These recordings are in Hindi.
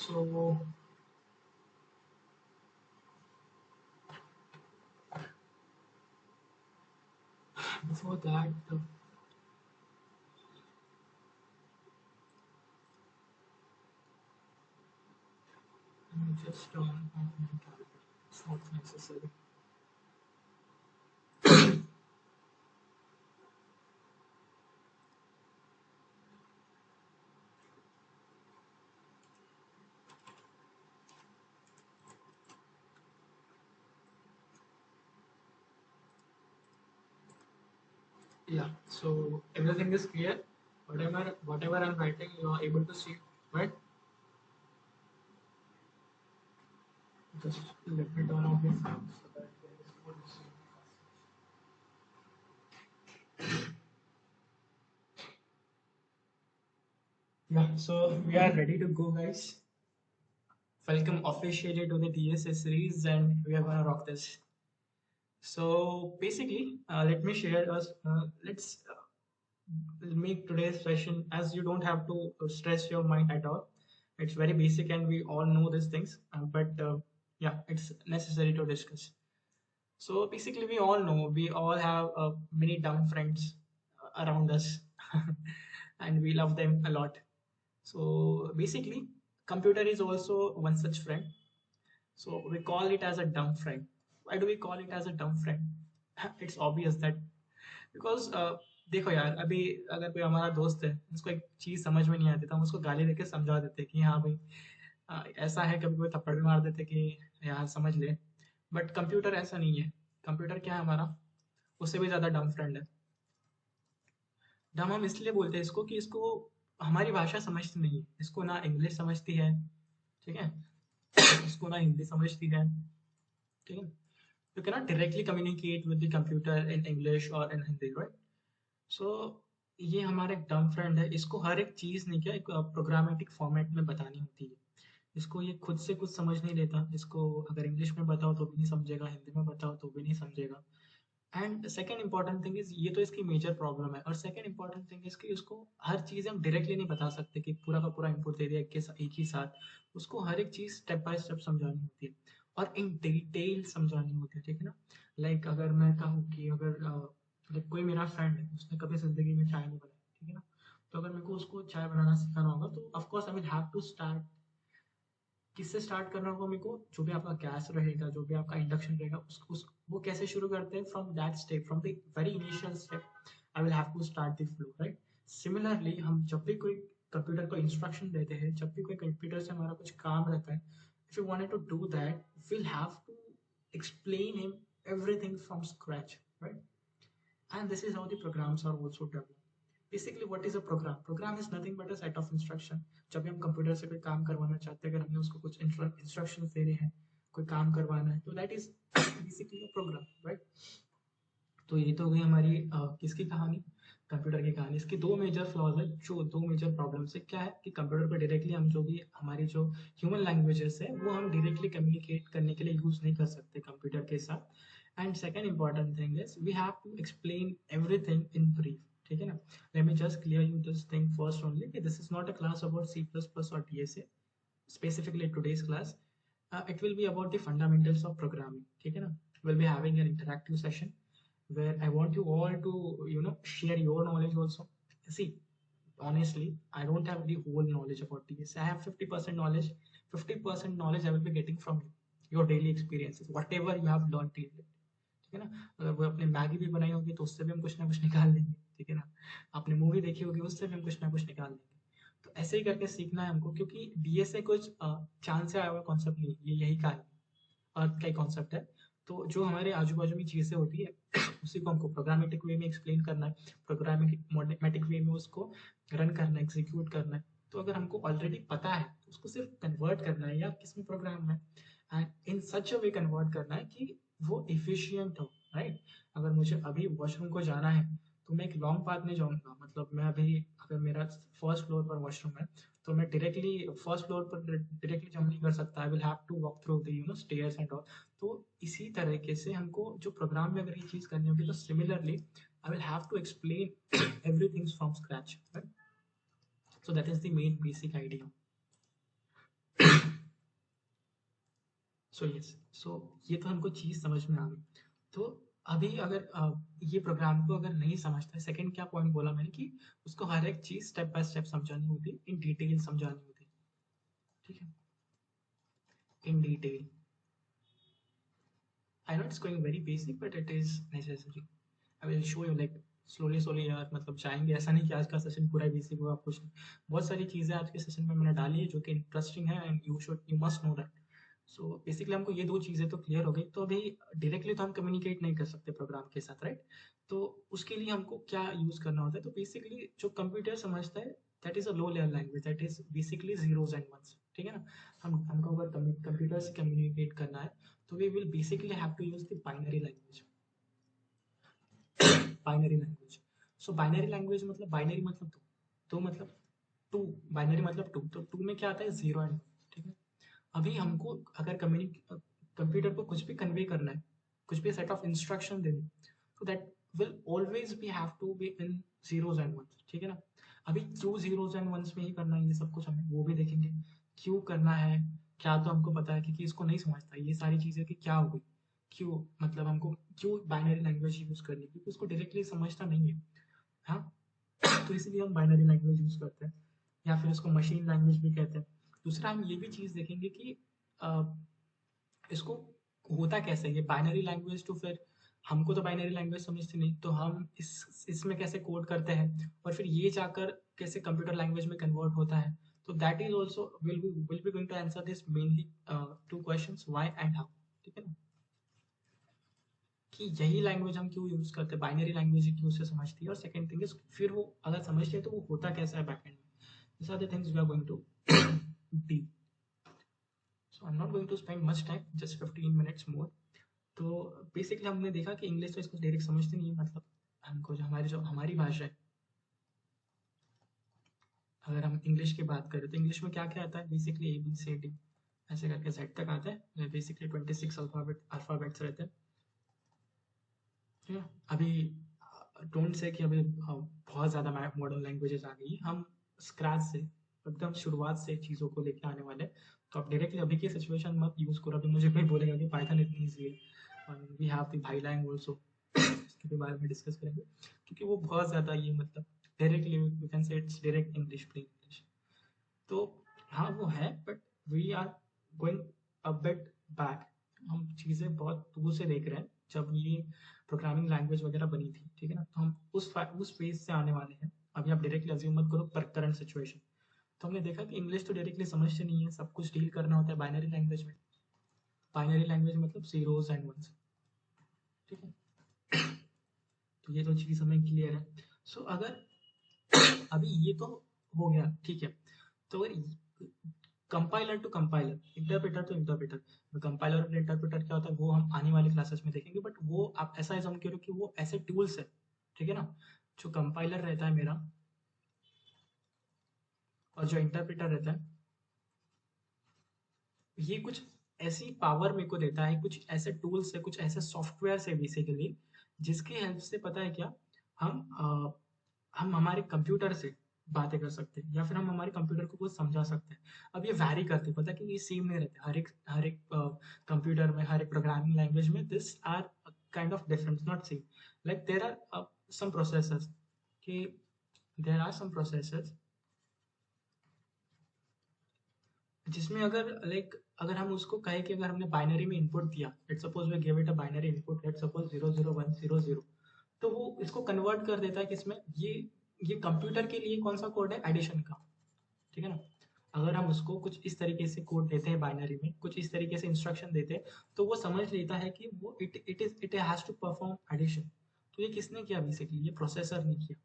So before that, let me just turn on my calendar. It's not necessary. Yeah. So everything is clear. Whatever I'm writing, you are able to see, right? Just let me turn off this sound so that there is no disturbance. Yeah. So we are ready to go, guys. Welcome officially to the DSA series, and we are gonna rock this. So basically, let me share us. Let's make today's session as you don't have to stress your mind at all. It's very basic, and we all know these things. But yeah, it's necessary to discuss. So basically, we all know we all have many dumb friends around us, and we love them a lot. So basically, computer is also one such friend. So we call it as a dumb friend. Why do we call it as a dumb friend? It's obvious that because देखो यार अभी अगर कोई हमारा दोस्त है उसको एक चीज समझ में नहीं आती तो हम उसको गाली देके समझा देते कि हाँ भाई ऐसा है कभी कोई थप्पड़ भी मार देते कि यार समझ ले बट कंप्यूटर ऐसा नहीं है कंप्यूटर क्या है हमारा उससे भी ज्यादा डम फ्रेंड है डम हम इसलिए बोलते हैं इसको कि इसको हमारी भाषा समझती नहीं है इसको ना इंग्लिश समझती है ठीक है इसको ना हिंदी समझती है ठीक है you cannot directly communicate with the computer in English or in Hindi, right? सो ये हमारा एक डम फ्रेंड है इसको हर एक चीज़ नहीं क्या एक प्रोग्रामेटिक फॉर्मेट में बतानी होती है इसको ये खुद से कुछ समझ नहीं लेता इसको अगर इंग्लिश में बताओ तो भी नहीं समझेगा हिंदी में बताओ तो भी नहीं समझेगा and second important thing is ये तो इसकी मेजर प्रॉब्लम है और सेकेंड इंपॉर्टेंट थिंग इज कि उसको हर चीज़ हम डायरेक्टली नहीं बता सकते कि पूरा का पूरा इनपुट दे दिया एक ही साथ उसको हर एक चीज़ स्टेप बाय स्टेप समझानी होती है और इन डिटेल समझानी होती है ठीक है ना लाइक अगर मैं कहूँ कि अगर लाइक कोई मेरा फ्रेंड है उसने कभी जिंदगी में चाय नहीं बनाई ठीक है ना तो अगर मेरे को उसको चाय बनाना सिखाना होगा तो of course I will have to start किससे स्टार्ट करना होगा मेरे को जो भी आपका गैस रहेगा जो भी आपका इंडक्शन रहेगा उस वो कैसे शुरू करते हैं from that step from the very initial step I will have to start the flow right similarly हम जब भी कोई कंप्यूटर को इंस्ट्रक्शन देते हैं जब भी कोई कंप्यूटर से हमारा कुछ काम रहता है if you wanted to do that will have to explain him everything from scratch right and this is how the programs are also developed basically what is a program is nothing but a set of instruction जब भी हम कंप्यूटर से कोई काम करवाना चाहते हैं अगर हमने उसको कुछ इंस्ट्रक्शंस देने हैं कोई काम करवाना है तो that is basically a program right तो ये तो हो गई हमारी किसकी कहानी कंप्यूटर की कहानी इसकी दो मेजर फ्लॉज है जो दो मेजर प्रॉब्लम्स है क्या है कि कंप्यूटर पर डायरेक्टली हम जो भी हमारी जो ह्यूमन लैंग्वेजेस है वो हम डायरेक्टली कम्युनिकेट करने के लिए यूज नहीं कर सकते कंप्यूटर के साथ and second important thing is we have to explain everything in brief ठीक है ना let me just clear you this thing first only कि this is not a class about C plus plus और DSA specifically today's class it will be about the fundamentals of programming ठीक है ना we'll be having an interactive session where I want you all to share your knowledge also see honestly I don't have the whole knowledge about this I have 50% knowledge 50% knowledge I will be getting from you your daily experiences whatever you have learned till date ठीक है ना अगर वो अपने मैगी भी बनाई होगी तो उससे भी हम कुछ ना कुछ निकाल लेंगे ठीक है ना आपने मूवी देखी होगी उससे भी हम कुछ ना कुछ निकाल लेंगे तो ऐसे ही करके सीखना है हमको क्योंकि डीएसए कुछ चांद से आया हुआ कॉन्सेप्ट नहीं है ये यही का है अर्थ का ही कॉन्सेप्ट है तो जो हमारे आजू बाजू में चीज़ें होती है उसी को हमको प्रोग्रामेटिक वे में एक्सप्लेन करना है प्रोग्रामेटिक वे में उसको रन करना है एग्जीक्यूट करना है तो अगर हमको ऑलरेडी पता है तो उसको सिर्फ कन्वर्ट करना है या किस में प्रोग्राम में and in such a way convert करना है कि वो इफिशियंट हो राइट अगर मुझे अभी वॉशरूम को जाना है तो मैं एक लॉन्ग पाथ नहीं जाऊंगा मतलब मैं अभी अगर मेरा फर्स्ट फ्लोर पर वॉशरूम है तो मैं डायरेक्टली फर्स्ट फ्लोर पर डायरेक्टली जंप नहीं कर सकता I will have to walk through the stairs and all तो इसी तरीके से हमको जो प्रोग्राम में अगर ये चीज़ करनी होगी तो similarly I will have to explain everything from scratch right so that is the main basic idea so yes, so ये तो हमको चीज़ समझ में आ गई। तो अभी अगर ये प्रोग्राम को अगर नहीं समझता, सेकंड क्या पॉइंट बोला मैंने कि उसको हर एक चीज़ स्टेप बाय स्टेप समझानी होती, इन डिटेल समझानी होती। ठीक है, in detail. I know it's going very basic but it is necessary. I will show you like slowly slowly यार, मतलब जाएंगे, ऐसा नहीं कि आज का सेशन पूरा बेसिक होगा, कुछ नहीं। बहुत सारी चीज़ें आज के सेशन में मैंने डाली है जो कि इंटरेस्टिंग है and you must know that. So basically हमको ये दो चीज़ें तो क्लियर हो गई। तो अभी डायरेक्टली तो हम कम्युनिकेट नहीं कर सकते प्रोग्राम के साथ, राइट? तो उसके लिए हमको क्या यूज़ करना होता है? तो बेसिकली जो कंप्यूटर समझता है that is a low level language, that is basically zeros and ones. ठीक है ना? हमको अगर कंप्यूटर से कम्युनिकेट करना है तो we will basically have to use the binary language. Binary language, so binary language मतलब बाइनरी मतलब टू, तो मतलब टू, बाइनरी मतलब टू, तो टू में क्या आता है? Zero and. ठीक है, अभी हमको अगर कंप्यूटर को कुछ भी कन्वे करना है, कुछ भी सेट ऑफ इंस्ट्रक्शन देने, तो that will always be have to be in zeros and ones. ठीक है ना? अभी क्यों जीरोज एंड वंस में ही करना है ये सब कुछ, हमें वो भी देखेंगे क्यों करना है। क्या तो हमको पता है क्योंकि इसको नहीं समझता ये सारी चीजें कि क्या हो गई, क्यों मतलब हमको क्यों बाइनरी लैंग्वेज यूज करनी, क्योंकि उसको डायरेक्टली समझता नहीं है। हाँ, तो इसलिए हम बाइनरी लैंग्वेज यूज करते हैं, या फिर इसको मशीन लैंग्वेज भी कहते हैं। दूसरा हम ये भी चीज देखेंगे कि इसको होता कैसे ये बाइनरी लैंग्वेज, तो फिर हमको तो बाइनरी लैंग्वेज समझते नहीं, तो हम इसमें कैसे कोड करते हैं और फिर ये जाकर कैसे कंप्यूटर लैंग्वेज में कन्वर्ट होता है। तो that is also will be going to answer this mainly two questions, why and how. ठीक है ना? कि यही लैंग्वेज हम क्यों यूज करते हैं, बाइनरी लैंग्वेज क्यों से समझती है, और सेकंड थिंग इज फिर वो अगर समझती है तो वो होता कैसा है बैकएंड में। This are the things we are going to do. So I am not going to spend much time, just 15 minutes more. तो बेसिकली हमने देखा कि इंग्लिश तो इसको डायरेक्ट समझते नहीं है, मतलब हमको जो हमारी भाषा है, अगर हम इंग्लिश की बात करें तो इंग्लिश में क्या क्या आता है? बेसिकली ABCD ऐसे करके Z तक आता है, बेसिकली 26 अल्फाबेट्स रहते हैं। ठीक है, अभी डोंट से कि अभी बहुत ज़्यादा मॉडर्न लैंग्वेजेस आ गई, हम स्क्रैच से एकदम शुरुआत से चीज़ों को लेके आने वाले हैं। तो आप डायरेक्टली अभी की सिचुएशन मत यूज़ करो। अभी मुझे कोई बोलेगा कि पाइथन इतनी ईजी है, और वी हैव द भाईलैंग ऑल्सो, इसके भी बारे में डिस्कस करेंगे, क्योंकि वो बहुत ज़्यादा ये मतलब directly you can say it's direct English, plain English. तो हाँ वो है, but we are going a bit back. हम चीज़ें बहुत दूर से देख रहे हैं जब ये प्रोग्रामिंग लैंग्वेज वगैरह बनी थी। ठीक है ना? तो हम उस फेज से आने वाले हैं। अभी आप डायरेक्टली अज्यूम मत करो पर करंट सिचुएशन। तो हमने देखा कि इंग्लिश तो डायरेक्टली समझते नहीं है, सब कुछ डील करना होता है बाइनरी लैंग्वेज में। बाइनरी लैंग्वेज मतलब जीरोज एंड वंस। ठीक है, तो ये तो चीज़ हमें क्लियर है। सो अगर अभी ये तो हो गया, ठीक है। तो अगर compiler to compiler, interpreter to interpreter, compiler और इंटरप्रेटर क्या होता है वो हम आने वाले क्लासेस में देखेंगे, बट वो आप ऐसा एज्यूम करो कि वो ऐसे टूल्स है। ठीक है ना? जो कंपाइलर रहता है मेरा और जो इंटरप्रेटर रहता है, ये कुछ ऐसी पावर मेरे को देता है, कुछ ऐसे टूल्स से, कुछ ऐसे सॉफ्टवेयर से बेसिकली, जिसकी हेल्प से पता है क्या, हम हम हमारे कंप्यूटर से बातें कर सकते हैं, या फिर हम हमारे कंप्यूटर को कुछ समझा सकते हैं। अब ये वैरी करते हैं, पता है कि ये सेम नहीं रहते हर एक कंप्यूटर में, हर एक प्रोग्रामिंग लैंग्वेज में। This are kind of difference, not same. Like there are some processors कि देर आर सम प्रोसेसर्स जिसमें अगर लाइक अगर हम उसको कहें कि अगर हमने बाइनरी में इनपुट दिया, let's suppose we give it a binary input, let's suppose 00100, तो वो इसको कन्वर्ट कर देता है किसमें, ये कंप्यूटर के लिए कौन सा कोड है? एडिशन का। ठीक है ना? अगर हम उसको कुछ इस तरीके से कोड देते हैं बाइनरी में, कुछ इस तरीके से इंस्ट्रक्शन देते हैं, तो वो समझ लेता है कि वो it has to perform addition. तो ये किसने किया? बेसिकली ये प्रोसेसर ने किया।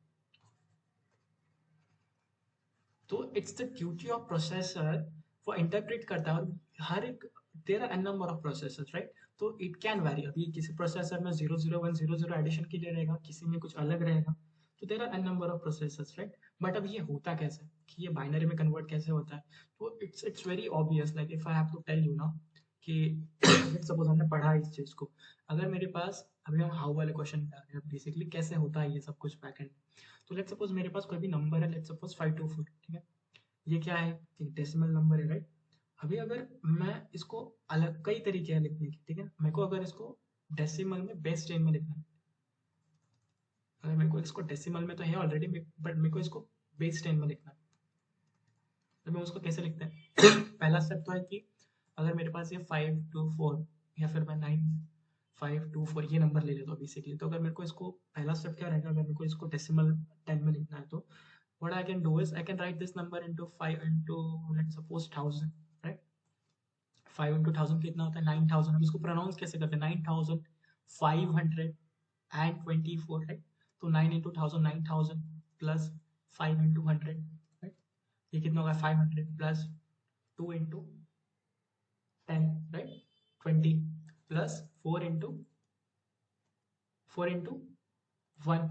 तो it's the duty of processor, वो इंटरप्रेट करता है। और हर एक there are an number of processors, right? तो इट कैन वैरी, अभी किसी प्रोसेसर में 00100 एडिशन के लिए रहेगा, किसी में कुछ अलग रहेगा। तो there are an number of processors, right? But अब ये होता कैसे कि ये बाइनरी में कन्वर्ट कैसे होता है? तो it's very obvious, like if I have to tell you ना कि सपोज हमने पढ़ा इस चीज को, अगर मेरे पास अभी हम हाउ वाले क्वेश्चन में आ रहे हैं, बेसिकली कैसे होता है ये सब कुछ बैकएंड। तो लेट्स सपोज मेरे पास कोई भी नंबर है, लेट्स सपोज 524। ठीक है, ये क्या है? एक डेसिमल नंबर है, राइट? अभी अगर मैं इसको अलग कई तरीके हैं लिखने के, ठीक है, मेरे को अगर इसको डेसिमल में बेस 10 में लिखना है, अगर मेरे को इसको डेसिमल में तो है ऑलरेडी, बट मेरे को इसको बेस 10 में लिखना है, तो मैं उसको कैसे लिखते हैं? पहला स्टेप तो है कि अगर मेरे पास ये 5 2 4 या फिर मैं 9 5 2 4 ये नंबर ले लेता हूँ बेसिकली, तो अगर मेरे को इसको पहला स्टेप क्या रहेगा, अगर मेरे को इसको डेसिमल 10 में लिखना है, तो what I can do is I can write this number into 5 into let's suppose 1000, right? 5 into 1000 कितना होता है? 9000। हम इसको प्रोनाउंस कैसे करते हैं? 9524, राइट? तो 9 into 1000 9000 प्लस 5 into 100, राइट? ये कितना होगा? 500 plus 2 into 10, right? 20 plus 4 into 1,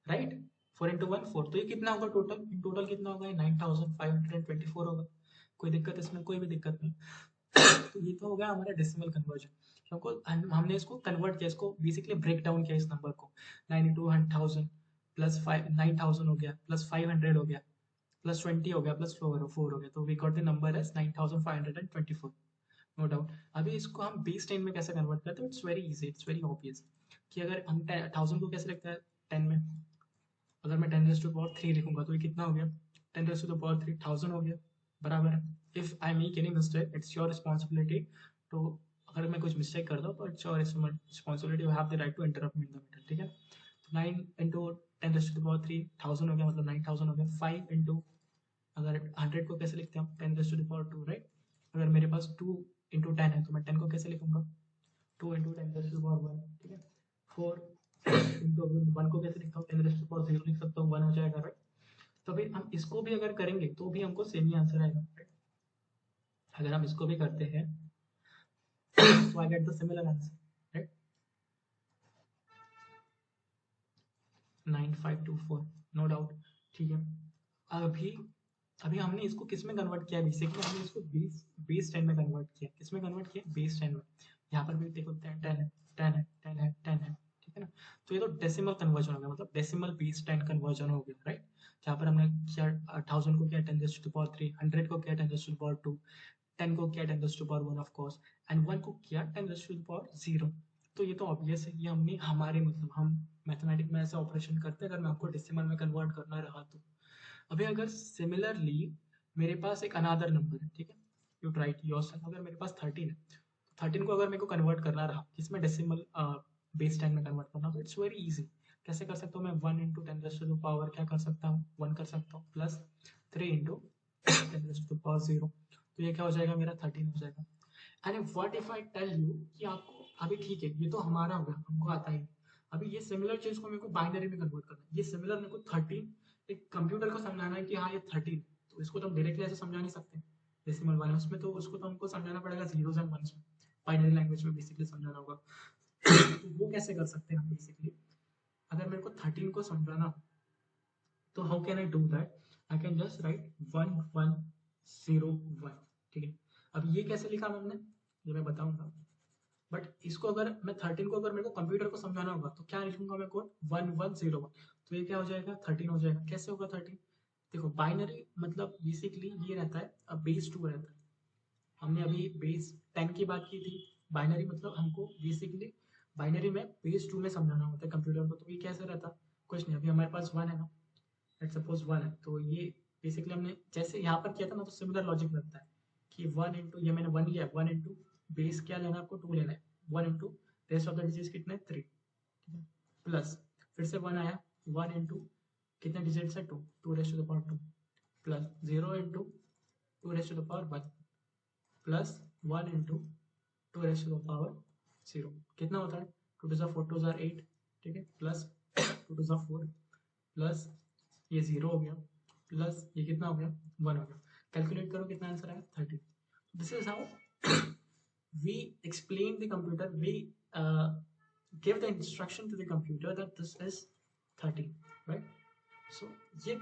right? 4 into 1 4, तो ये कितना होगा टोटल? इन टोटल कितना होगा? 9524 होगा। कोई दिक्कत इसमें? कोई भी दिक्कत नहीं। तो ये तो हो गया हमारा डेसिमल कन्वर्जन। हमको हमने इसको कन्वर्ट किया, इसको बेसिकली ब्रेक डाउन किया इस नंबर को। 9 into 1000 प्लस 9000 हो गया, प्लस 500 हो गया, प्लस 20 हो गया, प्लस 4 हो गया, तो we got the number as 9524, no doubt. अभी इसको हम बेस 10 में कैसे कन्वर्ट करते हैं? It's very easy, it's very obvious कि अगर हम 1000 को कैसे लिखते हैं 10 में, अगर मैं 10 रेज़ टू पावर 3 लिखूंगा तो ये कितना हो गया? 10 रेज़ टू पावर 3 1000 हो गया, बराबर है। If I make any mistake it's your responsibility, तो अगर मैं कुछ मिस्टेक कर दूँ तो it's your responsibility, you have the right to interrupt me in the middle, ठीक है। तो 9 इंटू 10 रेज़ टू पावर 3 1000 हो गया, मतलब 9000 हो गया। 5 इंटू, अगर 100 को कैसे लिखते हैं हम? 10 रेज़ टू पावर 2, राइट? अगर मेरे पास 2 इंटू 10 है तो मैं 10 को कैसे लिखूंगा? 2 इंटू 10 रेज़ टू पावर 1, ठीक है। 4 इंटू 1 को कैसे लिखता हूँ? 10 रेज़ टू पावर 0 लिख सकता हूँ, 1 हो जाएगा, राइट? तो भाई हम इसको भी अगर करेंगे तो भी हमको सेम ही आंसर आएगा, right? अगर हम इसको भी करते हैं तो I get the similar answer, right? 9524, no doubt, ठीक है। अभी अभी हमने इसको किस में कन्वर्ट किया? बेसिकली हमने इसको बेस 10 में कन्वर्ट किया। किस में कन्वर्ट किया? बेस 10 में। यहाँ पर भी देखो 10 है, 10 है, 10 है, 10 है, ठीक है ना। तो ये तो डेसिमल कन्वर्जन हो गया, मतलब डेसिमल बेस 10 कन्वर्जन हो गया, राइट? जहाँ पर हमने किया 1000 को किया 10 रेज़ टू द पावर 3, 100 को किया 10 रेज़ टू द पावर 2, 10 को किया 10 raise to the power 1 of course, and 1 को किया 10 रेज़ टू द पावर 0। तो ये तो ऑब्वियस है कि हमने हमारे मतलब हम मैथमेटिक्स में ऐसे ऑपरेशन करते हैं, अगर मैं आपको डेसिमल में कन्वर्ट करना रहा तो। अभी अगर सिमिलरली मेरे पास एक अनादर नंबर है, ठीक है, यू ट्राई योरसेल्फ। अगर मेरे पास 13 है, तो 13 को अगर मेरे को कन्वर्ट करना रहा किसमें? डेसिमल बेस 10 में कन्वर्ट करना, तो इट्स वेरी इजी। कैसे कर सकता हूँ मैं? 1 into 10 raise to the power क्या कर सकता हूँ? 1 कर सकता हूँ, plus 3 into 10 raise to the power 0, तो ये क्या हो जाएगा? मेरा 13 हो जाएगा। And what if I tell you कि आपको अभी ठीक है, ये तो हमारा हो गया, हमको आता ही। अभी ये सिमिलर चीज को मेरे को बाइनरी में कन्वर्ट करना है। ये सिमिलर मेरे को 13 एक कंप्यूटर को समझाना है कि हाँ ये 13, तो इसको तो हम डायरेक्टली ऐसे समझा नहीं सकते डेसिमल वाले उसमें, तो उसको तो हमको समझाना पड़ेगा जीरोस एंड वंस में, बाइनरी लैंग्वेज में बेसिकली समझाना होगा। तो वो कैसे कर सकते हैं हम? बेसिकली अगर मेरे को 13 को समझाना हो तो how can I do that? I can just right 1101, ठीक है। अब ये कैसे लिखा हमने, ये मैं बताऊंगा, बट इसको अगर मैं 13 को अगर मेरे को कंप्यूटर को समझाना होगा तो क्या लिखूंगा मैं? कोड 1101, तो ये क्या हो जाएगा? 13 हो जाएगा। कैसे होगा 13? देखो बाइनरी मतलब बेसिकली ये रहता है, अब बेस 2 रहता है। हमने अभी बेस 10 की बात की थी। बाइनरी मतलब हमको बेसिकली बाइनरी में बेस 2 में समझाना होता है कंप्यूटर को, तो ये कैसे रहता? कुछ नहीं, अभी हमारे पास 1 है ना, लेट्स सपोज 1 है, तो ये बेसिकली हमने जैसे यहाँ पर किया था ना, तो सिमिलर लॉजिक लगता है कि 1 इंटू, ये मैंने 1 लिया, 1 इंटू बेस क्या लेना है आपको? 2 लेना है। 1 into rest of the digits कितने? 3, ठीक है, प्लस फिर से 1 आया, 1 इंटू कितने डिजिट्स है? 2, 2 raise to the power 2, plus 0 into 2 raise to the power 1, plus 1 into 2 raise to the power 0, कितना होता है? 2 टू द 4 टू द 8, ठीक है, प्लस 2 टू द 4, प्लस ये 0 हो गया, प्लस ये कितना हो गया? 1 हो गया। कैलकुलेट करो कितना आंसर आया? 30। This is how we explain the computer, we give the instruction to the computer that this is 30, right? So ये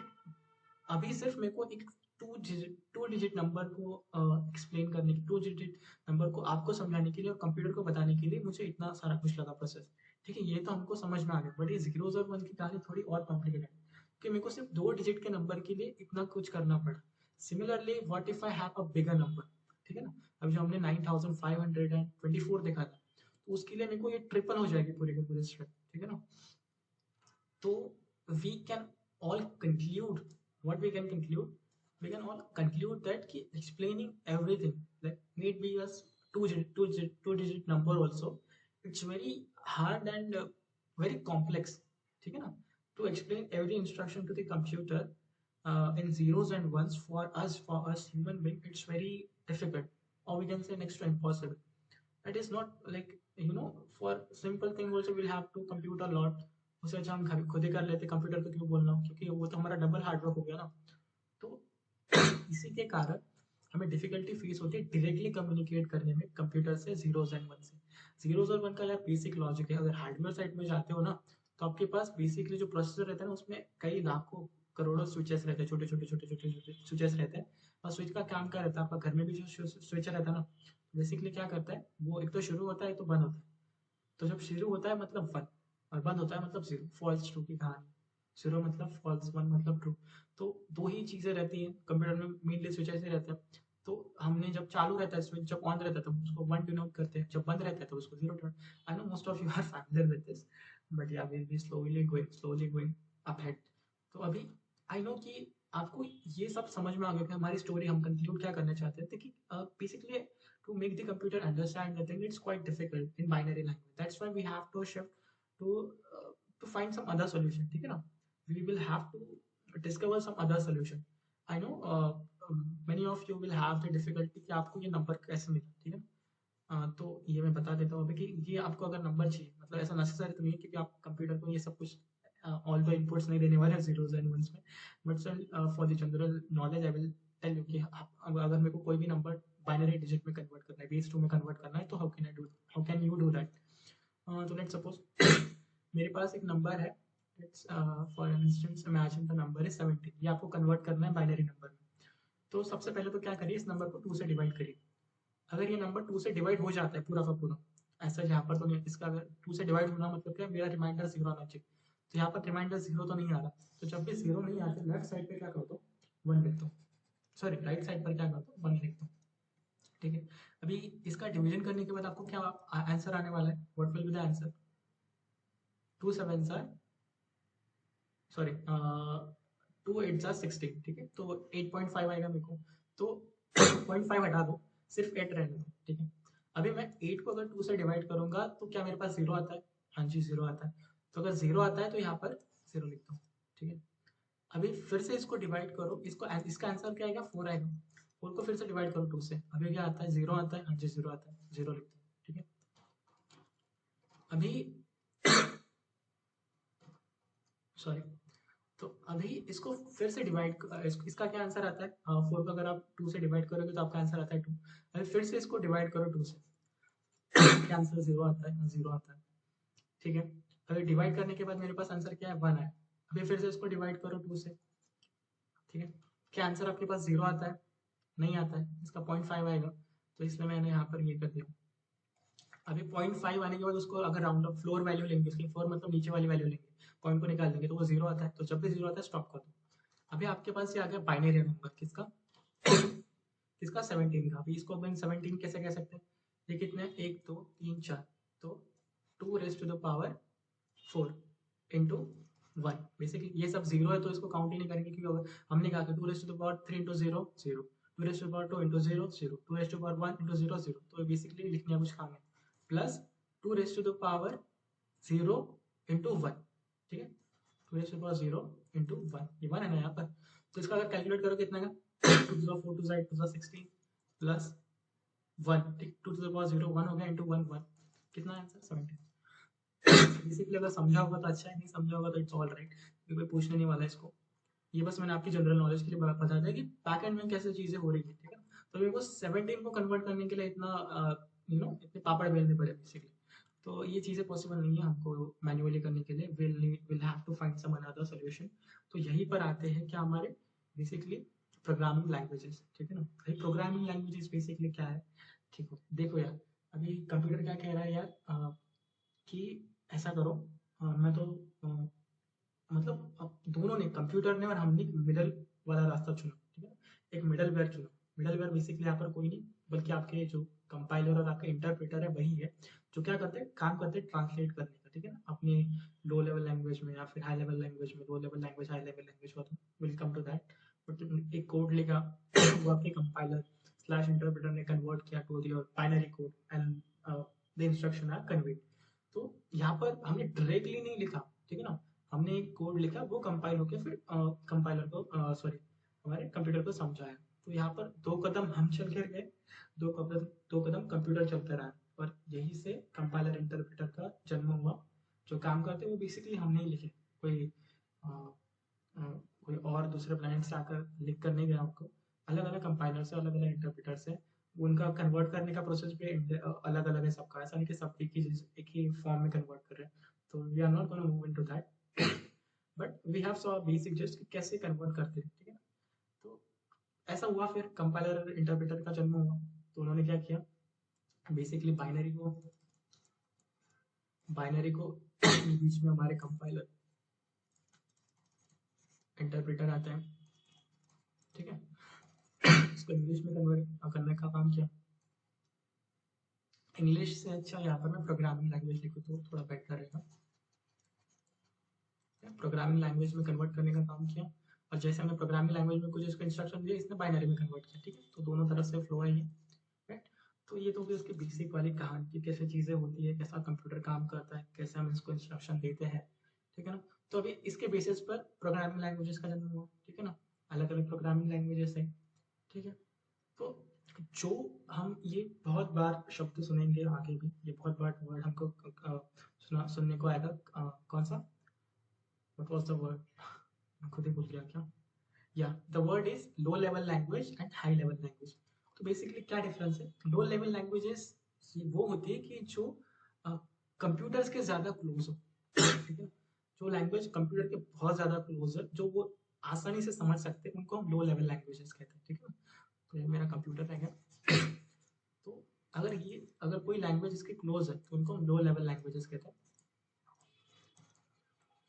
अभी सिर्फ मेरे को एक टू डिजिट नंबर को एक्सप्लेन करने की, टू डिजिट नंबर को आपको समझाने के लिए और कंप्यूटर को बताने के लिए मुझे इतना सारा कुछ लगा प्रोसेस, ठीक है। ये तो हमको समझ में आ गया, बट ये जीरोस और वन की कहानी थोड़ी और कॉम्प्लिकेटेड है कि मेरे को सिर्फ 2 डिजिट के नंबर के लिए इतना कुछ करना पड़ा। Similarly what if I have a bigger number, ठीक है ना। अभी जो हमने 9524 देखा था, तो उसके लिए मेरे को ये ट्रिपल हो जाएगी पूरे के पूरे स्टेप, ठीक है ना। तो we can all conclude what we can conclude, we can all conclude that ki explaining everything, like may it be a two digit number also, it's very hard and very complex, ठीक है ना। To explain every instruction to the computer in zeros and ones for us human being, it's very difficult, or we can say next to impossible. It is not like, you know, for simple thing also we'll have to compute a lot, उससे अच्छा हम घर खुद ही कर लेते, कंप्यूटर को क्यों बोलना, क्योंकि वो तो हमारा डबल हार्डवर्क हो गया ना। तो इसी के कारण हमें डिफिकल्टी फेस होती है डायरेक्टली कम्युनिकेट करने में कंप्यूटर से जीरोज एंड वन से। जीरोज और वन का यार बेसिक लॉजिक है, अगर हार्डवेयर साइड में जाते हो ना, तो आपके पास बेसिकली जो प्रोसेसर रहता है ना, उसमें कई लाखों करोड़ों स्विचेस रहते हैं, छोटे छोटे छोटे छोटे छोटे स्विचेस रहते हैं। और स्विच का काम क्या रहता है, आपका घर में भी जो स्विच रहता है ना, बेसिकली क्या करता है, वो एक तो शुरू होता है, एक तो बंद होता है। तो जब शुरू होता है मतलब वन, और बंद होता है मतलब जीरो, फॉल्स ट्रू की कहानी। जीरो मतलब फॉल्स, वन मतलब ट्रू। तो दो ही चीजें रहती हैं कंप्यूटर में, मेनली स्विच ऐसे रहता है। तो हमने जब चालू रहता है स्विच, जब ऑन रहता है तब उसको वन डिनोट करते हैं, जब बंद रहता है तो उसको zero denote. I know most of you are familiar with this, but yeah will be slowly going ahead. तो अभी आई नो कि आपको ये सब समझ में आ गया कि हमारी स्टोरी हम कंक्लूड क्या करना चाहते थे, कि basically to make the computer understand the thing, it's quite difficult in binary language. That's why we have to shift to to find some other solution, ठीक है ना। We will have to discover some other solution. I know many of you will have the difficulty कि आपको ये नंबर कैसे मिला, ठीक है। तो ये मैं बता देता हूँ अभी कि ये आपको अगर नंबर चाहिए, मतलब ऐसा नेसेसरी तो नहीं है, क्योंकि आप कंप्यूटर को ये सब कुछ ऑल द इनपुट्स नहीं देने वाले हैं जीरोज एंड वंस में। But sir for the general knowledge I will tell you कि अगर मेरे को कोई भी नंबर बाइनरी डिजिट में कन्वर्ट करना है, बेस 2 में कन्वर्ट करना है, तो how can you do that. तो लेट्स सपोज मेरे पास एक नंबर है, it's for instance imagine the number is 17, ये आपको कन्वर्ट करना है बाइनरी नंबर में। तो सबसे पहले तो क्या करिए, इस नंबर को 2 से डिवाइड करिए। अगर ये नंबर 2 से डिवाइड हो जाता है पूरा का पूरा, ऐसा यहाँ पर तो नहीं, इसका अगर 2 से डिवाइड होना मतलब क्या, मेरा रिमाइंडर जीरो आना चाहिए। तो यहाँ पर रिमाइंडर जीरो तो नहीं आ रहा, तो जब भी जीरो नहीं आता, लेफ्ट साइड पे क्या करता हूँ, वन लिखता हूँ। सॉरी, राइट साइड पर क्या करता हूँ, वन लिखता हूँ, ठीक है। अभी इसका डिवीजन करने के बाद आपको क्या आंसर आने वाला है, what will be the answer, two seven सा, सॉरी, टू एट सा 16, ठीक है। तो 8.5 आएगा मेरे को। तो 0.5 हटा दो, सिर्फ 8 रहने दो, ठीक है। अभी मैं 8 को अगर 2 से डिवाइड करूंगा तो क्या मेरे पास जीरो आता है, हाँ जी जीरो आता है। तो अगर जीरो आता है तो यहाँ पर जीरो लिखता हूँ, ठीक है। अभी फिर से इसको डिवाइड करो, इसको इसका आंसर क्या आएगा, 4 आएगा। 4 को फिर से डिवाइड करो 2 से, अभी क्या आता है, जीरो आता है, हाँ जी जीरो आता है, जीरो लिखता हूँ, ठीक है। अभी सॉरी, तो अभी इसको फिर से डिवाइड, इसका क्या आंसर आता है, 4 को अगर आप 2 से डिवाइड करोगे तो आपका आंसर आता है 2। अभी फिर से इसको डिवाइड करो 2 से, क्या आंसर जीरो आता है, जीरो आता है, ठीक है। अभी डिवाइड करने के बाद मेरे पास आंसर क्या है, 1 है। अभी फिर से इसको डिवाइड करो 2 से, ठीक है। क्या आंसर आपके पास जीरो आता है, नहीं आता है, इसका 0.5 आएगा, तो इसलिए मैंने यहाँ पर ये कर दिया। अभी 0.5 आने के बाद उसको अगर राउंड अप फ्लोर वैल्यू लेंगे, उसकी फ्लोर मतलब नीचे वाली वैल्यू लेंगे, पॉइंट को निकाल देंगे तो वो जीरो आता है। तो जब भी जीरो आता है स्टॉप कर दो। अभी आपके पास ये आ गया बाइनरी नंबर, किसका, किसका, 17 का। अभी इसको अपन 17 कैसे कह सकते हैं, ये कितने, 1 2 3 4, तो 2 raise to the power 4 into 1। Basically ये सब जीरो है तो इसको काउंट ही नहीं करेंगे, क्योंकि हमने कहा कि 2 raise to the power 3 into zero zero, 2 raise to the power 2 into zero zero, 2 raise to the power 1 into zero zero, तो बेसिकली लिखने का कुछ काम है। Plus 2 raise to the power zero into one, ठीक है। 2 raise to the power zero into one, ये वन है ना यहाँ पर। तो इसका अगर कैलकुलेट करो कितना का, 2 to the 4 to the 8 to the 16 plus 1, ठीक, 2 to the पावर 0 1 हो गया, इंटू 1 1, कितना आंसर, 17। बेसिकली अगर समझा होगा तो अच्छा है, नहीं समझा होगा तो इट्स ऑल राइट, कोई पूछने नहीं वाला इसको। ये बस मैंने आपकी जनरल नॉलेज के लिए बता दिया कि बैक एंड में कैसे चीजें हो रही है, ठीक है। तो मेरे को 17 को कन्वर्ट करने के लिए इतना इतने पापड़ बेलने पड़े बेसिकली। तो ये चीज़ें पॉसिबल नहीं है हमको मैन्युअली करने के लिए, will have to find some another solution. तो यहीं पर आते हैं क्या हमारे बेसिकली प्रोग्रामिंग लैंग्वेजेस, ठीक है ना। भाई प्रोग्रामिंग लैंग्वेजेस बेसिकली क्या है, ठीक है। देखो यार, अभी कंप्यूटर क्या कह रहा है यार, कि ऐसा करो, मैं तो मतलब अब दोनों ने, कंप्यूटर ने और हमने मिडल वाला रास्ता चुना, ठीक है। एक मिडल वेयर चुना। मिडलवेयर बेसिकली यहाँ पर कोई नहीं, बल्कि आपके जो कंपाइलर और आपका इंटरप्रेटर है वही है, जो क्या करते हैं, काम करते हैं ट्रांसलेट करने का, ठीक है ना, अपने लो लेवल लैंग्वेज में या फिर हाई लेवल लैंग्वेज में, low level language high level language हो, तो will come to that. But एक कोड लिखा, वो आपके कंपाइलर स्लैश इंटरप्रेटर ने कन्वर्ट किया to your binary code and the instruction are convert. तो यहाँ पर हमने डायरेक्टली नहीं लिखा, ठीक है ना, हमने एक कोड लिखा, वो कंपाइल होकर फिर कंपाइलर को सॉरी हमारे कंप्यूटर को समझाया। तो यहाँ पर दो कदम हम चल कर गए, दो कदम कंप्यूटर चलता रहा, और यही से कंपाइलर इंटरप्रेटर का जन्म हुआ। जो काम करते हैं वो बेसिकली हम नहीं लिखे, कोई अ, अ, कोई और दूसरे प्लेनेट से आकर लिख कर नहीं गया आपको, अलग अलग कंपाइलर से, अलग अलग इंटरप्रेटर से उनका कन्वर्ट करने का प्रोसेस भी अलग अलग है सबका, ऐसा नहीं कि सब एक ही फॉर्म में कन्वर्ट कर रहे हैं। तो we are not gonna move into that, but we have so basic just कि कैसे कन्वर्ट करते हैं, ठीक है ना। तो ऐसा हुआ, फिर कंपाइलर इंटरप्रेटर का जन्म हुआ। तो उन्होंने क्या किया, बेसिकली बाइनरी को बीच में हमारे कंपाइलर इंटरप्रेटर आता है, ठीक है, इसको इंग्लिश में कन्वर्ट करने का काम किया। इंग्लिश से अच्छा यहाँ पर मैं प्रोग्रामिंग लैंग्वेज लिखूँ तो थोड़ा बेटर रहेगा। प्रोग्रामिंग लैंग्वेज में कन्वर्ट करने का काम किया, और जैसे हमने प्रोग्रामिंग लैंग्वेज में कुछ इसको इंस्ट्रक्शन दिए, इसने बाइनरी में कन्वर्ट किया, ठीक है, तो दोनों तरफ से फ्लो है ये, राइट। तो ये तो भी उसकी बेसिक वाली कहानी की कैसे चीज़ें होती है, कैसा कंप्यूटर काम करता है, कैसे हम इसको इंस्ट्रक्शन देते हैं, ठीक है ना। तो अभी इसके बेसिस पर प्रोग्रामिंग लैंग्वेजेस का जन्म हुआ, ठीक है ना, अलग अलग प्रोग्रामिंग लैंग्वेजेस है, ठीक है। तो जो हम ये बहुत बार शब्द सुनेंगे आगे भी, ये बहुत बार वर्ड हमको सुनने को आएगा, कौन सा, व्हाट वाज द वर्ड, खुद ही भूल गया क्या, या the word is low level language and high level language. तो बेसिकली क्या डिफरेंस है, लो लेवल लैंग्वेजेस वो होती है कि जो कंप्यूटर्स के ज्यादा क्लोज हो, ठीक है, जो लैंग्वेज कंप्यूटर के बहुत ज्यादा क्लोज है, जो वो आसानी से समझ सकते हैं, उनको हम लो लेवल लैंग्वेजेस कहते हैं, ठीक है। तो ये मेरा कंप्यूटर रहेगा। तो अगर कोई लैंग्वेज इसके क्लोज है तो उनको हम लो लेवल लैंग्वेजेस कहते हैं।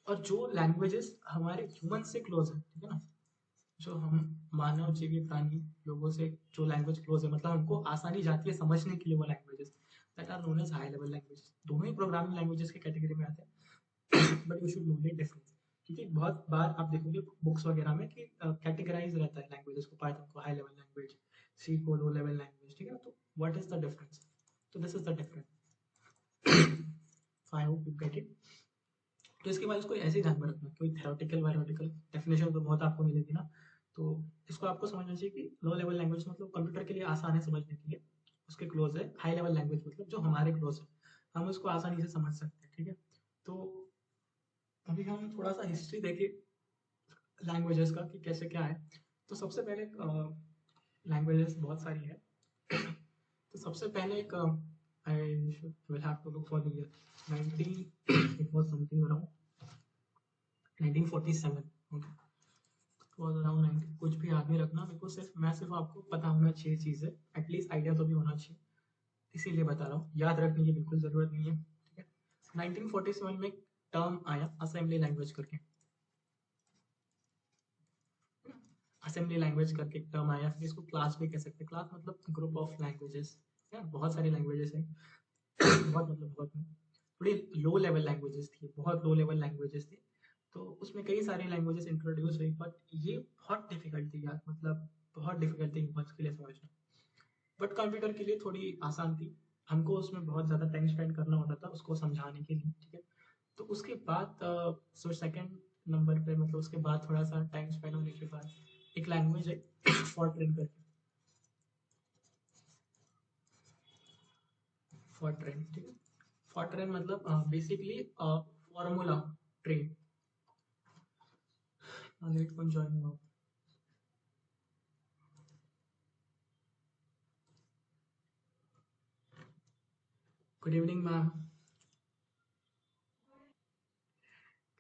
और जो लैंग्वेजेस हमारे ह्यूमन से क्लोज है, ठीक है ना, जो हम मानव जीवी प्राणी लोगों से जो लैंग्वेज क्लोज है, मतलब हमको आसानी जाती है समझने के लिए, वो languages that are known as high level languages. दोनों ही प्रोग्रामिंग लैंग्वेजेस की कैटेगरी में आते हैं, but you should know the difference, क्योंकि बहुत बार आप देखोगे बुक्स वगैरह में कि कैटेगराइज रहता है लैंग्वेजेस को, पाइथन को हाई लेवल लैंग्वेज, सी को लो लेवल लैंग्वेज, ठीक है। तो व्हाट इज द डिफरेंस, तो this is the difference, I hope you get it. तो इसके बाद इसको ऐसे ध्यान में रखना, कोई थेरोटिकल वायरोटिकल डेफिनेशन तो बहुत आपको मिलेगी ना, तो इसको आपको समझना चाहिए कि लो लेवल लैंग्वेज मतलब कंप्यूटर के लिए आसान है समझने के लिए, उसके क्लोज है। हाई लेवल लैंग्वेज मतलब जो हमारे क्लोज है, हम उसको आसानी से समझ सकते हैं, ठीक है। तो अभी हम थोड़ा सा हिस्ट्री देखें लैंग्वेजेस का कि कैसे क्या है। तो सबसे पहले लैंग्वेजेस बहुत सारी है। तो सबसे पहले एक I will have to look for the year 19 it was something around 1947, okay, was around 90, कुछ भी याद नहीं रखना मेरे को, सिर्फ आपको पता होना चाहिए चीज़ें, एटलीस्ट आइडिया तो भी होना चाहिए, इसीलिए बता रहा हूँ, याद रखने की बिल्कुल ज़रूरत नहीं है, ठीक है। 1947 में एक टर्म आया असेंबली लैंग्वेज करके, असेंबली लैंग्वेज करके एक टर्म आया, फिर इसको क्लास भी कह सकते हैं, क्लास मतलब ग्रुप ऑफ लैंग्वेजेस, बहुत सारी लैंग्वेजेस हैं, बहुत मतलब बहुत नहीं, थोड़ी लो लेवल लैंग्वेजेस थी, बहुत लो लेवल लैंग्वेजेस थी। तो उसमें कई सारी लैंग्वेजेस इंट्रोड्यूस हुई, बट ये बहुत डिफिकल्ट थी यार, मतलब बहुत डिफिकल्ट थी ह्यूमंस के लिए समझना, बट कंप्यूटर के लिए थोड़ी आसान थी। हमको उसमें बहुत ज़्यादा टाइम स्पेंड करना होता था उसको समझाने के लिए, ठीक है। तो उसके बाद सेकंड नंबर पे, मतलब उसके बाद थोड़ा सा टाइम स्पेंड होने के बाद एक लैंग्वेज है फॉरट्रेन करके, फॉरट्रेन, ठीक है। फॉरट्रेन मतलब बेसिकली फॉर्मूला ट्रेन, लेट कौन ज्वाइन हुआ, good evening ma'am,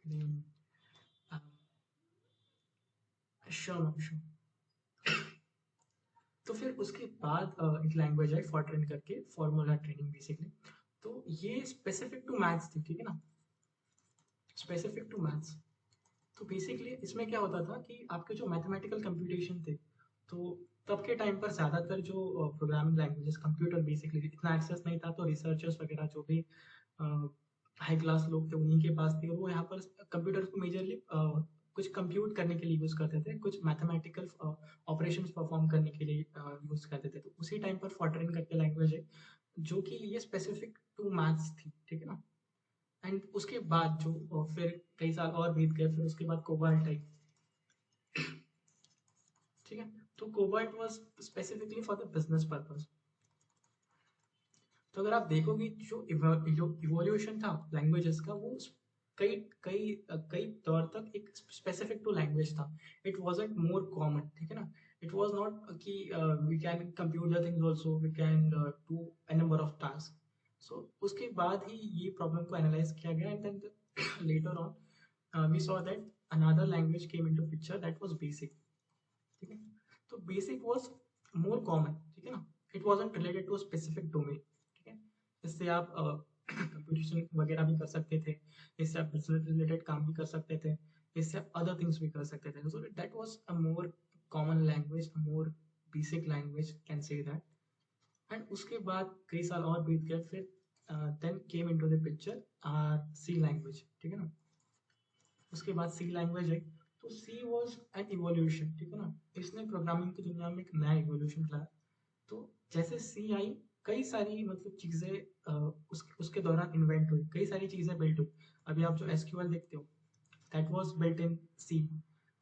good evening, sure ma'am sure. तो फिर उसके बाद एक लैंग्वेज है फॉरट्रेन करके, फॉर्मूला ट्रेनिंग बेसिकली। तो ये स्पेसिफिक टू मैथ्स थी, ठीक है ना, स्पेसिफिक टू मैथ्स। तो बेसिकली इसमें क्या होता था कि आपके जो मैथमेटिकल कंप्यूटेशन थे, तो तब के टाइम पर ज़्यादातर जो प्रोग्रामिंग लैंग्वेजेस कंप्यूटर बेसिकली इतना एक्सेस नहीं था, तो रिसर्चर्स वगैरह जो भी हाई क्लास लोग थे उन्हीं के पास थे, वो यहाँ पर कंप्यूटर को मेजरली कुछ कंप्यूट करने के लिए यूज़ करते थे, कुछ मैथमेटिकल ऑपरेशंस परफॉर्म करने के लिए यूज़ करते थे। तो उसी टाइम पर फॉर्ट्रेन करके लैंग्वेज है जो कि ये स्पेसिफिक टू मैथ्स थी, ठीक है ना। एंड उसके बाद जो फिर कई साल और बीत गए, फिर उसके बाद कोबाल्ट आई, ठीक है। तो cobalt was specifically for the business purpose. तो अगर आप देखोगे जो इवोल्यूशन था लैंग्वेजेस का, वो कई कई कई दौर तक एक स्पेसिफिक टू लैंग्वेज था। इट वाजंट मोर कॉमन, ठीक है ना। इट वाज नॉट कि we can compute the things also, we can do a number of task. So उसके बाद ही ये प्रॉब्लम को एनालाइज किया गया, and then later on we saw that another language came into picture, that was basic, ठीक है। तो बेसिक वाज मोर कॉमन, ठीक है ना। It wasn't related to a specific domain, ठीक है। इससे आप कंप्यूटेशन वगैरह भी कर सकते थे, इससे आप बिजनेस रिलेटेड काम भी कर सकते थे, इससे आप अदर थिंग्स भी कर सकते थे। So that was a more common language, a more basic language, can say that. And उसके बाद कई साल और बीत गए, फिर then came into the picture C language, ठीक है ना। उसके बाद सी लैंग्वेज है, तो सी वॉज एन इवोल्यूशन, ठीक है ना। इसने प्रोग्रामिंग की दुनिया में एक नया इवोल्यूशन लाया। तो जैसे सी आई, कई सारी मतलब चीज़ें उसके दौरान इन्वेंट हुई, कई सारी चीज़ें बिल्ट हुई। अभी आप जो एसक्यूएल देखते हो, दैट वाज बिल्ट इन सी।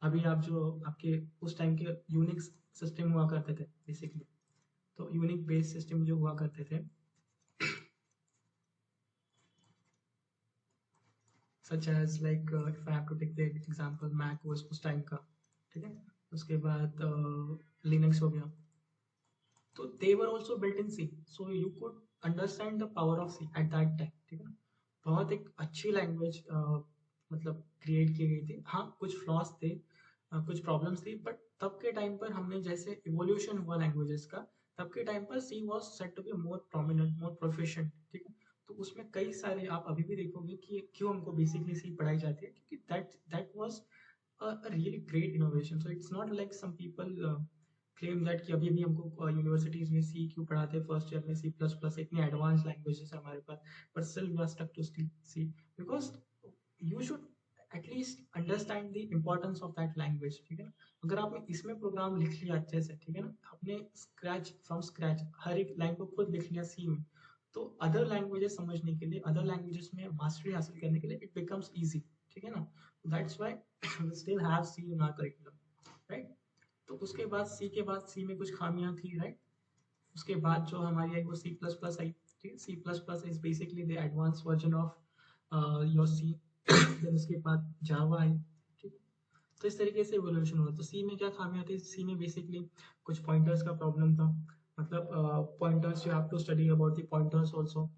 अभी आप जो आपके उस टाइम के यूनिक्स सिस्टम हुआ करते थे बेसिकली, तो यूनिक बेस्ड सिस्टम जो हुआ करते थे, such as like if I have to take the example, Mac was उस टाइम का, ठीक है। उसके बाद लिनक्स हो गया, तो they were also built in C, so you could understand the power of C at that time, ठीक है ना। बहुत एक अच्छी लैंग्वेज मतलब क्रिएट की गई थी। हाँ, कुछ फ्लॉज थे, कुछ प्रॉब्लम्स थी, बट तब के टाइम पर हमने जैसे इवोल्यूशन हुआ लैंग्वेजेस का, तब के टाइम पर C was set to be more prominent, more proficient, ठीक है। तो उसमें कई सारे आप अभी भी देखोगे कि क्यों हमको बेसिकली सी पढ़ाई जाती है, क्योंकि that was a really great innovation. So it's not like some people claim that कि अभी भी हमको यूनिवर्सिटीज में सी क्यों पढ़ाते हैं, फर्स्ट ईयर में सी प्लस प्लस, इतनी एडवांस लैंग्वेजेस है हमारे पास, but still we are stuck to C, because you should at least understand the importance of that language, ठीक है ना। अगर आपने इसमें प्रोग्राम लिख लिया अच्छे से, ठीक है ना, आपने स्क्रैच फ्रॉम स्क्रैच हर एक लाइन को खुद लिख लिया सी में, तो अदर लैंग्वेजेस समझने के लिए, अदर लैंग्वेजेस में मास्टरी हासिल करने के लिए इट बिकम्स ईजी, ठीक है ना। That's why we still have C in our curriculum, right. तो उसके बाद सी के बाद सी में कुछ खामियां थी, राइट। उसके बाद जो हमारी आई वो सी प्लस प्लस आई, ठीक है। C plus plus is basically the advance version of your C. Then उसके बाद जावा आई, ठीक है। तो इस तरीके से इवोल्यूशन हुआ। तो सी में क्या खामियां थी, सी में बेसिकली कुछ पॉइंटर्स का प्रॉब्लम था, मतलब pointers you have to study about the pointers also,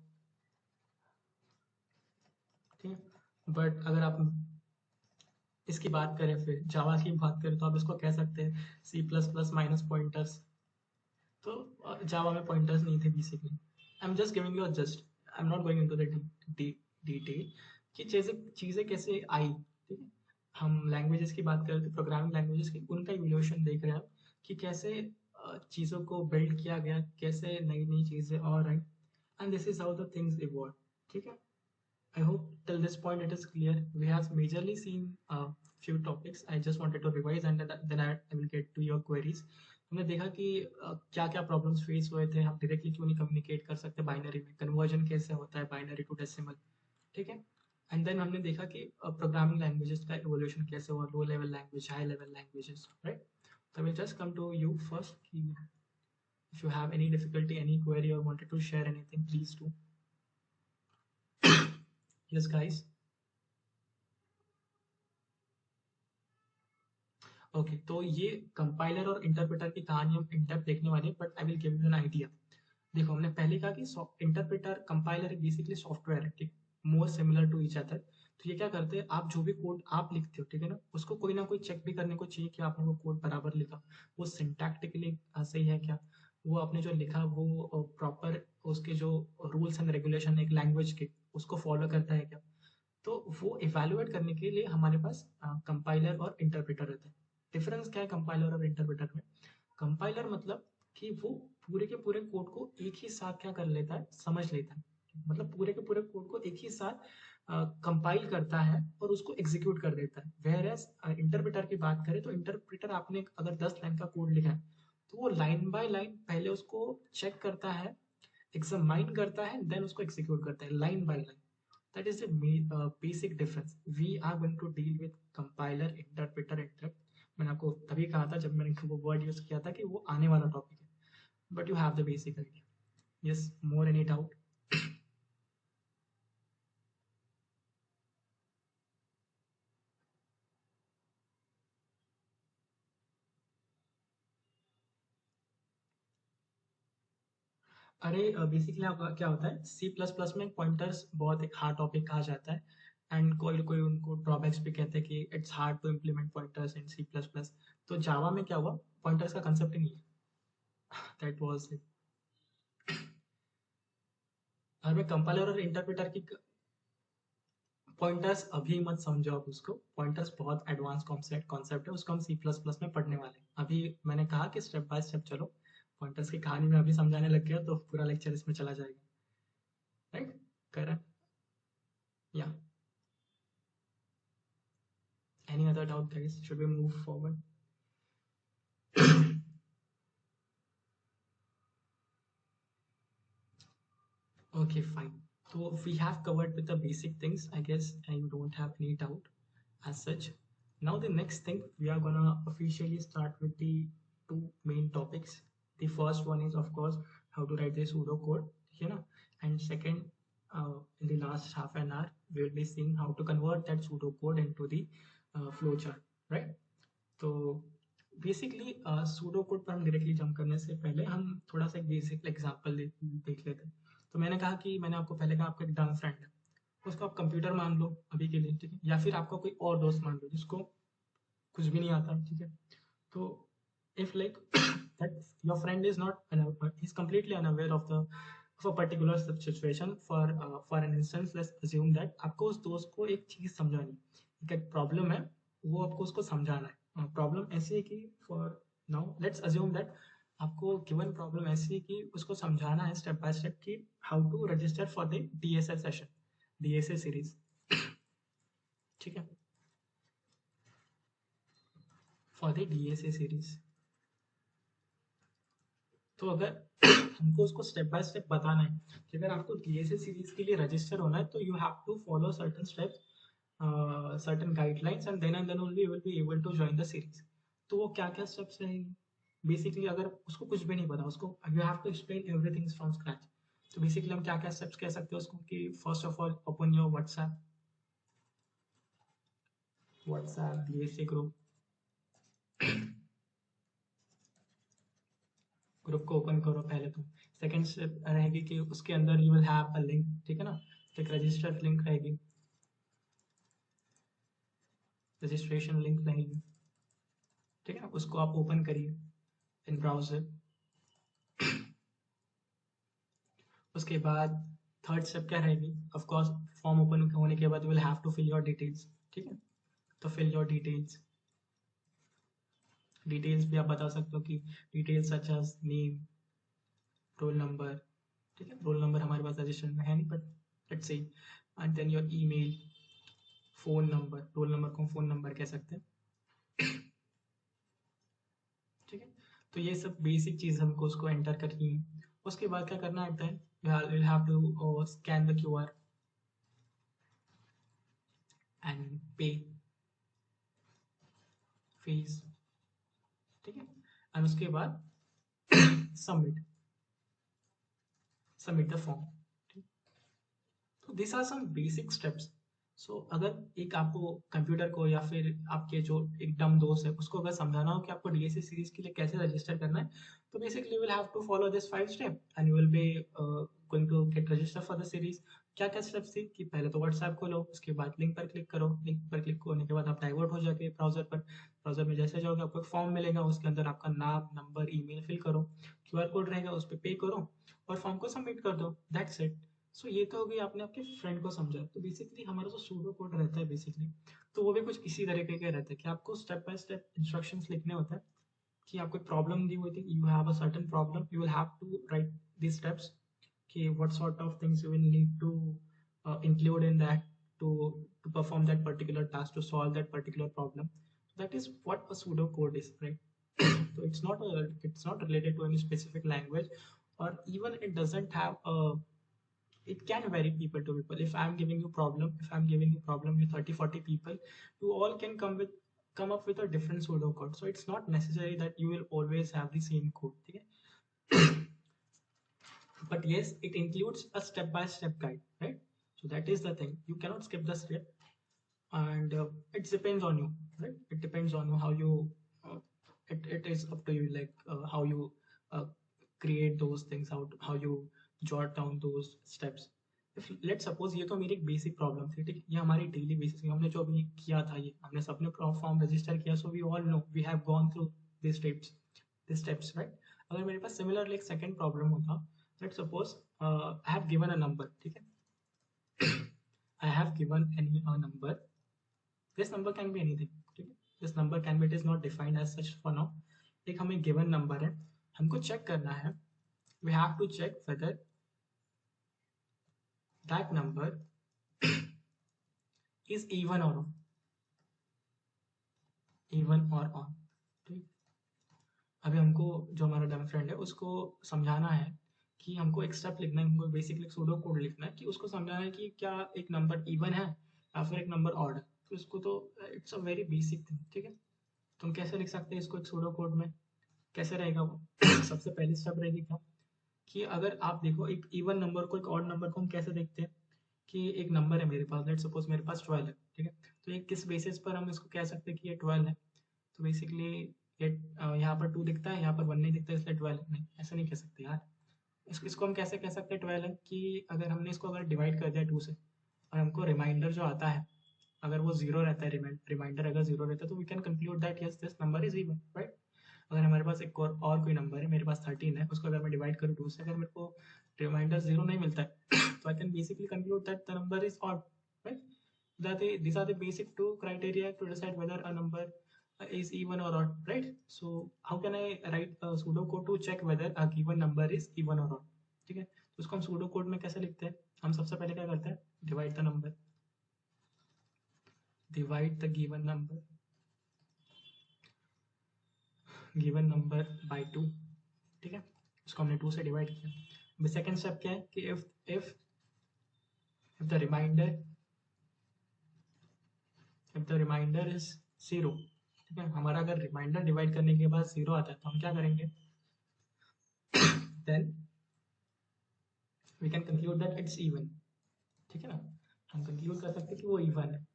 ठीक है। बट अगर आप इसकी बात करें, फिर जावा की बात करें, तो आप इसको कह सकते हैं C plus plus minus pointers. तो जावा में पॉइंटर्स नहीं थे basically. I am just giving you just, I am not going into the detail कि चीज़ें चीज़ें कैसे आई, ठीक है। हम लैंग्वेजेस की बात कर रहे थे, प्रोग्रामिंग लैंग्वेजेस की, उनका इवोल्यूशन देख रहे हैं हम, कि कैसे चीज़ों को बिल्ड किया गया, कैसे नई नई चीज़ें और आई, and this is how the things evolve, ठीक है। I hope till this point it is clear. We have majorly seen a few topics. I just wanted to revise, and then I will get to your queries. हमने देखा कि क्या क्या प्रॉब्लम्स फेस हुए थे, हम डायरेक्टली क्यों नहीं कम्युनिकेट कर सकते बाइनरी में, कन्वर्जन कैसे होता है बाइनरी टू डेसिमल, ठीक है। एंड देन हमने देखा कि प्रोग्रामिंग लैंग्वेजेस का इवोल्यूशन कैसे हुआ, लो level language, high level languages, right. So I will just come to you first. If you have any difficulty, any query, or wanted to share anything, please do. Yes, guys. Okay, तो ये कंपाइलर और इंटरप्रेटर की कहानी हम इन डेप्थ देखने वाले हैं, but I will give you an idea. देखो, हमने पहले कहा कि इंटरप्रेटर कंपाइलर बेसिकली सॉफ्टवेयर है, ठीक, more similar to each other. तो ये क्या करते हैं, आप जो भी कोड आप लिखते हो, ठीक है ना, उसको कोई ना कोई चेक भी करने को चाहिए कि आपने वो कोड बराबर लिखा, वो सिंटैक्टिकली सही है क्या, वो आपने जो लिखा वो प्रॉपर उसके जो रूल्स एंड रेगुलेशन एक लैंग्वेज के, उसको फॉलो करता है क्या। तो वो इवेलुएट करने के लिए हमारे पास कंपाइलर और इंटरप्रेटर रहता है। डिफरेंस क्या है कंपाइलर और इंटरप्रेटर में? कंपाइलर मतलब कि वो पूरे के पूरे कोड को एक ही साथ क्या कर लेता है, समझ लेता है, मतलब पूरे के पूरे कोड को एक ही साथ कंपाइल करता है और उसको एग्जीक्यूट कर देता है। वेयर एज इंटरप्रेटर की बात करें तो इंटरप्रेटर आपने अगर 10 लाइन का कोड लिखा है तो वो लाइन बाय लाइन पहले उसको चेक करता है, एग्जामाइन करता है, देन उसको एग्जीक्यूट करता है line by line. That is the basic difference we are going to deal with compiler, interpreter, interrupt. मैंने आपको तभी कहा था जब मैंने वो वर्ड यूज किया था कि वो आने वाला टॉपिक है, but you have the basic idea. Yes, more any doubt? अरे बेसिकली आपका क्या होता है, सी प्लस प्लस में पॉइंटर्स बहुत एक हार्ड टॉपिक कहा जाता है, एंड कोई कोई उनको ड्रॉबैक्स भी कहते हैं कि it's hard to implement pointers in C plus plus. तो जावा में क्या हुआ, पॉइंटर्स का कंसेप्ट ही नहीं है। That was it. और मैं कंपाइलर और इंटरप्रेटर की पॉइंटर्स अभी मत समझो आप उसको, पॉइंटर्स बहुत एडवांस कॉन्सेप्ट कॉन्सेप्ट है, उसको हम सी प्लस प्लस में पढ़ने वाले हैं। अभी मैंने कहा कि स्टेप बाय स्टेप चलो, पॉइंटर्स की कहानी में अभी समझाने लग गया तो पूरा लेक्चर इसमें चला जाएगा, राइट? करेक्ट, या any other doubt guys, should we move forward? Okay, fine. So we have covered with the basic things. I guess you don't have any doubt as such. Now the next thing we are gonna officially start with the two main topics. The first one is of course how to write the pseudo code, you know, and second, in the last half an hour we will be seeing how to convert that pseudo code into the flowchart, right? तो बेसिकली सूडो कोड पर हम डायरेक्टली जंप करने से पहले हम थोड़ा सा एक बेसिक एग्जांपल देख लेते हैं। तो मैंने कहा कि मैंने आपको पहले कहा आपका एक डम फ्रेंड है, उसको आप कंप्यूटर मान लो अभी के लिए, ठीक है, या फिर आपका कोई और दोस्त मान लो जिसको कुछ भी नहीं आता, ठीक है। तो if like that your friend is not is completely unaware of a particular situation, for an instance let's assume that आपको उस दोस्त को एक चीज समझानी, एक प्रॉब्लम है, वो आपको उसको समझाना है। प्रॉब्लम ऐसी है कि for now let's assume that आपको गिवन प्रॉब्लम ऐसी है कि उसको समझाना है स्टेप बाय स्टेप कि how to register for the DSA session, DSA series, ठीक है, फॉर द डीएसए सीरीज। तो अगर हमको उसको स्टेप बाय स्टेप बताना है कि अगर आपको डीएसए सीरीज के लिए रजिस्टर होना है तो you have to follow certain steps, certain guidelines, and then only you will be able to join the series. तो वो क्या क्या स्टेप्स रहेंगे? बेसिकली अगर उसको कुछ भी नहीं पता, उसको you have to explain everything from scratch. तो बेसिकली हम क्या क्या स्टेप्स कह सकते हैं उसको कि first of all open your WhatsApp DSA group, group को ओपन करो पहले तो। सेकंड स्टेप रहेगी कि उसके अंदर you will have a link, ठीक है ना, तो एक रजिस्टर्ड लिंक रहेगी, रजिस्ट्रेशन लिंक रहेगी, ठीक है ना, उसको आप ओपन करिए इन ब्राउजर। उसके बाद थर्ड स्टेप क्या रहेगी, ऑफ कोर्स फॉर्म ओपन होने के बाद will have to fill your details, ठीक है, तो फिल योर डिटेल्स। डिटेल्स भी आप बता सकते हो कि details such as name, roll number, ठीक है, रोल नंबर हमारे पास रजिस्टर में है नहीं but let's say, and then your email, phone number, roll number को फोन नंबर कह सकते हैं, ठीक है। तो ये सब बेसिक चीज हमको उसको एंटर करनी है। उसके बाद क्या करना है, you will have to scan the QR and pay fees, ठीक है, एंड उसके बाद सबमिट, सबमिट द फॉर्म। तो this are some basic steps. So अगर एक आपको कंप्यूटर को या फिर आपके जो एक डम दोस्त है उसको अगर समझाना हो कि आपको डीएसए सीरीज के लिए कैसे रजिस्टर करना है, तो basically will have to follow this 5 step and you will be going to get register for the series. क्या क्या स्टेप्स थी कि पहले तो व्हाट्सएप खोलो, उसके बाद लिंक पर क्लिक करो, लिंक पर क्लिक होने के बाद आप डाइवर्ट हो जाके ब्राउजर पर, ब्राउजर में जैसे जाओगे आपको एक फॉर्म मिलेगा, उसके अंदर आपका नाम, नंबर, ईमेल फिल करो, क्यूआर कोड रहेगा उस पर पे करो और फॉर्म को सबमिट कर दो, दैट्स इट। सो ये तो हो गई, आपने आपके फ्रेंड को समझा। तो बेसिकली हमारा जो सूडो कोड रहता है बेसिकली, तो वो भी कुछ इसी तरीके का रहता है कि आपको स्टेप बाय स्टेप इंस्ट्रक्शंस लिखने होते हैं कि आपको एक प्रॉब्लम दी हुई थी, you have a certain problem, you will have to write these steps कि what sort of things you will need to include in that to perform that particular task, to solve that particular problem. That is what a pseudo code is, right? So it's not related to any specific language, or even it doesn't have a, it can vary people to people. If I'm giving you problem, if I'm giving you problem with 30-40 people, you all can come up with a different pseudo code. So it's not necessary that you will always have the same code, okay? But yes, it includes a step-by-step guide, right? So that is the thing, you cannot skip the step. And it depends on you, right? It depends on you how you it is up to you, like how you uh, create those things out, how you jot down those steps. If let's suppose ये तो मेरी एक बेसिक प्रॉब्लम थी, ठीक है, ये हमारी डेली बेसिस में हमने जो अभी किया था, ये हमने सबने फॉर्म रजिस्टर किया, so we all know we have gone through this steps, right? अगर मेरे पास सिमिलर एक सेकंड प्रॉब्लम होता, let's suppose I have given a number, ठीक है, I have given any a number, this number can be anything, ठीक है, this number can be, it is not defined as such for now, एक हमें given number है, हमको चेक करना है, we have to check whether that number is even or odd, even or odd, ठीक। अभी हमको जो हमारा डेमो फ्रेंड है उसको समझाना है कि हमको एक स्टेप लिखना है, हमको बेसिकली सूडो कोड लिखना है कि उसको समझाना है कि क्या एक नंबर इवन है या फिर एक नंबर ऑड है, तो इसको तो it's a very basic thing, ठीक है। तुम कैसे लिख सकते हैं इसको एक सूडो कोड में, कैसे रहेगा वो? सबसे पहली स्टेप रहेगी क्या कि अगर आप देखो एक इवन नंबर को, एक ऑड नंबर को हम कैसे देखते हैं कि एक नंबर है मेरे पास, लेट सपोज मेरे पास 12 है, ठीक है, तो ये किस बेसिस पर हम इसको कह सकते हैं कि ये 12 है? तो बेसिकली ये यहाँ पर 2 दिखता है, यहाँ पर 1 नहीं दिखता, इसलिए 12 नहीं, ऐसा नहीं कह सकते यार। इसको हम कैसे कह सकते हैं 12 है कि अगर हमने इसको अगर डिवाइड कर दिया 2 से और हमको रिमाइंडर जो आता है अगर वो जीरो रहता है, रिमाइंडर अगर जीरो रहता है, तो we can conclude that yes this number is even, right? अगर हमारे पास एक और कोई नंबर है, मेरे पास 13 है, उसको अगर मैं डिवाइड करूँ 2 से, अगर मेरे को रिमाइंडर जीरो नहीं मिलता है तो I can basically conclude that the number is odd, right? These are the basic two criteria to decide whether a number is even or odd, right? So how can I write a pseudocode to check whether a given number is even or odd? ठीक है, तो उसको हम pseudocode में कैसे लिखते हैं? हम सबसे पहले क्या करते हैं, divide the number, divide the given number by 2, ठीक है, उसको हमने 2 से डिवाइड किया। अब सेकंड स्टेप क्या है कि if the remainder is 0, ठीक है, हमारा अगर रिमाइंडर डिवाइड करने के बाद 0 आता है तो हम क्या करेंगे, then we can conclude that it's even, ठीक है ना, हम कंक्लूड कर सकते हैं कि वो इवन है।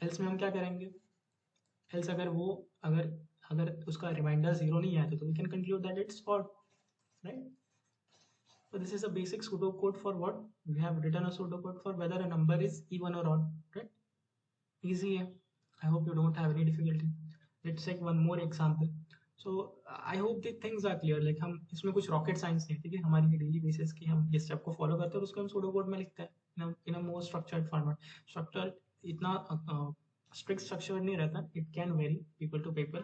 एल्स में हम क्या करेंगे, एल्स अगर उसका रिमाइंडर 0 नहीं आया तो we can conclude that it's odd, right? So this is a basic pseudocode for what we have written, a pseudocode for whether a number is even or odd, right? Easy है, I hope you don't have any difficulty. Let's take one more example. So I hope the things are clear, like हम इसमें कुछ rocket science नहीं है, ठीक है, हमारी डेली बेसिस की हम इस स्टेप को फॉलो करते हैं और उसको हम pseudocode में लिखते हैं in a more structured format. Structure इतना strict structure नहीं रहता, it can vary people to people,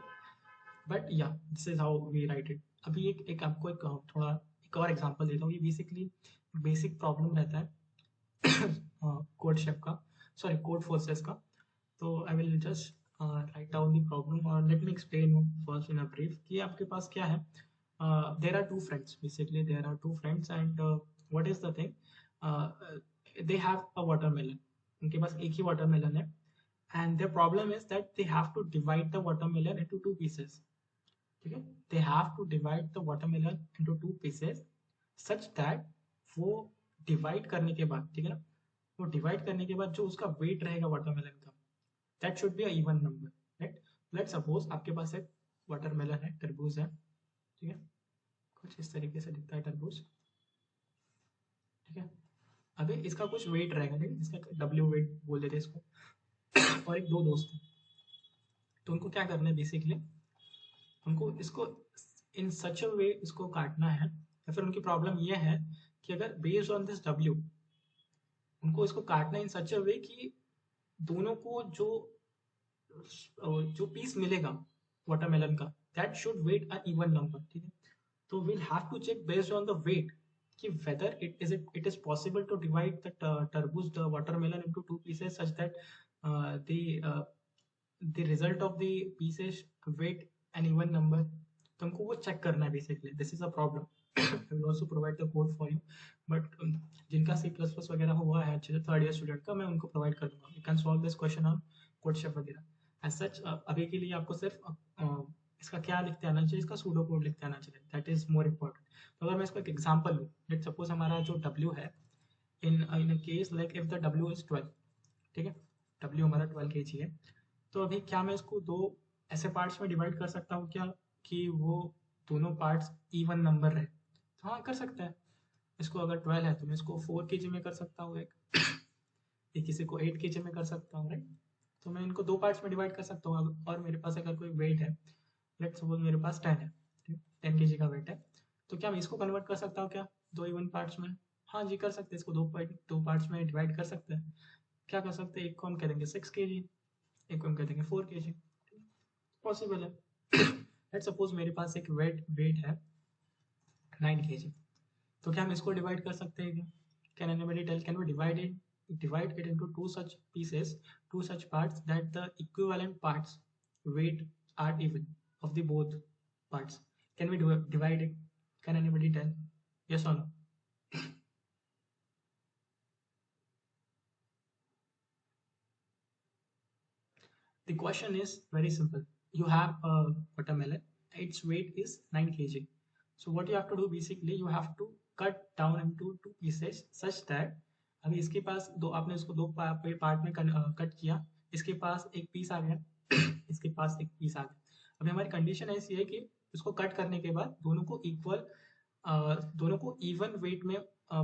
but yeah, this is how we write it. अभी एक आपको थोड़ा एक और एग्जांपल देता हूँ, ये बेसिकली बेसिक प्रॉब्लम रहता है कोड शेप का, सॉरी कोड फोर्सेस का। तो I will just write down the problem और let me explain you first in a brief कि आपके पास क्या है। There are two friends, basically there are two friends and what is the thing, they have a watermelon, उनके पास एक ही वाटरमेलन है and their problem is that they have to divide the watermelon into 2 pieces, ठीक है, they have to divide the watermelon into 2 pieces such that वो डिवाइड करने के बाद, ठीक है ना, वो डिवाइड करने के बाद जो उसका वेट रहेगा वाटरमेलन का, that should be a even number, right? Let's suppose आपके पास एक वाटरमेलन है, तरबूज है, ठीक है, कुछ इस तरीके से दिखता है तरबूज, ठीक है। अभी इसका कुछ वेट रहेगा, ठीक है, इसका डब्ल्यू वेट बोल देते हैं इसको और एक दो दोस्त हैं, तो उनको क्या करना है बेसिकली, उनको इसको इन सच अ वे इसको काटना है, या फिर उनकी प्रॉब्लम ये है कि अगर बेस्ड ऑन दिस डब्ल्यू उनको इसको काटना इन सच अ वे कि दोनों को जो पीस मिलेगा वाटरमेलन का that should weight a even number, ठीक है। तो we'll have to check based on the weight कि whether it is possible to divide the tarboos, the watermelon, into two pieces such that the result of the pieces weight an even number. तो हमको वो चेक करना है basically, this is a problem. I will also provide the code for you, but जिनका सी प्लस प्लस वगैरह हुआ है अच्छे से थर्ड ईयर स्टूडेंट का, मैं उनको प्रोवाइड कर दूंगा। You can solve this question on CodeChef वगैरह। एज सच अभी के लिए आपको सिर्फ इसका क्या लिखते आना चाहिए, इसका सूडो कोड लिखते आना चाहिए, दैट इज मोर इम्पोर्टेंट। तो अगर मैं इसको एक एग्जाम्पल लूँ, लेट सपोज हमारा जो डब्ल्यू है, in case like if the W is 12, ठीक है, डब्ल्यू हमारा 12 के जी है। तो अभी क्या मैं इसको दो ऐसे पार्ट्स में डिवाइड कर सकता हूँ क्या कि वो दोनों पार्ट्स इवन नंबर रहे? तो हाँ, कर सकते हैं। इसको अगर 12 है तो मैं इसको 4 के जी में कर सकता हूँ, एक किसी को 8 के जी में कर सकता हूँ, राइट। तो मैं इनको दो पार्ट्स में डिवाइड कर सकता हूँ। और मेरे पास अगर कोई वेट है, लेट सपोज मेरे पास 10 है, 10 के जी का वेट है, तो क्या मैं इसको कन्वर्ट कर सकता हूँ क्या दो इवन पार्ट्स में? हाँ जी, कर सकते हैं। इसको दो पार्ट्स में डिवाइड कर सकते हैं। क्या कर सकते हैं, एक को हम कह देंगे 6 के जी, एक को हम कह देंगे 4 के जी, पॉसिबल है। लेट सपोज मेरे पास एक वेट है 9 के जी, तो क्या हम इसको डिवाइड कर सकते हैं क्या? Can anybody tell, can we divide it into two such pieces, two such parts that the equivalent parts weight are even of the both parts? Can we divide it? Can anybody tell? Yes or no? The question is very simple. You have a watermelon, its weight is 9 kg. So what you have to do basically, you have to cut down into two pieces such that अभी इसके पास दो, आपने इसको दो पार्ट में कट किया, इसके पास एक पीस आ गया, इसके पास एक पीस आ गया। अभी हमारी कंडीशन ऐसी है कि इसको कट करने के बाद दोनों को इक्वल, दोनों को इवन वेट में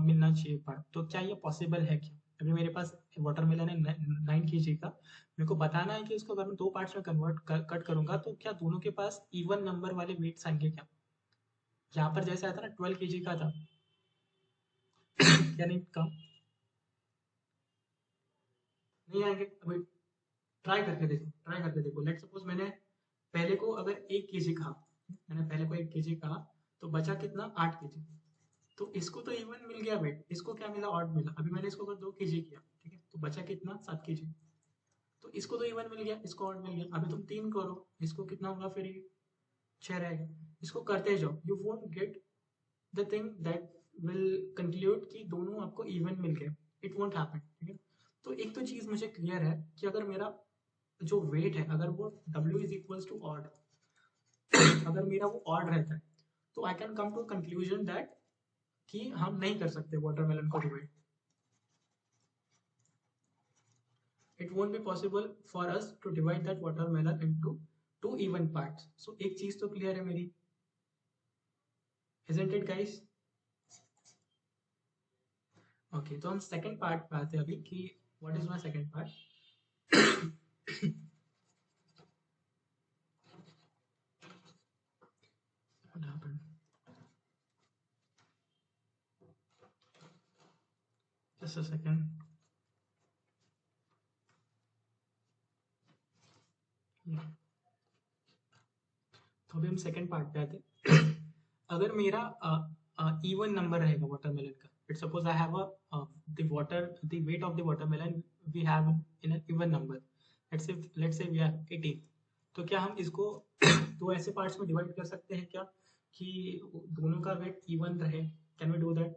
मिलना चाहिए पार्ट। तो क्या ये पॉसिबल है क्या? अभी मेरे पास वाटरमेलन है 9 के जी का, मेरे को बताना है कि इसको अगर मैं दो पार्ट्स में कट करूंगा तो क्या दोनों के पास इवन नंबर वाले वेट्स आएंगे क्या? यहाँ पर जैसे आता ना 12 के जी का था, क्या नहीं कम नहीं आएंगे? अभी ट्राई करके देखो। लेट सपोज मैंने पहले को अगर 1 के जी कहा, मैंने पहले को 1 के जी कहा, तो बचा कितना, 8 के जी। तो इसको तो इवन मिल गया वेट, इसको क्या मिला, ऑड मिला। अभी मैंने इसको अगर 2 के जी किया, ठीक है, तो बचा कितना, 7 के जी। तो इसको तो इवन मिल गया, इसको ऑड मिल गया। अभी तुम 3 करो, इसको कितना होगा फिर, 6 रहेगा। इसको करते जाओ, you won't get the thing that will conclude कि दोनों आपको इवन मिल गए। इट वोंट हैपन, ठीक है। तो एक तो चीज मुझे क्लियर है कि अगर मेरा जो वेट है, अगर वो W is equals to odd, अगर मेरा वो ऑड रहता है, तो I can come to conclusion that कि हम नहीं कर सकते वाटरमेलन को divide. It won't be possible for us to divide that watermelon into two even parts. So एक चीज तो क्लियर है मेरी, isn't it guys? Okay, तो हम सेकंड पार्ट पे आते हैं अभी कि what is my second part? What happened? Just a second. Yeah. तो अभी हम सेकंड पार्ट पे आते हैं। अगर मेरा इवन नंबर रहेगा वाटरमेलन का, it suppose I have the weight of the watermelon we have in an even number, let's say we are 18। तो क्या हम इसको दो ऐसे पार्ट्स में डिवाइड कर सकते हैं क्या कि दोनों का वेट इवन रहे? Can we do that?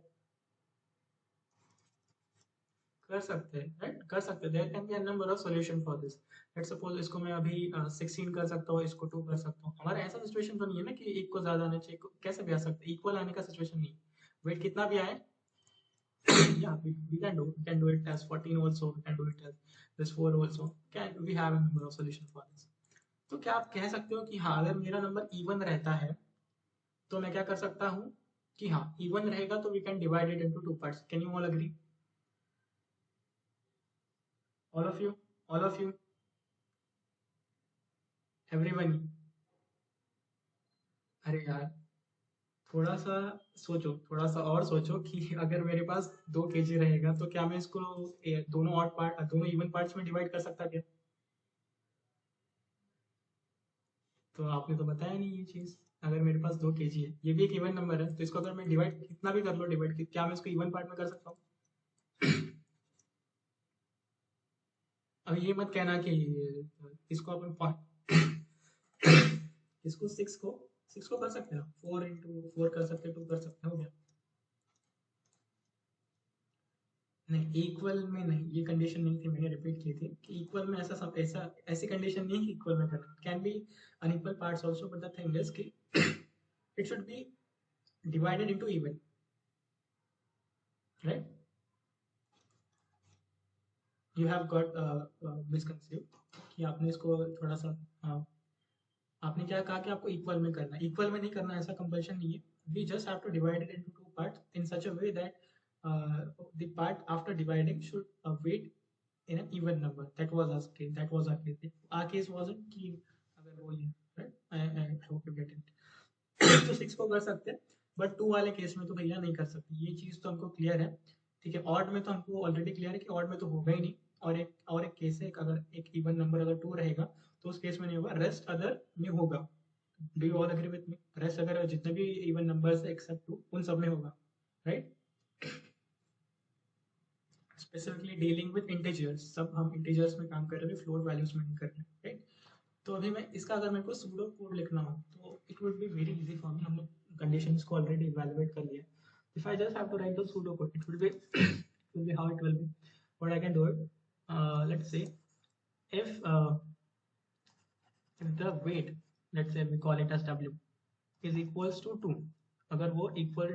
कर सकते हैं, राइट, कर सकते हैं। There can be a number of solution for this. Let's suppose इसको मैं अभी 16 कर सकता हूँ, इसको 2 कर सकता हूँ। हमारा ऐसा सिचुएशन तो नहीं है ना कि एक को ज्यादा आना चाहिए, कैसे भी आ सकता है, इक्वल आने का सिचुएशन नहीं। वेट कितना भी आए, yeah, we can do it as 14 also, we can do it as this 4 also, can we have a number of solution for this? तो क्या आप कह सकते हो कि हाँ, अगर मेरा नंबर इवन रहता है तो मैं क्या कर सकता हूँ कि हाँ, इवन रहेगा तो we can divide it into two parts. Can you all agree? All of you, all of you, everyone? अरे यार, थोड़ा सा सोचो, थोड़ा सा और सोचो कि अगर मेरे पास 2 के जी रहेगा तो क्या मैं इसको दोनों ऑड पार्ट, दोनों इवन पार्ट्स में डिवाइड कर सकता क्या? तो आपने तो बताया नहीं ये चीज़। अगर मेरे पास 2 kg है, ये भी एक इवन नंबर है, तो इसको अगर मैं डिवाइड कितना भी कर लो डिवाइड, क्या मैं इसको इवन पार्ट में कर सकता हूँ? अब ये मत कहना कि इसको अपन इसको सिक्स को कर सकते हैं, 4 into 4 कर सकते हैं, 2 कर सकते हैं, हो गया। नहीं, इक्वल में नहीं, ये कंडीशन नहीं थी, मैंने रिपीट की थी कि इक्वल में ऐसा ऐसी कंडीशन नहीं है कि इक्वल में करना, can be unequal parts also, but the thing is कि it should be divided into even, right? You have got misconceive कि आपने इसको थोड़ा सा आपने क्या कहा कि आपको इक्वल में करना है, इक्वल में नहीं करना, ऐसा कंपल्शन नहीं है। We just have to divide it into 2 parts in such a way that the part after dividing should weight in an even number. That was our case. That was our case. Our case wasn't कि अगर वो ये, right? I hope you get it. तो 6 को कर सकते हैं, बट 2 वाले केस में तो भैया नहीं कर सकते, ये चीज़ तो हमको क्लियर है। ठीक है, ऑड में तो हमको ऑलरेडी क्लियर है कि ऑड में तो होगा ही नहीं। और एक केस है, अगर एक इवन नंबर अगर 2 रहेगा तो उस केस में नहीं होगा, रेस्ट अदर में होगा। Do you all agree with me? Rest अगर जितने भी इवन नंबर्स एक्सेप्ट 2 उन सब में होगा, right? Specifically dealing with integers, सब हम इंटीजर्स में काम कर रहे हैं, फ्लोट वैल्यूज में नहीं कर रहे हैं, राइट? तो अभी मैं इसका अगर मेरे को सूडो कोड लिखना हो तो it would be very easy for me. हमने कंडीशंस को ऑलरेडी इवैल्यूएट कर लिया। If I just have to write the pseudo code, it will be how it will be. What I can do it, let's say if the weight, let's say we call it as w, is equals to 2, अगर वो इक्वल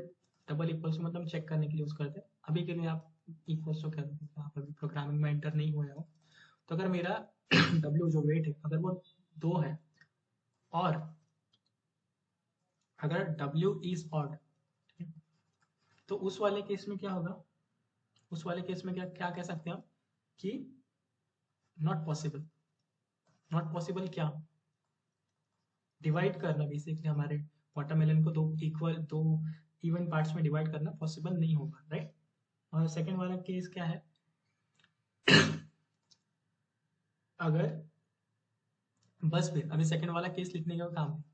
डबल इक्वल्स मतलब चेक करने के लिए यूज करते हैं, अभी के लिए आप इक्वल्स तो कर देते हैं, आप अभी प्रोग्रामिंग में एंटर नहीं हुए हो। तो अगर मेरा w जो वेट है अगर वो 2 है, और अगर w इज ऑड, तो उस वाले केस में क्या होगा? उस वाले केस में क्या क्या कह सकते हैं हम कि नॉट पॉसिबल। नॉट पॉसिबल क्या? डिवाइड करना, बेसिकली हमारे वाटरमेलन को दो इवन पार्ट्स में डिवाइड करना पॉसिबल नहीं होगा, राइट? और सेकंड वाला केस क्या है? अगर बस फिर अभी सेकंड वाला केस लिखने का काम है,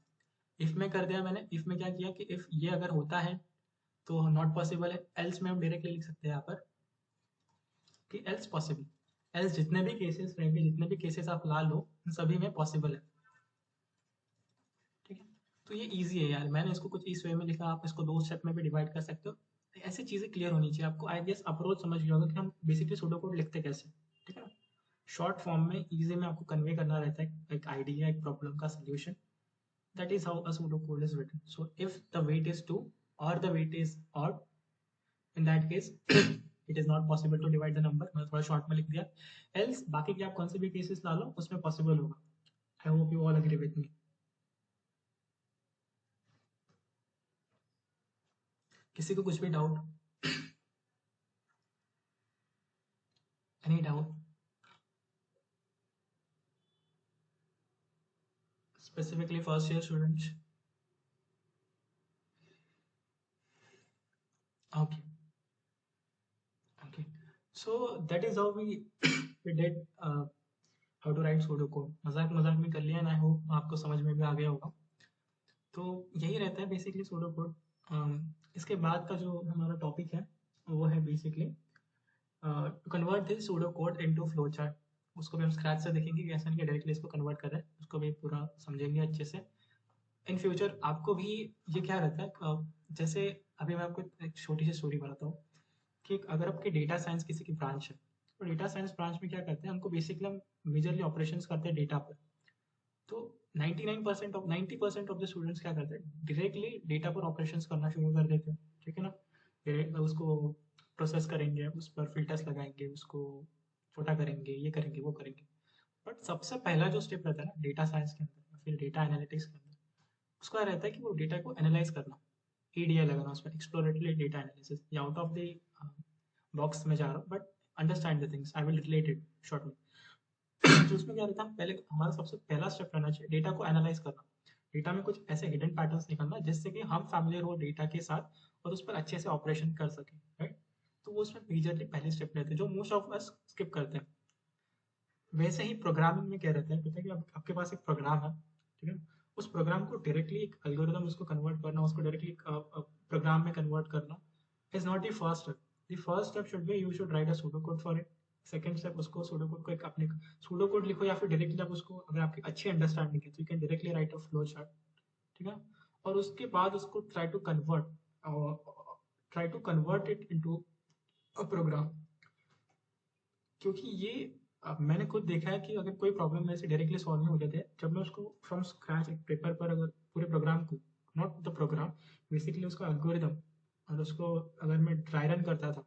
इफ में कर दिया मैंने। इफ में क्या किया कि इफ ये अगर होता है तो नॉट पॉसिबल है, एल्स में हम डायरेक्टली लिख सकते हैं यहाँ पर कि एल्स पॉसिबल। एल्स जितने भी केसेस रहेंगे, जितने भी केसेस आप ला लो, उन सभी में पॉसिबल है। ठीक है, तो ये इजी है यार, मैंने इसको कुछ इस वे में लिखा, आप इसको 2 स्टेप में भी डिवाइड कर सकते हो। ऐसी चीजें क्लियर होनी चाहिए आपको। आई गेस अप्रोच समझ गया होगा कि हम बेसिकली सूडो कोड लिखते कैसे। ठीक है ना, शॉर्ट फॉर्म में इजी में आपको कन्वे करना रहता है एक आइडिया, एक प्रॉब्लम का solution. That is how a pseudo code is written. So if the weight is 2 और the weight is odd, in that case it is not possible to divide the number. मैंने थोड़ा शॉर्ट में लिख दिया। एल्स बाकी के आप कौन से भी केसेस ला लो उसमें पॉसिबल होगा। I hope you all agree with me. किसी को कुछ भी doubt? Any doubt? Specifically first year students? Okay, okay. So that is how we we did how to write pseudo code. मजाक मजाक में कर लिया, and I hope आपको समझ में भी आ गया होगा। तो यही रहता है बेसिकली सूडो कोड। इसके बाद का जो हमारा टॉपिक है वो है basically to convert this pseudo code into flow chart. उसको भी हम स्क्रैच से देखेंगे कि ऐसा नहीं कि डायरेक्टली इसको कन्वर्ट कर रहे हैं, उसको भी पूरा समझेंगे अच्छे से। इन फ्यूचर आपको भी ये क्या रहता है, जैसे अभी मैं आपको एक छोटी सी स्टोरी बताता हूँ कि अगर आपके डेटा साइंस किसी की ब्रांच है, तो डेटा साइंस ब्रांच में क्या करते हैं, हमको बेसिकली हम मेजरली ऑपरेशंस करते हैं डेटा पर। तो 90% ऑफ द स्टूडेंट्स क्या करते हैं, डायरेक्टली डेटा पर ऑपरेशंस करना शुरू कर देते हैं। ठीक है ना, उसको प्रोसेस करेंगे, उस पर फिल्टर्स लगाएंगे, उसको छोटा करेंगे, ये करेंगे, वो करेंगे। बट सबसे पहला जो स्टेप रहता है ना डेटा साइंस के अंदर, फिर डेटा एनालिटिक्स के अंदर, उसका रहता है कि वो डेटा को एनालाइज करना, ईडीआई लगाना उसमें, एक्सप्लोरेटरी डेटा एनालिसिस। या आउट ऑफ द बॉक्स में जा रहा हूँ, but understand the things, I will relate it shortly. तो उसमें क्या रहता है, पहले हमारा सबसे पहला स्टेप रहना चाहिए डेटा को एनालाइज करना। डेटा में कुछ ऐसे हिडन पैटर्न्स निकालना जिससे कि हम फैमिलियर हो डेटा के साथ और उस पर अच्छे से ऑपरेशन कर सकें, राइट? तो वो उसमें मेजरली पहले स्टेप रहते हैं जो मोस्ट ऑफ अस स्किप करते हैं। वैसे ही प्रोग्रामिंग में क्या रहता है, पता है कि आपके पास एक प्रोग्राम है, ठीक है? उस प्रोग्राम को डायरेक्टली एक एल्गोरिदम उसको कन्वर्ट करना, उसको डायरेक्टली प्रोग्राम में कन्वर्ट करना is not the first step. The first step should be you should write a pseudo code for it. Second step, उसको सूडो कोड को एक अपने सूडो कोड लिखो, या फिर डायरेक्टली आप उसको, अगर आपकी अच्छी अंडरस्टैंडिंग है तो you can directly write a flow chart. ठीक है. और उसके बाद उसको try to convert it into a program. क्योंकि ये मैंने खुद देखा है कि अगर कोई प्रॉब्लम मेरे से डायरेक्टली सॉल्व नहीं हो जाते, जब मैं उसको फ्रॉम स्क्रैच एक पेपर पर, अगर पूरे प्रोग्राम को, नॉट द प्रोग्राम, बेसिकली उसका एल्गोरिदम, और उसको अगर मैं ट्राई रन करता था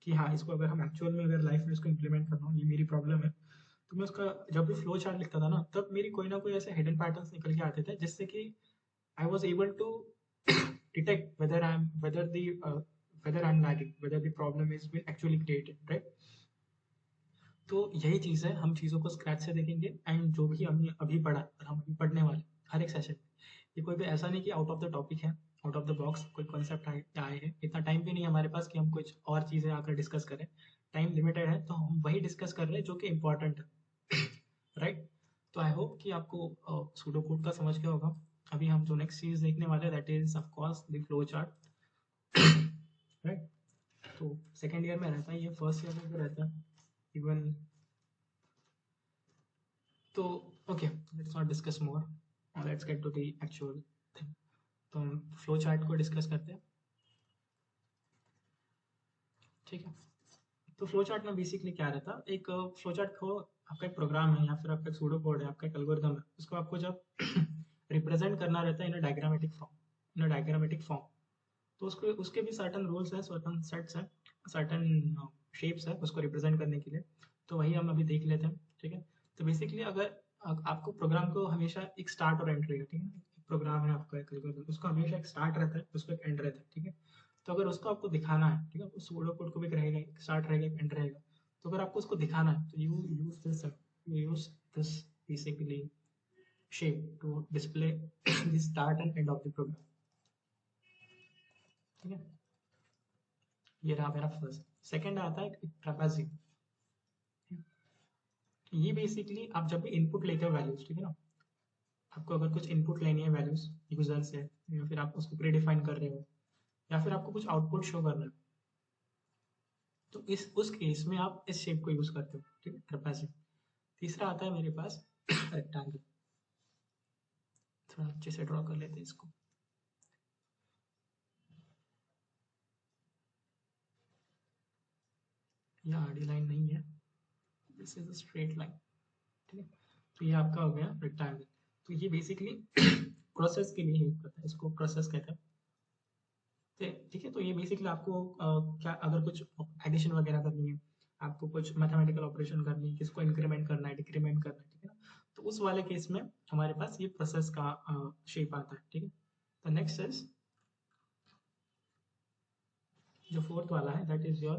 कि हाँ इसको अगर हम एक्चुअल में अगर लाइफ में इसको इम्प्लीमेंट करना हो, ये मेरी प्रॉब्लम है, तो मैं उसका जब भी फ्लो चार्ट लिखता था ना, तब मेरी कोई ना कोई ऐसे हिडन पैटर्न्स निकल के आते थे, जिससे कि I was able to detect whether I'm lagging, whether the problem is actually created, right? तो यही चीज़ है, हम चीज़ों को स्क्रैच से देखेंगे, एंड जो भी हमने अभी पढ़ा और हम अभी पढ़ने वाले हर एक सेशन, ये कोई भी ऐसा नहीं कि आउट ऑफ द टॉपिक है, आउट ऑफ द बॉक्स कोई कॉन्सेप्ट आए हैं. इतना टाइम भी नहीं हमारे पास कि हम कुछ और चीज़ें आकर डिस्कस करें. टाइम लिमिटेड है, तो हम वही डिस्कस कर रहे हैं जो कि इम्पोर्टेंट है. राइट. तो आई होप कि आपको सूडो कोड का समझ गया होगा. अभी हम जो नेक्स्ट चीज़ देखने वाले हैं that is of course the flow chart. Right. तो सेकेंड ईयर में रहता है, ये फर्स्ट ईयर में भी रहता है इवन. तो okay, let's not discuss more, let's get to the actual thing. तो हम फ्लो चार्ट को डिस्कस करते हैं. ठीक है. तो फ्लो चार्ट में बेसिकली क्या रहता है, एक फ्लो चार्ट को, आपका एक प्रोग्राम है या फिर आपका एक सूडो कोड है, आपका एक एल्गोरिदम है, उसको आपको जब रिप्रेजेंट करना रहता है इन अ डायग्रामेटिक फॉर्म, तो उसको उसके भी सर्टन रूल्स हैं, सर्टन सेट्स हैं, सर्टन शेप्स है उसको रिप्रेजेंट करने के लिए. तो वही हम अभी देख लेते हैं. ठीक है. तो बेसिकली अगर आपको प्रोग्राम को हमेशा एक स्टार्ट और एंड रहेगा. ठीक है. एक प्रोग्राम है आपका, एक एल्गोरिथम, उसको हमेशा एक स्टार्ट रहता है, उसको एक एंड रहता है. ठीक है. तो अगर उसको आपको दिखाना है, ठीक है, उस सूडो कोड को भी एक रहेगा, एक स्टार्ट रहेगा, एक एंड रहेगा. तो अगर आपको उसको दिखाना है तो you use this basically shape to display the start and end of the program. ठीक है. ये रहा मेरा फर्स्ट. सेकंड आता है ट्रेपेजियम. ये बेसिकली आप जब भी इनपुट लेते हो वैल्यूज, ठीक है ना, आपको अगर कुछ इनपुट लेनी है वैल्यूज यूजर से, या फिर आप उसको प्रीडिफाइन कर रहे हो, या फिर आपको कुछ आउटपुट शो करना है, तो इस उस केस में आप इस शेप को यूज करते हो. ठीक है. ट्रेपेजियम. तीसरा आता है मेरे पास रेक्टेंगल. थोड़ा अच्छे से ड्रॉ कर लेते हैं इसको. ये आड़ी लाइन नहीं है, this is a straight line. ठीक है. तो ये आपका हो गया रेक्टेंगल. तो ये बेसिकली प्रोसेस के लिए हेल्प करता है, इसको प्रोसेस कहते हैं. ठीक है. तो ये बेसिकली आपको क्या, अगर कुछ एडिशन वगैरह करनी है, आपको कुछ मैथमेटिकल ऑपरेशन करनी है, किसको इंक्रीमेंट करना है, डिक्रीमेंट करना है, ठीक है ना, तो उस वाले केस में हमारे पास ये प्रोसेस का शेप आता है. ठीक है. तो नेक्स्ट इज जो फोर्थ वाला है, that is your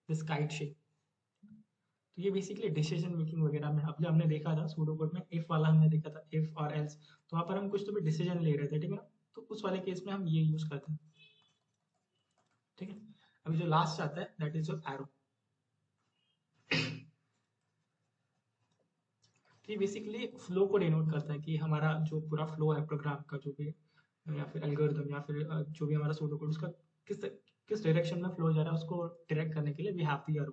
this kite shape. तो ये बेसिकली डिसीजन मेकिंग वगैरह में, अभी हमने देखा था सूडो कोड में इफ वाला हमने देखा था, इफ और एल्स. तो वहाँ पर हम कुछ तो भी डिसीजन ले रहे थे. ठीक है ना. तो उस वाले केस में हम ये यूज करते हैं. ठीक है. अभी जो लास्ट आता है दैट इज योर एरो. ये बेसिकली फ्लो को डिनोट करता है कि हमारा जो पूरा फ्लो है प्रोग्राम का, जो भी, या फिर एल्गोरिथम, या फिर जो भी हमारा सूडो कोड, उसका किस किस डायरेक्शन में फ्लो जा रहा है, उसको डायरेक्ट करने के लिए we have the arrow.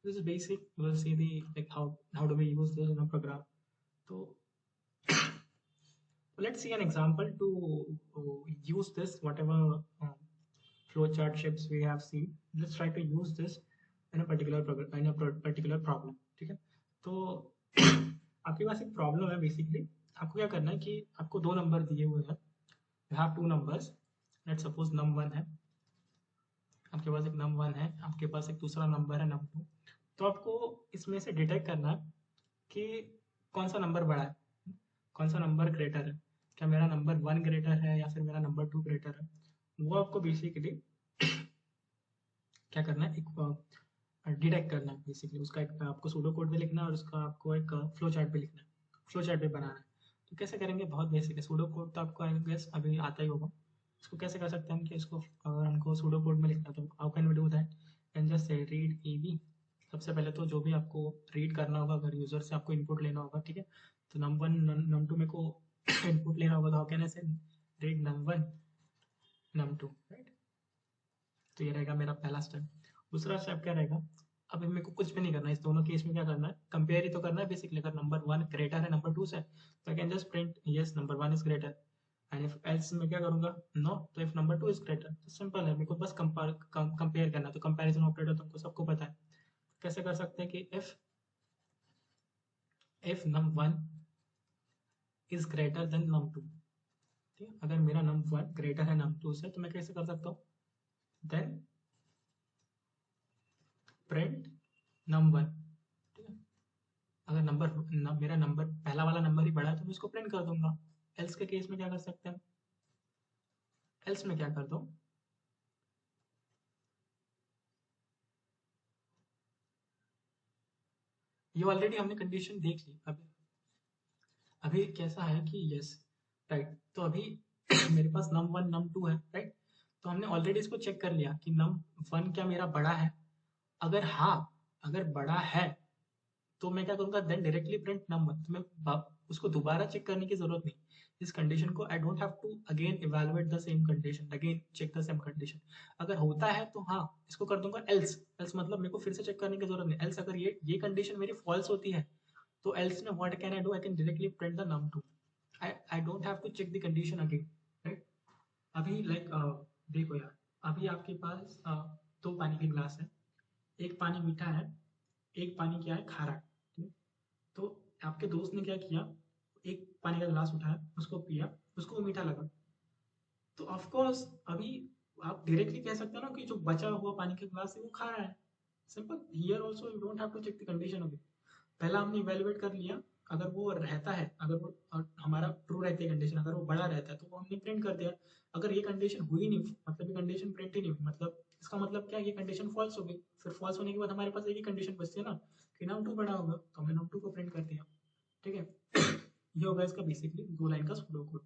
This is basic. We will see the like how do we use this in a program. तो let's see an example to use this whatever flow chart shapes we have seen. Let's try to use this in a particular program, in a particular problem. ठीक है. तो आपके पास एक प्रॉब्लम है. बेसिकली आपको क्या करना है कि आपको दो नंबर दिए हुए हैं. You have two numbers. Let's suppose num1 है, आपके पास एक num1 है, आपके पास एक दूसरा नंबर है num2. तो आपको इसमें से डिटेक्ट करना है कि कौन सा नंबर बड़ा है, कौन सा नंबर ग्रेटर है, क्या मेरा नंबर 1 ग्रेटर है या फिर मेरा नंबर 2 ग्रेटर है. वो आपको बेसिकली क्या करना है, एक डिटेक्ट करना है. बेसिकली उसका एक आपको सूडो कोड भी लिखना है, और उसका आपको एक फ्लो चार्ट भी लिखना है, फ्लो चार्ट भी बनाना है. तो कैसे करेंगे, बहुत बेसिक है. सूडो कोड तो आपको आई गेस अभी आता ही होगा. इसको कैसे कर सकते हैं हम कि इसको अगर हमको सूडो कोड में लिखना है तो how can we do that. And just say read A B. सबसे पहले तो जो भी आपको रीड करना होगा, अगर यूजर से आपको इनपुट लेना होगा, ठीक है, तो num1 num2 मेरे को इनपुट लेना होगा तो हाउ कैन आई से रीड num1 num2, राइट। तो ये रहेगा मेरा पहला स्टेप। दूसरा स्टेप क्या रहेगा, अभी मेरे को कुछ भी नहीं करना है, इस दोनों केस में क्या करना है, कंपेयर ही तो करना है बेसिकली। अगर नंबर 1 ग्रेटर है नंबर 2 से तो I can just print yes number 1 is greater, and if else मैं क्या करूंगा, नो, तो इफ नंबर 2 इज ग्रेटर। तो सिंपल है, मेरे को बस कंपेयर करना है। तो कंपैरिजन ऑपरेटर तुमको सबको पता है, कैसे कर सकते हैं कि if num1 is greater than num2, ठीक है। अगर मेरा num1 ग्रेटर है num2 से तो मैं कैसे कर सकता हूँ, देन प्रिंट num1, ठीक है। अगर मेरा नंबर पहला वाला नंबर ही बड़ा है तो मैं इसको प्रिंट कर दूंगा। एल्स के केस में क्या कर सकते हैं, एल्स में क्या कर दो, ये ऑलरेडी हमने कंडीशन देख ली। अभी अभी कैसा है कि यस, राइट। तो अभी मेरे पास num1 num2 है, राइट। तो हमने ऑलरेडी इसको चेक कर लिया कि num1 क्या मेरा बड़ा है। अगर हाँ, अगर बड़ा है तो मैं क्या करूंगा, देन डायरेक्टली प्रिंट नंबर। तो मैं उसको दोबारा चेक करने की जरूरत नहीं, इस कंडीशन को I don't have to again evaluate the same condition, again check the same condition. अगर होता है तो हाँ, इसको कर दूंगा एल्स। एल्स मतलब मेरे को फिर से चेक करने की जरूरत नहीं। एल्स अगर ये कंडीशन मेरी फॉल्स होती है तो एल्स में what can I do, I can directly print the num2। I don't have to check the condition again, right. अभी लाइक देखो यार, अभी आपके पास दो पानी के ग्लास है, एक पानी मीठा है, एक पानी क्या है, खारा है, ठीक है? तो आपके दोस्त ने क्या किया, एक पानी का गिलास उठाया, उसको पिया, उसको मीठा लगा। तो ऑफ कोर्स अभी आप डायरेक्टली कह सकते हो ना कि जो बचा हुआ पानी का गिलास है वो खा रहा है। Simple, here also you don't have to check the condition अभी। पहला हमने इवेलुएट कर लिया, अगर वो रहता है, अगर वो हमारा ट्रू रहती है कंडीशन, अगर वो बड़ा रहता है तो वो हमने प्रिंट कर दिया। अगर ये कंडीशन हुई नहीं, मतलब ये कंडीशन प्रिंट ही नहीं हुई, मतलब इसका मतलब क्या, ये कंडीशन फॉल्स हो गई। फिर फॉल्स होने के बाद हमारे पास एक ही कंडीशन बचती है ना कि num2 बड़ा होगा, तो हमने num2 को प्रिंट कर दिया, ठीक है। ये होगा इसका बेसिकली 2 लाइन का सूडो कोड।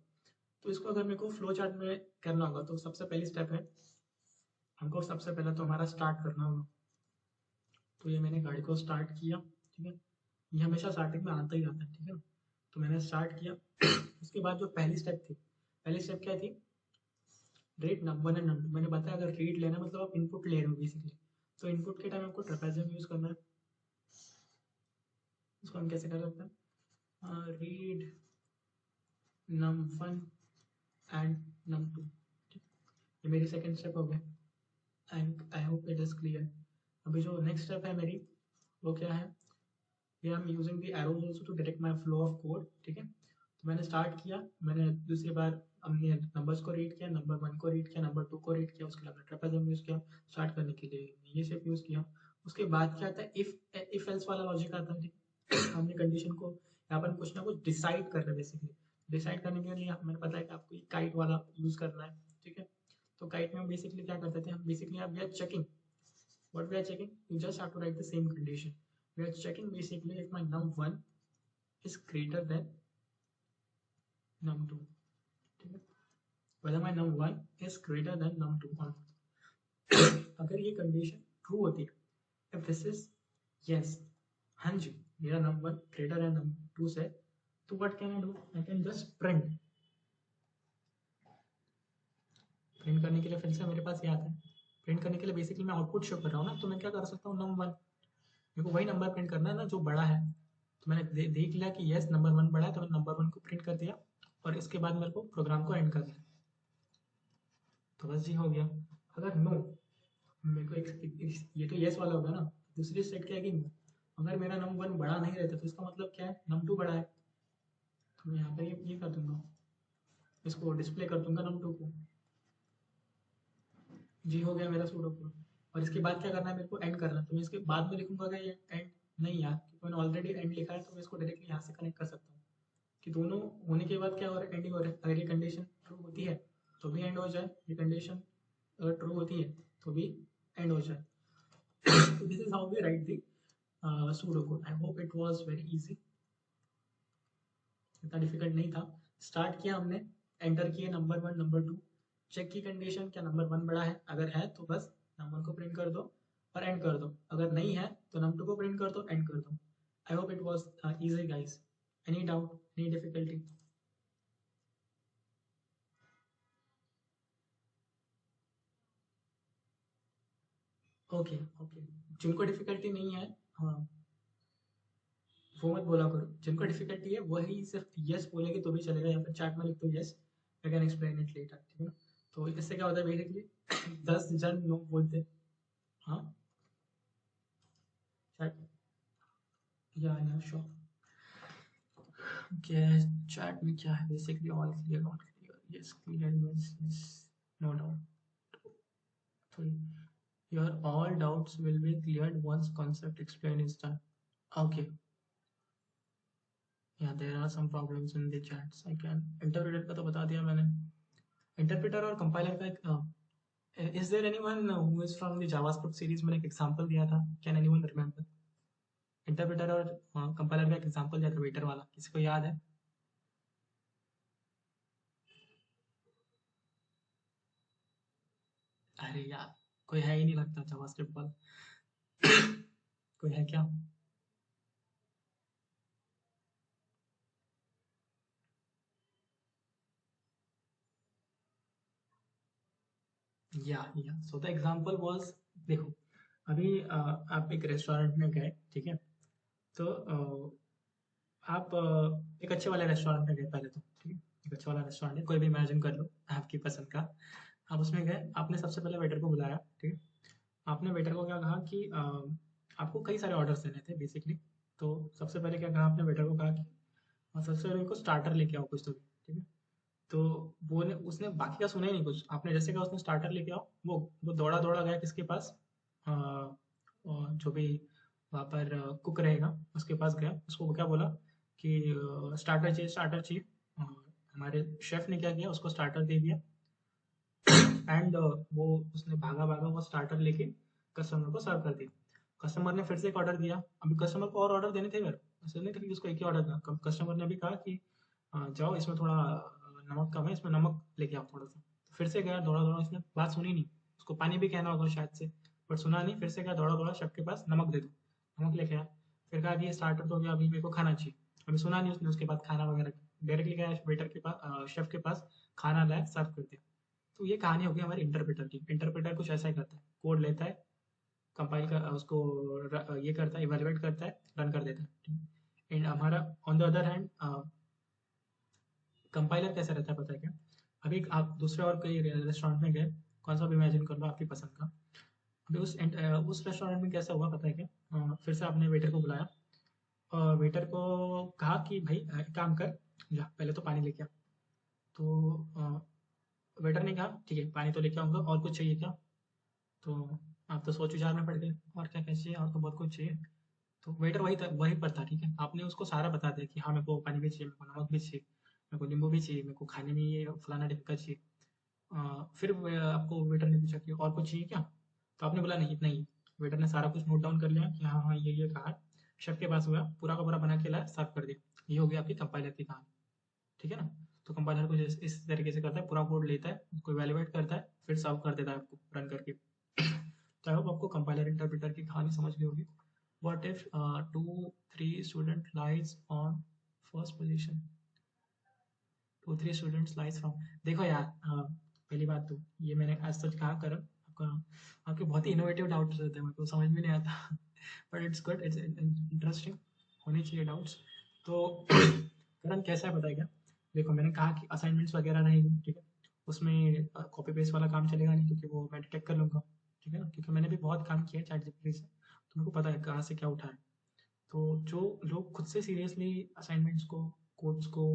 तो इसको अगर मेरे को फ्लो चार्ट में करना होगा तो सबसे पहली स्टेप है, हमको सबसे पहले तो हमारा स्टार्ट करना होगा। तो ये मैंने गाड़ी को स्टार्ट किया, ठीक है। ये हमेशा स्टार्टिंग में आता ही आता है, ठीक है ना। तो मैंने स्टार्ट किया। उसके बाद जो पहली स्टेप थी, पहली स्टेप क्या थी, रीड नंबर एंड नंबर। मैंने बताया अगर रीड लेना मतलब आप इनपुट ले रहे हो बेसिकली, तो इनपुट के टाइम आपको ट्रेपेजियम यूज करना है। इसको हम कैसे कर सकते हैं, रीड num1 एंड num2, ये मेरी सेकेंड स्टेप हो गया। And I hope it is clear. अभी जो नेक्स्ट स्टेप है मेरी, वो क्या है, ये I am using the arrows also to direct my flow of code, ठीक है। तो मैंने स्टार्ट किया, मैंने दूसरी बार हमने नंबर्स को रीड किया, नंबर 1 को रीड किया, नंबर 2 को रीड किया, उसके लिए हमने ट्रेपेजियम यूज किया, स्टार्ट करने के लिए ये शेप यूज किया। उसके बाद क्या आता है, इफ एल्स वाला लॉजिक आता है, ठीक है? हमने कंडीशन को यहाँ पर कुछ ना कुछ डिसाइड कर रहे हैं बेसिकली। डिसाइड करने के लिए हमें पता है कि आपको ये काइट वाला यूज करना है, ठीक है। तो काइट में हम बेसिकली क्या करते थे, हम basically we are checking, what we are checking, you just have to write the same condition. We are checking basically if my num1 is greater than num2, ठीक है, whether my num1 is greater than num2 or not। अगर ये कंडीशन ट्रू होती है, if this is yes, हाँ जी मेरा num1 greater than num2 से, तो what can I do, I can just print। Print करने के लिए फिर से मेरे पास ये आता है, प्रिंट करने के लिए बेसिकली मैं आउटपुट शो कर रहा हूँ ना, तो मैं क्या कर सकता हूँ, num1, मेरे को वही नंबर प्रिंट करना है ना जो बड़ा है। तो मैंने देख लिया कि यस नंबर 1 बड़ा है, तो मैंने नंबर 1 को प्रिंट कर दिया, और इसके बाद मेरे को प्रोग्राम को एंड करना है। तो बस जी हो गया। अगर नो, मेरे को ये तो यस वाला होगा ना, दूसरी स्टेट क्या है कि नो, अगर मेरा num1 बड़ा नहीं रहता तो इसका मतलब क्या है, num2 बड़ा है। तो मैं यहाँ पर ये कर दूंगा, इसको डिस्प्ले कर दूंगा num2 को। जी हो गया मेरा सूडो कोड। और इसके बाद क्या करना है, मेरे को एंड करना है। तो मैं इसके बाद में लिखूंगा कि ये एंड नहीं यार, क्योंकि मैंने ऑलरेडी एंड लिखा है, तो मैं इसको डायरेक्टली यहाँ से कनेक्ट कर सकता हूँ कि दोनों होने के बाद क्या हो रहा है, एंडिंग हो रहा है। अगर ये कंडीशन ट्रू होती है तो भी एंड हो जाए, ये कंडीशन अगर ट्रू होती है तो भी एंड हो जाए। तो this is how we write the pseudo code. I hope it was very easy, इतना डिफिकल्ट नहीं था। स्टार्ट किया हमने, एंटर किए नंबर 1 नंबर 2, चेक की कंडीशन क्या नंबर 1 बड़ा है, अगर है तो बस नंबर को प्रिंट कर दो और एंड कर दो, अगर नहीं है तो नंबर 2 को प्रिंट कर दो, एंड कर दो। आई hope it was easy guys. Any doubt, any difficulty? Okay okay, जिनको डिफिकल्टी नहीं है, हाँ, वो मत बोला करो। जिनको डिफिकल्टी है वही सिर्फ यस बोलेंगे तो भी चलेगा, या फिर चैट में लिख दो yes, I can explain it later, ठीक है ना। तो इससे क्या होता है बेसिकली 10 जन नो बोलते हैं। हाँ, चैट, या श्योर। ओके, चैट में क्या है basically, all clear, all clear, yes clear, yes yes, no doubt. तो your all doubts will be cleared once concept explain is done. Okay, yeah, there are some problems in the chats. I can interpreter का तो बता दिया मैंने। इंटरप्रेटर और कंपाइलर का एक, is there anyone who is from the JavaScript series, मैंने एक एग्जांपल दिया था, कैन एनीवन रिमेंबर? इंटरप्रेटर और कंपाइलर का एक एग्जांपल दिया था वेटर वाला, किसी को याद है? अरे यार, कोई है ही नहीं लगता जावास्क्रिप्ट वाला। कोई है क्या? या सो द एग्जांपल वाज, देखो, अभी आप एक रेस्टोरेंट में गए, ठीक है, तो आप एक अच्छे वाले रेस्टोरेंट में गए पहले तो, ठीक है, एक अच्छा वाला रेस्टोरेंट है, कोई भी इमेजिन कर लो आपकी पसंद का। आप उसमें गए, आपने सबसे पहले वेटर को बुलाया, ठीक है। आपने वेटर को क्या कहा कि आपको कई सारे ऑर्डर्स देने थे बेसिकली। तो सबसे पहले क्या कहा आपने वेटर को, कहा कि सबसे पहले को स्टार्टर लेके आओ कुछ तो भी, ठीक है। तो वो ने उसने बाकी का सुना ही नहीं कुछ, आपने जैसे कहा उसने स्टार्टर लेके आओ, वो दौड़ा दौड़ा गया किसके पास, जो भी वहाँ पर कुक रहेगा उसके पास गया, उसको वो क्या बोला कि स्टार्टर चाहिए, स्टार्टर चाहिए। अ, हमारे शेफ ने क्या किया, उसको स्टार्टर दे दिया। एंड वो उसने भागा भागा वो स्टार्टर लेके कस्टमर को सर्व कर दिया। कस्टमर ने फिर से एक ऑर्डर दिया, अभी कस्टमर को और ऑर्डर देने थे यार, ऐसा नहीं था कि उसको एक ही ऑर्डर था। कस्टमर ने भी कहा कि जाओ इसमें थोड़ा नमक कम है, इसमें नमक लेके आओ थोड़ा सा। तो फिर से गया दौड़ा दौड़ा, इसने बात सुनी नहीं, उसको पानी भी कहना होगा शायद से, बट सुना नहीं, फिर से गया दौड़ा दौड़ा शेफ के पास, नमक दे दो, नमक लेके आया। फिर कहा कि ये स्टार्टर तो हो गया, अभी मेरे को खाना चाहिए। अभी सुना नहीं उसने, उसके बाद खाना वगैरह डायरेक्टली गया वेटर के पास, शेफ के पास, खाना लाया, सर्व कर दिया। तो ये कहानी होगी हमारे इंटरप्रेटर की। इंटरप्रेटर कुछ ऐसा ही करता है, कोड लेता है, कंपाइल कर उसको ये करता है, इवेलुएट करता है, रन कर देता है। एंड हमारा on the other hand compiler कैसा रहता है पता है क्या? अभी आप दूसरे और कोई रेस्टोरेंट में गए, कौन सा भी इमेजिन कर लो आपकी पसंद का। अभी उस रेस्टोरेंट में कैसा हुआ पता है क्या? फिर से आपने वेटर को बुलाया, और वेटर को कहा कि भाई एक काम कर, जा पहले तो पानी लेके आ। तो वेटर ने कहा ठीक है, पानी तो लेके आऊंगा, और कुछ चाहिए क्या? तो आप तो सोच विचार में पड़ गए, और क्या क्या चाहिए, और तो बहुत कुछ चाहिए। तो वेटर वही पर था, ठीक है, आपने उसको सारा बता दिया कि हाँ मेरे को पानी भी चाहिए, मेरे को नमक भी चाहिए, मेरे को नींबू भी चाहिए, मेरे को खाने में ये फलाना ढिमका चाहिए। फिर आपको वेटर ने पूछा कि और कुछ चाहिए क्या? तो आपने बोला नहीं, इतना ही। वेटर ने सारा कुछ नोट डाउन कर लिया कि हाँ हाँ ये कहा है, शेफ के पास हुआ, पूरा का पूरा बना के लाया, सर्व कर दिया। ये हो गया आपकी कंपाइलर की कहानी, ठीक है ना। तो कंपाइलर कुछ इस तरीके से करता है, पूरा कोड लेता है, उसको इवेलुएट करता है, फिर सर्व कर देता है आपको रन करके। तो आई होप आपको कंपाइलर इंटरप्रेटर की कहानी समझ गई होगी। What if 2 3 student lies on first position, 2 3 students lies from, देखो यार, पहली बात तो ये मैंने आज सच कहा करण, आपका आपके बहुत ही इनोवेटिव डाउट्स रहते हैं, मेरे को समझ में नहीं आता। But it's good, it's interesting, होने चाहिए डाउट्स। तो करण कैसा है बताया क्या? देखो मैंने कहा कि असाइनमेंट्स वगैरह रहेंगे, ठीक है, उसमें कॉपी पेस्ट वाला काम चलेगा नहीं, क्योंकि वो मैं डिटेक्ट कर लूँगा, ठीक है ना, क्योंकि मैंने भी बहुत काम किया है चैट जीपीटी से, तो मेरे को पता है कहाँ से क्या उठाए। तो जो लोग खुद से सीरियसली असाइनमेंट्स को, कोड्स को,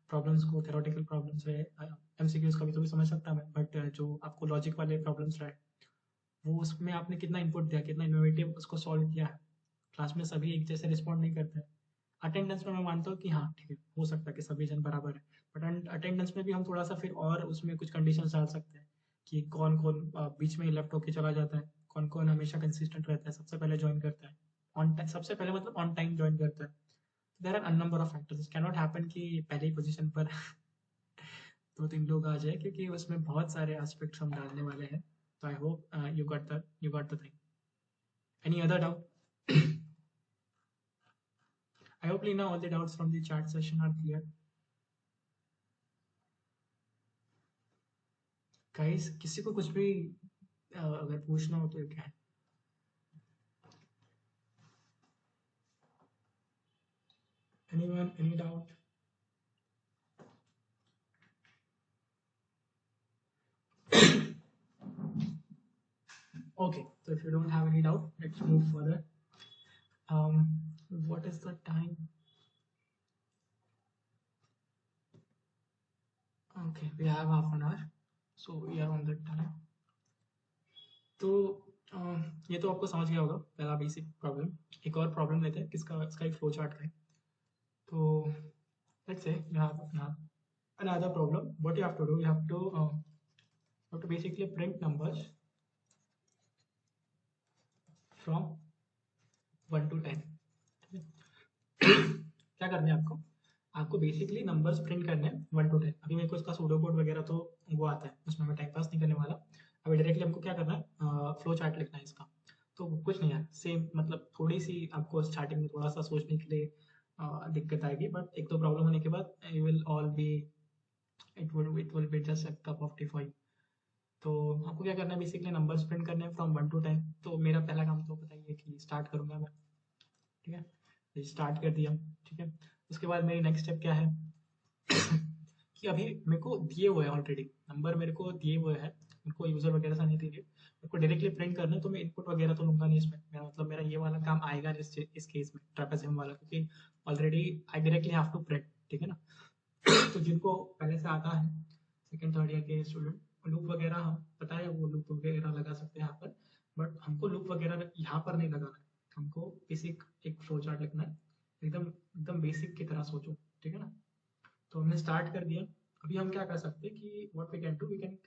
प्रॉब्लम्स को, थ्योरेटिकल प्रॉब्लम्स है, एमसीक्यूज कभी तो भी समझ सकता मैं, बट जो आपको लॉजिक वाले प्रॉब्लम्स रहे, वो उसमें आपने कितना इनपुट दिया, कितना इनोवेटिव उसको सॉल्व किया है। क्लास में सभी एक जैसे रिस्पॉन्ड नहीं करते हैं। अटेंडेंस में मैं मानता हूँ कि हाँ ठीक है, हो सकता है कि सभी जन बराबर है, बट अटेंडेंस में भी हम थोड़ा सा फिर और उसमें कुछ कंडीशन डाल सकते हैं कि कौन कौन बीच में लेफ्ट होके चला जाता है, कौन कौन हमेशा कंसिस्टेंट रहता है, सबसे पहले ज्वाइन करता है, ऑन टाइम, सबसे पहले मतलब ऑन टाइम ज्वाइन करता है। There are an number of factors, can not happen कि पहले ही पोजीशन पर 2 3 लोग आ जाए, क्योंकि उसमें बहुत सारे एस्पेक्ट्स हम डालने वाले हैं। तो I hope you got the thing. Any other doubt? I hope Lina all the doubts from the chat session are clear. Guys, किसी को कुछ भी अगर पूछना हो तो क्या है? Anyone, any doubt? Okay, so if you don't have any doubt, let's move further. What is the time? Okay, we have half an hour, so we are on the time. तो ये तो आपको समझ गया होगा पहला बेसिक प्रॉब्लम। एक और प्रॉब्लम लेते हैं, किसका, इसका एक फ्लो चार्ट का है। तो let's say you have another problem. What you have to do, you have to basically print numbers from 1 to 10. क्या करना है आपको, आपको बेसिकली नंबर्स प्रिंट करने हैं 1 to 10। अभी मेरे को इसका सूडो कोड वगैरह तो वो आता है, उसमें मैं टाइम पास नहीं करने वाला। अभी डायरेक्टली हमको क्या करना है, फ्लो चार्ट लिखना है इसका। तो कुछ नहीं है, सेम मतलब थोड़ी सी आपको स्टार्टिंग में थोड़ा सा सोचने के लिए दिक्कत आएगी, बट एक दो प्रॉब्लम होने के बाद you will all B, it will be just a cup of T for you. तो आपको क्या करना है, बेसिकली नंबर्स प्रिंट करने हैं फ्रॉम 1 to 10। तो मेरा पहला काम तो पता ही है कि स्टार्ट करूंगा मैं, ठीक है, स्टार्ट कर दिया, ठीक है। उसके बाद मेरी नेक्स्ट स्टेप क्या है कि अभी मेरे को दिए हुए हैं ऑलरेडी नंबर, मेरे को दिए हुए हैं, मेरे को यूजर वगैरह से नहीं दिए, मेरे को डायरेक्टली प्रिंट करना है। तो मैं इनपुट वगैरह तो लूंगा नहीं इसमें, मेरा मतलब मेरा ये वाला काम आएगा नहीं इस केस में, ट्रेपेजियम वाला, क्योंकि already I directly have to print, ठीक है ना। तो जिनको पहले से आता है सेकंड थर्ड ईयर के स्टूडेंट, लूप वगैरह हम पता है, वो लूप वगैरह लगा सकते हैं यहाँ पर, बट हमको लूप वगैरह यहाँ पर नहीं लगाना है। हमको बेसिक एक फ्लो चार्ट लिखना है, एकदम एकदम बेसिक की तरह सोचो, ठीक है ना। तो हमने स्टार्ट कर दिया। अभी हम क्या कर सकते हैं कि what we can do, we can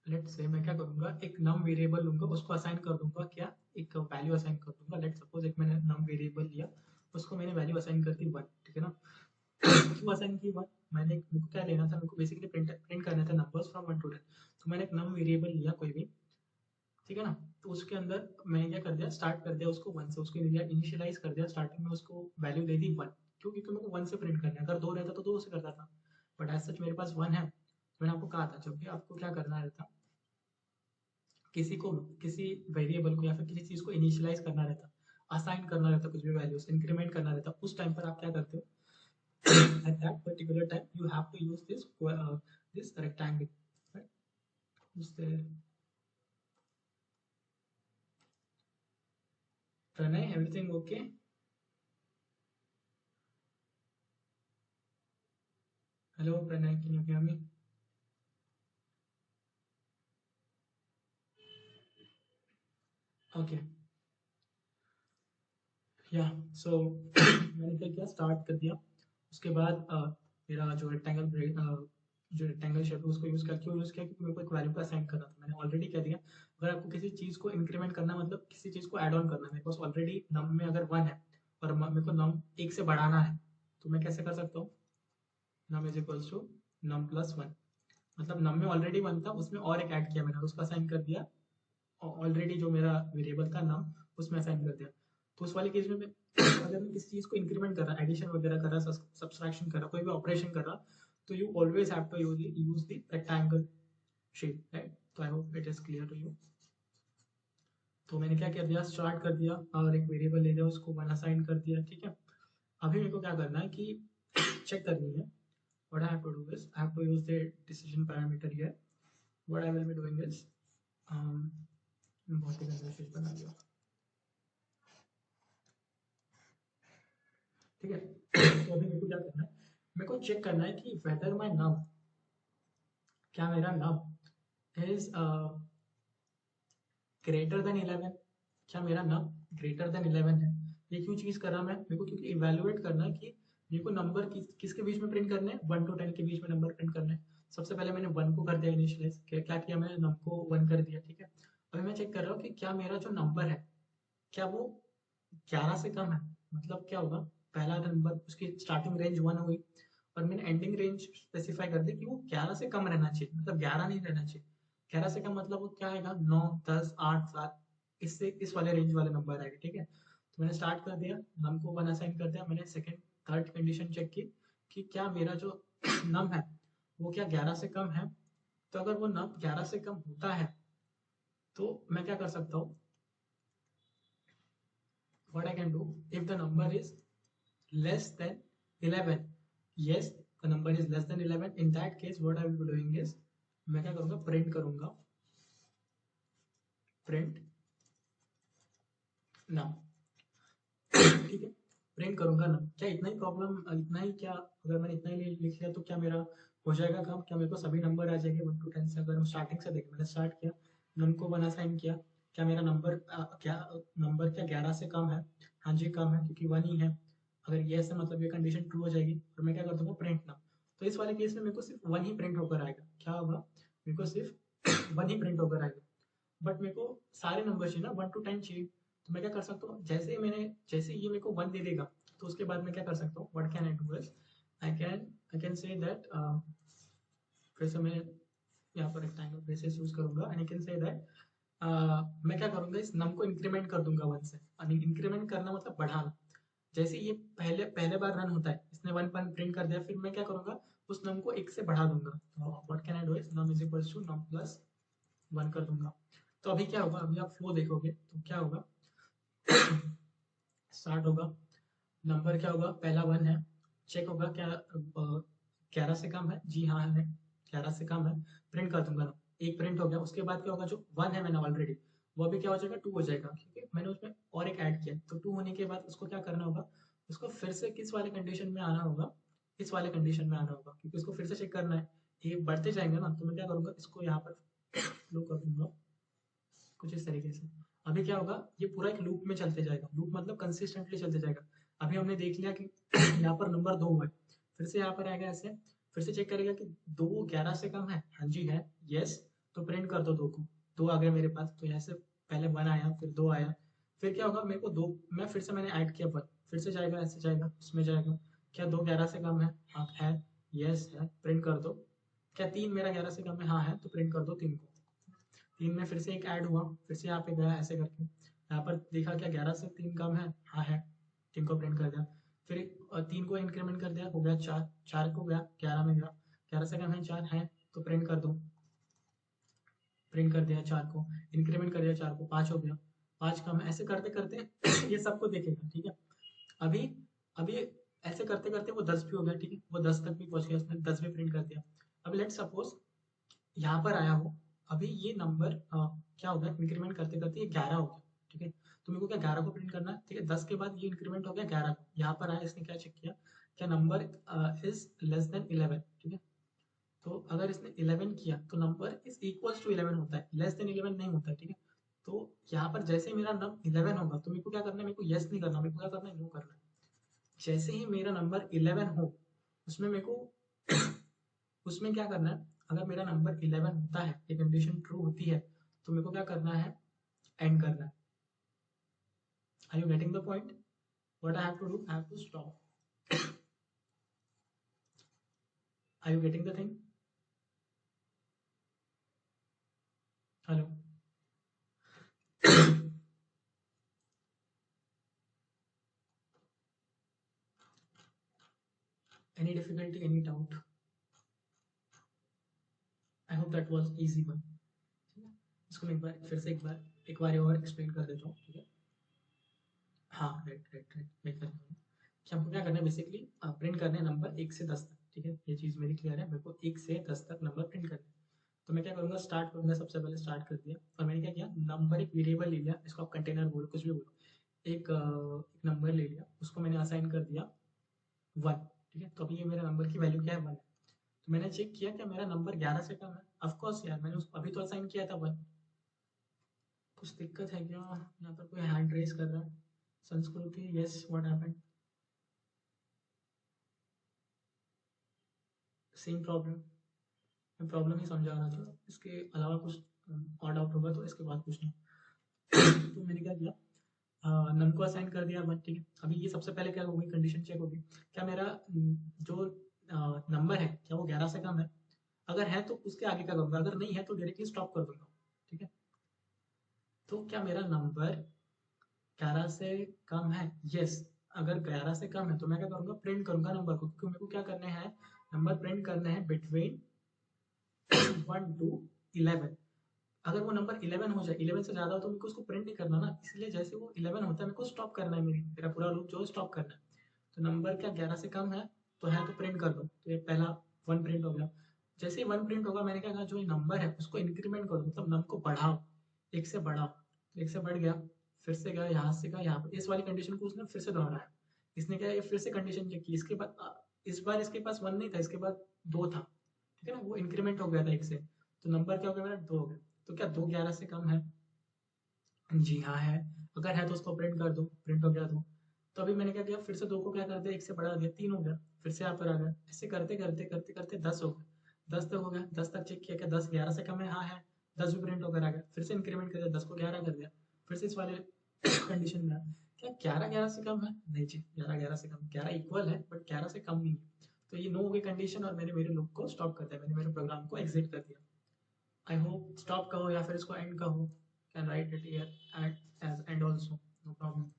let's say मैं क्या करूंगा, एक नम वेरिएबल लूंगा, उसको असाइन कर दूंगा, क्या एक वैल्यू असाइन कर दूंगा। लेट्स सपोज एक मैंने नम वेरिएबल लिया, उसको मैंने वैल्यू असाइन कर दी 1, ठीक है ना। क्यों असाइन की 1, मैंने मेरे को क्या लेना था, मेरे को बेसिकली प्रिंट करना था नंबर्स फ्रॉम 1 to 10। तो मैंने एक नम वेरिएबल लिया कोई भी, ठीक है ना। तो उसके अंदर मैंने क्या कर दिया, स्टार्ट कर दिया उसको 1 से, उसको इनिशियलाइज कर दिया, स्टार्टिंग में उसको वैल्यू दे दी 1। क्यों, क्योंकि मेरे को 1 से प्रिंट करना है। अगर 2 रहता तो 2 से करता था, बट एज सच मेरे पास 1 है। तो मैंने आपको कहा था जब भी आपको क्या करना रहता, किसी को किसी वेरिएबल को या फिर किसी चीज को इनिशियलाइज करना रहता, असाइन करना रहता, कुछ भी वैल्यूज इंक्रीमेंट करना रहता, उस टाइम पर आप क्या करते हो, at that particular time you have to use this rectangle, right? Is there Pranay, everything okay? Hello Pranay, can you hear me? Okay, या सो मैंने क्या किया, स्टार्ट कर दिया। उसके बाद मेरा जो रेक्टेंगल शेप है उसको यूज किया। क्यों यूज किया, क्योंकि मेरे को एक वैल्यू का असाइन करना था। मैंने ऑलरेडी कह दिया, अगर आपको किसी चीज को इंक्रीमेंट करना मतलब किसी चीज को ऐड ऑन करना है, मेरे पास ऑलरेडी नम में अगर 1 है और मेरे को नम 1 से बढ़ाना है, तो मैं कैसे कर सकता हूँ, num is equals to num plus 1। मतलब नम में ऑलरेडी 1 था, उसमें और एक ऐड किया मैंने, उसका असाइन कर दिया ऑलरेडी जो मेरा वेरिएबल था नाम, उसमें असाइन कर दिया। तो उस वाले केस में मैं अगर मैं किसी चीज को इंक्रीमेंट कर रहा, एडिशन वगैरह कर रहा, सब्सट्रैक्शन कर रहा, कोई भी ऑपरेशन कर रहा, तो you always have to use the rectangle shape, right. तो I hope it is clear to you. तो मैंने क्या कर दिया, स्टार्ट कर दिया और एक वेरिएबल ले लिया, उसको 1 असाइन कर दिया, ठीक है। अभी मेरे को क्या करना है कि चेक करनी है, what I have to do is I have to use the decision parameter here. What I will be doing is बहुत ही गंदा शेप बना दिया, ठीक है। तो अभी मेरे को क्या करना है, मेरे को चेक करना है कि वेदर माय नम, क्या मेरा नम इज ग्रेटर देन 11, क्या मेरा नम ग्रेटर देन 11 है। ये क्यों चीज कर रहा मैं, मेरे को क्योंकि इवेलुएट करना है कि मेरे को नंबर किसके बीच में प्रिंट करने हैं, 1 to 10 के बीच में नंबर प्रिंट करना है। सबसे पहले मैंने 1 को कर दिया इनिशियलाइज, क्या किया मैंने, नम को 1 कर दिया, ठीक है। अभी मैं चेक कर रहा हूँ कि क्या मेरा जो नंबर है, क्या वो 11 से कम है। मतलब क्या होगा, पहला नंबर उसकी स्टार्टिंग रेंज 1 हुई और मैंने एंडिंग रेंज स्पेसिफाई कर दी कि वो 11 से कम रहना चाहिए, मतलब 11 नहीं रहना चाहिए। 11 से कम मतलब वो क्या आएगा, 9, 10, 8, 7, इससे इस वाले रेंज वाले नंबर आएगा, ठीक है। तो मैंने स्टार्ट कर दिया, नम को 1 असाइन कर दिया। मैंने सेकंड थर्ड कंडीशन चेक की कि क्या मेरा जो नम है वो क्या 11 से कम है। तो अगर वो नम 11 से कम होता है तो मैं क्या कर सकता हूँ, what I can do, if the number is less than 11, yes the number is less than 11, in that case what I will be doing is मैं क्या करूंगा, प्रिंट करूंगा प्रिंट नाउ। ठीक है, प्रिंट करूंगा ना, क्या इतना ही प्रॉब्लम, इतना ही क्या, अगर मैंने इतना ही लिख लिया तो क्या मेरा हो जाएगा काम, क्या मेरे को सभी नंबर आ जाएंगे 1 to 10 से। अगर हम स्टार्टिंग से देखें, मैंने स्टार्ट किया, नम को 1 असाइन किया, क्या मेरा नंबर क्या नंबर क्या 11 से कम है? हाँ जी कम है, क्योंकि 1 ही है। अगर ये ऐसा मतलब ये कंडीशन ट्रू हो जाएगी और मैं क्या कर दूंगा, प्रिंट नाउ। तो इस वाले केस में मेरे को सिर्फ 1 ही प्रिंट होकर आएगा। क्या होगा, मेरे को सिर्फ 1 ही प्रिंट होकर आएगा, बट मेरे को सारे नंबर चाहिए ना, 1 to 10 चाहिए। तो मैं क्या कर सकता हूँ, जैसे ये मेरे को 1 दे देगा, तो उसके बाद मैं क्या कर सकता हूँ, what can I do is I can say that, फिर से मैं यहाँ पर रेक्टेंगल ब्रेसेस यूज करूंगा and I can say that, मैं क्या करूंगा, इस नम को इंक्रीमेंट कर दूंगा 1 से। इंक्रीमेंट करना मतलब बढ़ाना। जैसे ये पहले पहले बार रन होता है, इसने 1 प्रिंट कर दिया, फिर मैं क्या करूंगा, उस नम को 1 से बढ़ा दूंगा। तो what can I do is num is equals to num plus 1 कर दूंगा। तो अभी क्या होगा, अभी आप फ्लो देखोगे तो क्या होगा, स्टार्ट होगा, नंबर क्या होगा, पहला 1 है, चेक होगा क्या 11 से कम है, जी हाँ है, 11 से कम है, प्रिंट कर दूंगा ना, एक प्रिंट हो गया। उसके बाद क्या होगा, जो 1 है मैंने ऑलरेडी, वो अभी क्या हो जाएगा, 2 हो जाएगा, क्योंकि मैंने उसमें और एक ऐड किया। तो 2 होने के बाद उसको क्या करना होगा, उसको फिर से किस वाले कंडीशन में आना होगा, इस वाले कंडीशन में आना होगा, क्योंकि उसको फिर से चेक करना है। ये बढ़ते जाएंगे ना, तो मैं क्या करूंगा, इसको यहाँ पर फ्लो कर दूंगा कुछ इस तरीके से। अभी क्या होगा, ये पूरा एक लूप में चलते जाएगा, लूप मतलब कंसिस्टेंटली चलते जाएगा। अभी हमने देख लिया कि यहाँ पर नंबर 2 है, फिर से यहाँ पर आएगा ऐसे, फिर से चेक करेगा कि 2 11 से कम है, हाँ जी है, यस, तो प्रिंट कर दो 2 को। 2 आ गया मेरे पास, तो यहाँ से पहले 1 आया, फिर 2 आया, फिर क्या होगा, मेरे को 2 मैं फिर से मैंने ऐड किया 1, फिर से जाएगा, ऐसे जाएगा, इसमें जाएगा, क्या 2 11 से कम है, हाँ है, यस है, प्रिंट कर दो। क्या 3 मेरा 11 से कम है, हाँ है, तो प्रिंट कर दो 3 को। 3 में फिर से एक ऐड हुआ, फिर से यहाँ पे गया ऐसे करके, यहाँ पर देखा क्या 11 से 3 कम है, हाँ है, 3 को प्रिंट कर दिया। फिर 3 को इंक्रीमेंट कर दिया, हो गया 4, 4 को गया 11 में गया, 11 से कम है 4 है, तो प्रिंट कर दो, प्रिंट कर दिया 4 को, इंक्रीमेंट कर दिया 4 को, 5 हो गया, 5 कम है, ऐसे करते करते ये सबको देखेगा। ठीक है, अभी अभी ऐसे करते करते वो 10 भी हो गया, ठीक है, वो 10 तक भी पहुंच गया, उसने 10 भी प्रिंट कर दिया। अभी लेट सपोज यहाँ पर आया हो, अभी ये नंबर क्या हो गया, इंक्रीमेंट करते करते ये 11 हो गया। ठीक है, तो मेरे को क्या 11 को प्रिंट करना है। ठीक है, 10 के बाद ये इंक्रीमेंट हो गया 11 को, यहाँ पर आया, इसने क्या चेक किया, क्या नंबर इज लेस देन 11। ठीक है, तो अगर इसने 11 किया तो नंबर इज इक्वल्स टू 11 होता है, लेस देन 11 नहीं होता है। ठीक है, तो यहाँ पर जैसे ही मेरा नंबर 11 होगा, तो मेरे को क्या करना है, मेरे को यस नहीं करना, मेरे को क्या करना है, नो करना है। जैसे ही मेरा नंबर 11 हो, उसमें मेरे को उसमें क्या करना है, अगर मेरा नंबर 11 होता है, ये कंडीशन ट्रू होती है, तो मेरे को क्या करना है, एंड करना है। Are you getting the point, what I have to do, I have to stop. Are you getting the thing, hello? Any difficulty, any doubt? I hope that was easy one. ठीक है, इसको मैं एक बार फिर से एक बार और एक्सप्लेन कर देता हूँ। ठीक है, हाँ राइट राइट राइट, मैं कर रहा हूँ कि हमको क्या करना है, बेसिकली प्रिंट करना है नंबर 1 से 10 तक। ठीक है, ये चीज़ मेरी क्लियर है, मेरे को 1 से 10 तक नंबर प्रिंट करना है। तो मैं क्या करूँगा, स्टार्ट करूँगा, सबसे पहले स्टार्ट कर दिया, और मैंने क्या किया, नंबर एक वेरिएबल ले लिया, इसको आप कंटेनर बोलो, कुछ भी बोलो, एक नंबर ले लिया, उसको मैंने असाइन कर दिया 1। ठीक है, तो अभी ये मेरा नंबर की वैल्यू क्या है, 1। तो मैंने चेक किया क्या मेरा नंबर 11 से कम है, ऑफकोर्स यार मैंने उसको अभी तो असाइन किया था 1। कुछ दिक्कत है क्या, यहाँ पर कोई हैंड रेस कर रहा है, संस्कृति, yes what happened, same problem, मैं प्रॉब्लम ही समझा रहा था, इसके अलावा कुछ और डाउट होगा तो इसके बाद पूछना। तो मैंने क्या किया, नम को असाइन कर दिया 1। ठीक है, अभी ये सबसे पहले क्या होगी, कंडीशन चेक होगी, क्या मेरा जो नंबर है क्या वो 11 से कम है, अगर है तो उसके आगे क्या करूंगा, अगर नहीं है तो डायरेक्टली स्टॉप कर दूंगा। ठीक है, तो क्या मेरा नंबर 11 से कम है, यस, अगर 11 से कम है तो मैं क्या करूंगा, प्रिंट करूंगा नंबर को, क्योंकि मेरे को क्या करने हैं, नंबर प्रिंट करने हैं बिटवीन 1 to 11। अगर वो नंबर 11 हो जाए, 11 से ज़्यादा हो तो मेरे को उसको प्रिंट नहीं करना ना, इसलिए जैसे वो 11 होता है मेरे को स्टॉप करना है, मेरा पूरा लूप जो है स्टॉप करना है। तो नंबर क्या 11 से कम है तो प्रिंट कर दो, तो ये पहला वन प्रिंट हो गया। जैसे ही वन प्रिंट होगा मैंने क्या कहा, जो ये नंबर है उसको इंक्रीमेंट करो, मतलब नम को बढ़ाओ, एक से बढ़ाओ, तो एक से बढ़ गया, फिर से गया यहाँ से गया यहाँ पर, इस वाली कंडीशन को उसने फिर से दोहराया। इसने क्या ये फिर से कंडीशन चेक की, इसके बाद इस बार इसके पास वन नहीं था, इसके बाद दो था, ठीक है ना, वो इंक्रीमेंट हो गया था एक से, तो नंबर क्या हो गया मेरा, दो हो गया। तो क्या दो 11 से कम है? जी हाँ है। अगर है तो उसको प्रिंट कर दो, प्रिंट हो गया दो। तो अभी मैंने क्या किया, फिर से दो को क्या कर दिया, एक से बढ़ा दिया, तीन हो गया, फिर से यहाँ पर आ गया, ऐसे करते करते करते करते 10 हो गया, 10 तक हो गया, 10 तक चेक किया, क्या 10 11 से कम है, हाँ है, 10 भी प्रिंट होकर आ गया, फिर से इंक्रीमेंट कर दिया, 10 को 11 कर दिया, फिर से इस वाले कंडीशन में आया, क्या 11 11 से कम है? नहीं जी, 11 11 से कम, 11 इक्वल है बट 11 से कम नहीं है। तो ये नो हो गई कंडीशन और मैंने मेरे लूप को स्टॉप कर दिया, मैंने मेरे प्रोग्राम को एग्जिट कर दिया। आई होप स्टॉप कहो या फिर इसको एंड कहो, can write it here at as end also, no problem.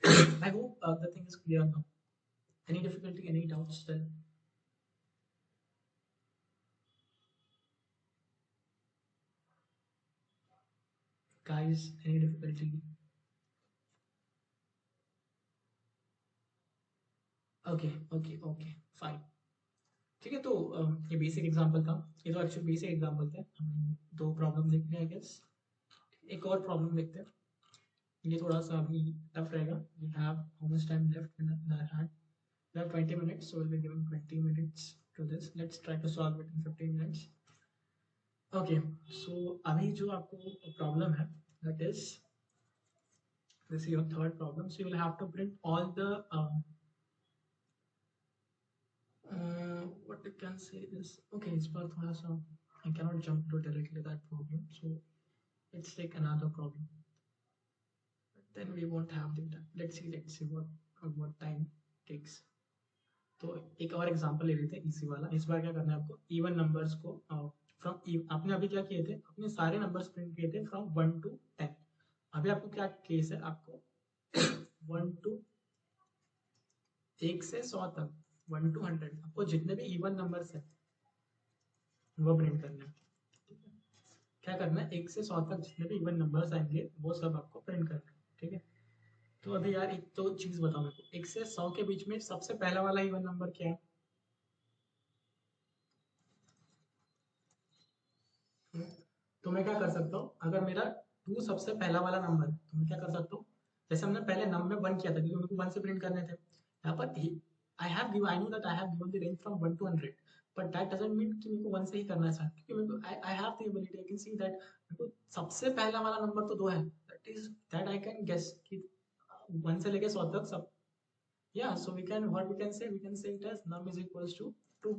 I hope the thing is clear now. Any difficulty, any doubts still? Guys, any difficulty? Okay, okay, okay, fine. ठीक है, तो ये बेसिक एग्जांपल था, ये तो एक्चुअली बेसिक एग्जांपल थे, हम दो प्रॉब्लम देख लिया आई गेस। एक और प्रॉब्लम देखते हैं, ये थोड़ा सा अभी टफ रहेगा। We have how much time left in our hand? We have 20 minutes, so we'll be giving 20 minutes to this. Let's try to solve it in 15 minutes. Okay, so अभी जो आपको प्रॉब्लम है, that is this is your third problem, so you will have to print all the what you can say is, okay, इस बार थोड़ा सा I cannot jump to directly that problem, so let's take another problem, but then we won't have the time. Let's see what time takes. तो एक और एग्जांपल ले लेते हैं इसी वाला। इस बार क्या करना है आपको, इवन नंबर्स को फ्रॉम, आपने अभी क्या किए थे, अपने सारे नंबर्स प्रिंट किए थे फ्रॉम 1 to 10। अभी आपको क्या केस है, आपको 1 to, एक से 100 तक, 1 to 100, आपको जितने भी इवन नंबर्स है वो प्रिंट करना है। क्या करना है, एक से 100 तक जितने भी इवन नंबर्स आएंगे वो सब आपको प्रिंट करना है, ठीक है। तो अभी यार एक तो चीज बताओ मेरे को, 1 से 100 के बीच में सबसे पहला वाला इवन नंबर क्या है? तो मैं क्या कर सकता हूँ, अगर मेरा 2 सबसे पहला वाला नंबर है तो मैं क्या कर सकता हूँ, जैसे हमने पहले नम में 1 किया था क्योंकि मेरे को 1 से प्रिंट करने थे, यहाँ पर I know that I have given the range from 1 to 100, but that doesn't mean कि मेरे को 1 से ही करना है सर, क्योंकि मेरे को आई have the ability, I can see that मेरे को सबसे पहला वाला नंबर तो 2 है, दैट आई कैन गेस कि 1 से लेके 100 तक सब, या so we can say it as num is equals to 2।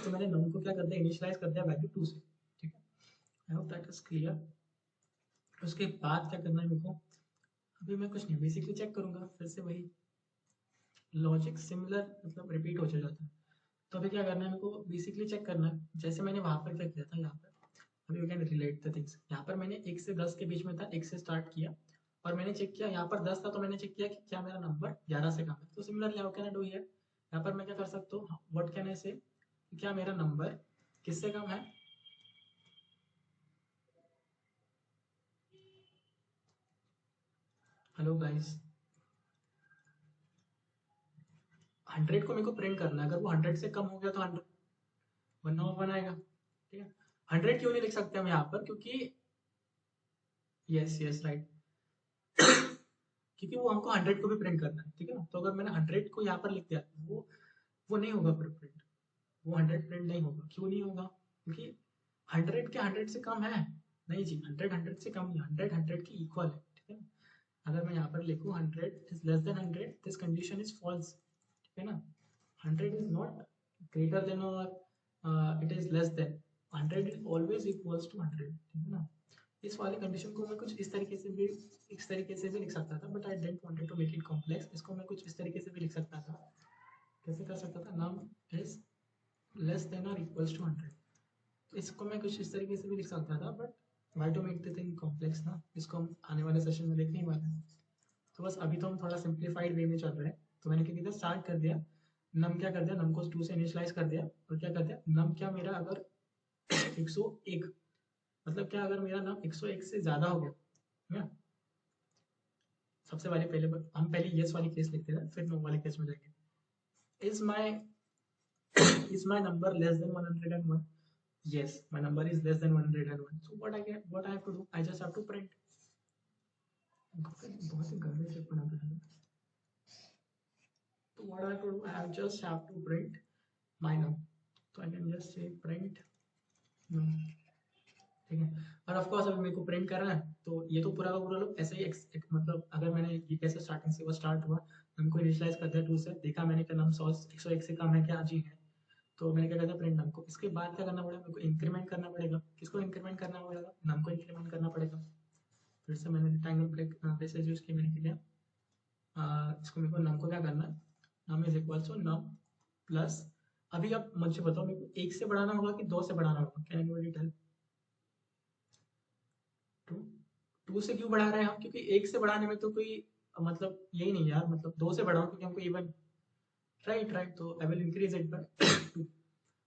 तो मैंने नम को क्या कर दिया, इनिशियलाइज कर दिया वैल्यू 2 से, ठीक है। आई होप दैट इज क्लियर। उसके बाद क्या करना है मेरे को, अभी मैं कुछ नहीं, बेसिकली चेक करूंगा, फिर से वही लॉजिक सिमिलर मतलब रिपीट हो जाता है। तो अभी क्या करना है मेरे को, बेसिकली चेक करना है, जैसे मैंने वहां पर क्या किया था, यहाँ पर अभी you can relate the things, यहाँ पर मैंने 1 से 10 के बीच में था, 1 से स्टार्ट किया और मैंने चेक किया, यहाँ पर 10 था तो मैंने चेक किया कि क्या मेरा नंबर 11 से कम है। तो similarly how can I do here, यहाँ पर मैं क्या कर सकता हूँ, व्हाट कैन आई से, क्या मेरा नंबर किससे कम है? हेलो गाइस, 100 को मेरे को प्रिंट करना है, अगर वो 100 से कम हो गया तो 100 1/1 आएगा, ठीक है। 100 क्यों नहीं लिख सकते हम यहाँ पर, क्योंकि यस यस राइट, क्योंकि वो हमको 100 को भी प्रिंट करना है, ठीक है ना। तो अगर मैंने 100 को यहाँ पर लिख दिया, वो नहीं होगा फिर प्रिंट, वो 100 प्रिंट नहीं होगा। क्यों नहीं होगा, क्योंकि 100 के 100 से कम है, नहीं जी, 100 100 से कम नहीं, 100 100 के इक्वल है, ठीक है ना। अगर मैं यहाँ पर लिखूँ 100 is less than 100, this condition is false, ठीक है ना। 100 इज नॉट ग्रेटर देन और it is less than, 100 is always equals to 100, ठीक है ना। इस वाले कंडीशन को मैं कुछ इस तरीके से भी लिख सकता था, but I didn't wanted to make it complex. इसको मैं कुछ इस तरीके से भी लिख सकता था, कैसे कर सकता था, नम इज लेस देन और इक्वल्स टू 100, तो इसको मैं कुछ इस तरीके से भी लिख सकता था, but why to make the thing complex ना, इसको हम आने वाले सेशन में देखने ही वाले हैं। तो बस अभी तो हम थोड़ा सिंप्लीफाइड वे में चल रहे हैं। तो मैंने क्या किया, स्टार्ट कर दिया, नम क्या कर दिया, नम को 2 से इनिशियलाइज कर दिया, और क्या कर दिया, नम क्या मेरा अगर 101, मतलब क्या, अगर मेरा नाम 101 से ज़्यादा हो गया, है ना, सबसे वाले पहले हम पहले यस वाली केस लिखते हैं, फिर नो वाले केस में जाएंगे। Is my is my number less than 101? Yes, my number is less than 101. So what I have to do? I just have to print. बहुत ही गंदे शेप बनाते हैं। So what I have to do? I just have to print my num. So I can just say print num. ठीक है। और ऑफ कोर्स अभी मेरे को प्रिंट करना है, तो ये तो पूरा का पूरा लोग ऐसे ही मतलब अगर मैंने ये कैसे स्टार्टिंग से वो स्टार्ट हुआ, हमको इनिशियलाइज कर दिया 2 से, देखा मैंने क्या नाम 101 से कम है क्या, जी है, तो मैंने क्या करता प्रिंट नाम को। इसके बाद क्या करना पड़ेगा, मेरे को इंक्रीमेंट करना पड़ेगा। किसको इंक्रीमेंट करना पड़ेगा, नाम को इंक्रीमेंट करना पड़ेगा। फिर से मैंने रेक्टेंगल ब्रेसेस यूज किया, मैंने किया इसको, मेरे को नाम को क्या करना है, नाम इज इक्वल टू नाम प्लस, अभी आप मुझे बताओ मेरे को 1 से बढ़ाना होगा कि 2 से बढ़ाना होगा, कैन एनीबॉडी टेल? 2 2 से क्यों बढ़ा रहे हैं हम, क्योंकि 1 से बढ़ाने में तो कोई मतलब यही नहीं यार, मतलब 2 से बढ़ाओ क्योंकि हमको इवन, राइट, तो I will increase it by 2,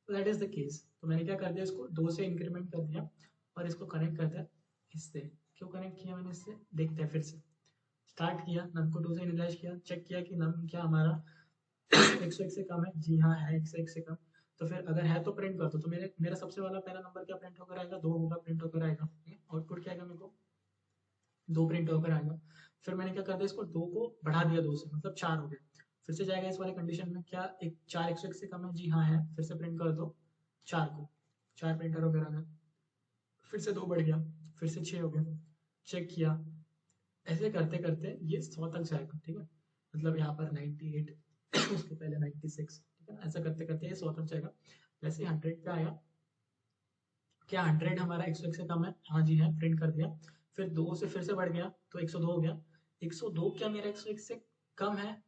that is the case. तो मैंने क्या कर दिया, इसको 2 से इंक्रीमेंट कर दिया और इसको कनेक्ट कर दिया इससे। क्यों कनेक्ट किया मैंने इससे, देखते हैं। फिर से स्टार्ट किया, नम को 2 से इनिशियलाइज किया, चेक किया कि नम क्या हमारा 101 से कम है, जी हाँ है 101 से कम। तो फिर अगर है तो प्रिंट कर दो। तो मेरा सबसे वाला पहला नंबर क्या प्रिंट होकर आएगा, 2 होगा, प्रिंट होकर आएगा। आउटपुट क्या आएगा, मेरे को 2 प्रिंट होकर आएगा। फिर मैंने क्या कर दिया, इसको 2 को बढ़ा दिया 2 से, मतलब 4 हो गया। फिर से जाएगा इस वाले कंडीशन में, क्या 4 101 से कम है, जी हाँ है, फिर से प्रिंट कर दो 4 को, 4 प्रिंटर होकर आ गया। फिर से 2 बढ़ गया, फिर से 6 हो गया, चेक किया। ऐसे करते करते ये 100 तक जाएगा, ठीक है। मतलब यहाँ पर 98 उसके पहले 96, ठीक है। ऐसा करते करते ये 100 तक जाएगा। वैसे 100 पे आया, क्या 100 हमारा 101 से कम है, हाँ जी है, प्रिंट कर दिया। फिर 2 से फिर से बढ़ गया तो 102 हो गया। 102 क्या मेरा 101 से कम है,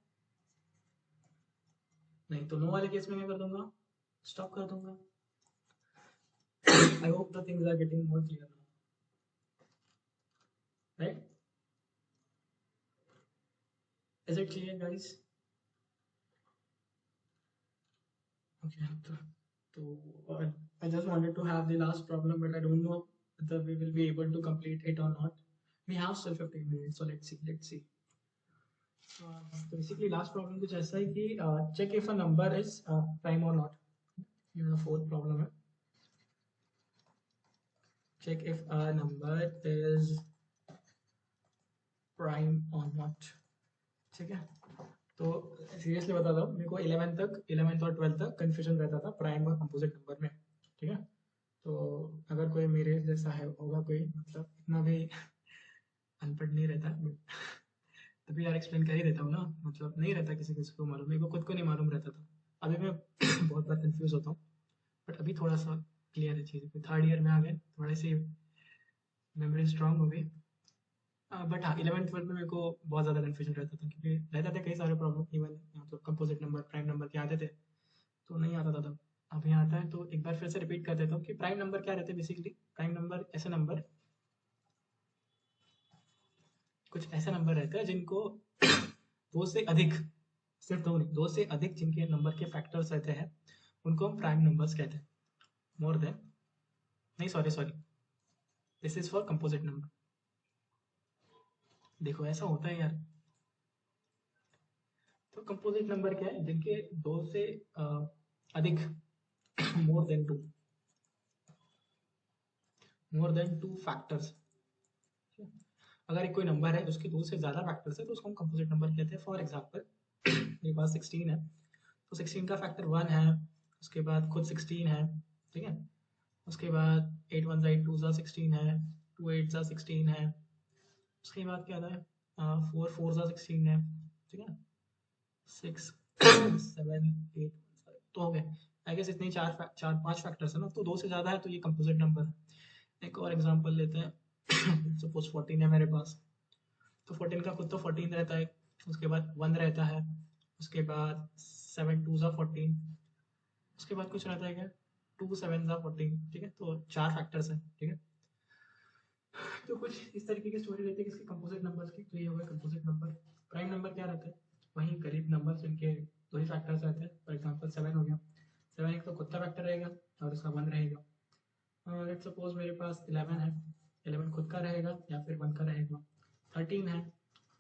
नहीं, तो नो वाले केस में क्या कर दूंगा, स्टॉप कर दूंगा। I hope the things are getting more clear now, right? Is it clear guys? Okay, so I just wanted to have the last problem, but I don't know whether we will be able to complete it or not. We have still 15 minutes, so let's see. Let's see. So basically, last problem कुछ ऐसा है कि check if a number is prime or not. ये मेरा fourth problem है. Check if a number is prime or not. ठीक है. तो सीरियसली बताता हूँ, मेरे को 11th और 12th तक कंफ्यूजन रहता था प्राइम और कंपोजिट नंबर में, ठीक है। तो अगर कोई मेरे जैसा है होगा कोई, मतलब इतना भी अनपढ़ नहीं रहता, तभी यार एक्सप्लेन कर ही देता हूँ ना, मतलब नहीं रहता किसी किसी को मालूम, मेरे को खुद को नहीं मालूम रहता था। अभी मैं बहुत बार कंफ्यूज होता हूँ, बट अभी थोड़ा सा क्लियर है चीज़। 3rd ईयर में आ गए, थोड़ी सी मेमोरी स्ट्रांग हो गई। बट हाँ, 11th 12th में मेरे को बहुत ज़्यादा कन्फ्यूजन रहता था, क्योंकि रहते थे कई सारे प्रॉब्लम, इवन मतलब कंपोजिट नंबर प्राइम नंबर के आते थे, तो नहीं आता था तब। अभी आता है, तो एक बार फिर से रिपीट कर देता हूँ कि प्राइम नंबर क्या रहते हैं। बेसिकली प्राइम नंबर ऐसे नंबर, कुछ ऐसे नंबर रहते हैं जिनको 2 से अधिक, सिर्फ 2 नहीं, 2 से अधिक जिनके नंबर के फैक्टर्स रहते हैं, उनको हम प्राइम नंबर्स कहते हैं। मोर देन, नहीं sorry, this is for composite number. देखो ऐसा होता है यार, तो कंपोजिट नंबर क्या है, जिनके 2 से अधिक, मोर देन टू फैक्टर्स। अगर एक कोई नंबर है उसके 2 से ज़्यादा फैक्टर्स है, तो उसको हम कंपोजिट नंबर कहते हैं। फॉर एग्जाम्पल मेरे पास 16 है, तो 16 का फैक्टर 1 है, उसके बाद खुद 16 है, ठीक है। उसके बाद 8 1 8 2 ज़ा 16 है, 2 8 ज़ा 16 है, उसके बाद क्या आता है 4 4 ज़ा 16 है, ठीक है। 6 7 8 तो हो गए, आई गेस इतने 4 5 फैक्टर्स है ना, तो 2 से ज़्यादा है तो ये कंपोजिट नंबर है। एक और एग्जांपल लेते हैं सपोज 14 है मेरे पास, तो 14 का खुद तो 14 रहता है, उसके बाद 1 रहता है, उसके बाद 7 2 ज़ा 14, उसके बाद कुछ रहता है क्या, 2 7 ज़ा 14, ठीक है। तो 4 फैक्टर्स हैं, ठीक है। तो कुछ इस तरीके की स्टोरी रहती है किसकी, कंपोजिट नंबर्स की। तो ये होगा कंपोजिट नंबर। प्राइम नंबर क्या रहता है, वहीं करीब नंबर जिनके 2 ही फैक्टर्स रहते हैं। फॉर एग्जाम्पल 7 हो गया, 7 एक तो खुद का फैक्टर रहेगा और उसका 1 रहेगा, लेट्स सपोज मेरे पास 11 है, 11 खुद का रहेगा या फिर 1 का रहेगा। 13 है,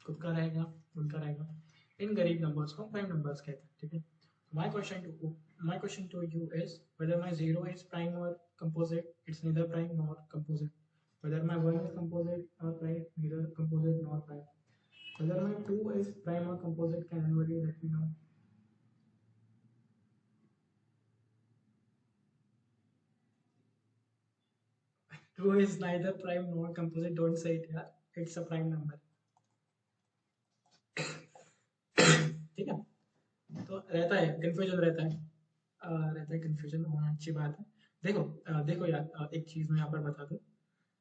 खुद का रहेगा, 1 का रहेगा। इन गरीब नंबर्स को प्राइम नंबर्स कहते हैं, ठीक है। My question to you is whether my 0 is prime or composite. It's neither prime nor composite. Whether my 1 is composite or prime, neither composite nor prime. Whether my 2 is prime or composite, can anybody let me know? 2 is neither prime nor composite. Don't say it, यार. It's a prime number. ठीक है, तो रहता है कंफ्यूजन, रहता है कंफ्यूजन होना, अच्छी बात है। देखो देखो यार, एक चीज मैं यहाँ पर बता दूं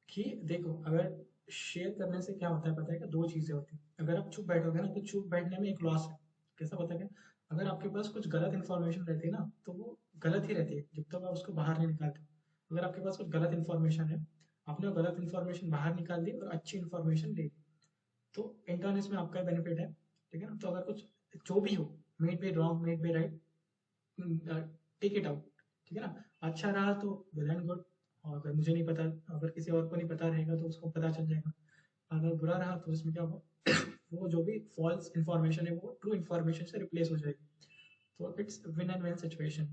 कि देखो, अगर शेयर करने से क्या होता है पता है, कि दो चीजें होती हैं। अगर आप चुप बैठोगे ना, तो चुप बैठने में एक लॉस है। कैसा पता है? अगर आपके पास कुछ गलत इन्फॉर्मेशन रहती है ना, तो वो गलत ही रहती है जब तक आप उसको बाहर नहीं निकालते। अगर आपके पास कुछ गलत इन्फॉर्मेशन है, आपने वो गलत इन्फॉर्मेशन बाहर निकाल दी और अच्छी इन्फॉर्मेशन ले ली, तो इंटर्न इसमें आपका बेनिफिट है, ठीक है ना। तो अगर कुछ जो भी हो, maybe wrong, maybe right, take it out, ठीक है ना। अच्छा रहा तो वेल एंड गुड, और अगर मुझे नहीं पता, अगर किसी और को नहीं पता रहेगा तो उसको पता चल जाएगा। अगर बुरा रहा तो उसमें क्या होगा, वो जो भी फॉल्स इन्फॉर्मेशन है वो ट्रू इन्फॉर्मेशन से रिप्लेस हो जाएगी। तो it's win and win situation,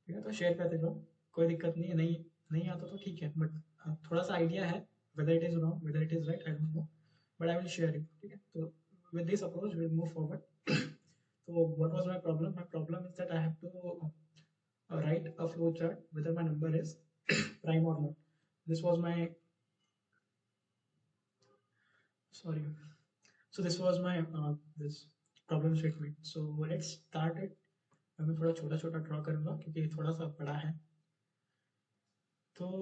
ठीक है। तो शेयर करते जाओ, कोई दिक्कत नहीं है। नहीं नहीं आता तो ठीक है, बट थोड़ा सा आइडिया है, whether it is wrong whether it is right, I don't know, but I will share it, ठीक है। तो with this approach we'll move forward. So what was my problem? My problem is that I have to write a flow chart whether my number is prime or not. This was my, sorry, so this was my this problem statement. So let's start it. मैं थोड़ा छोटा छोटा ड्रॉ करूंगा क्योंकि ये थोड़ा सा बड़ा है। तो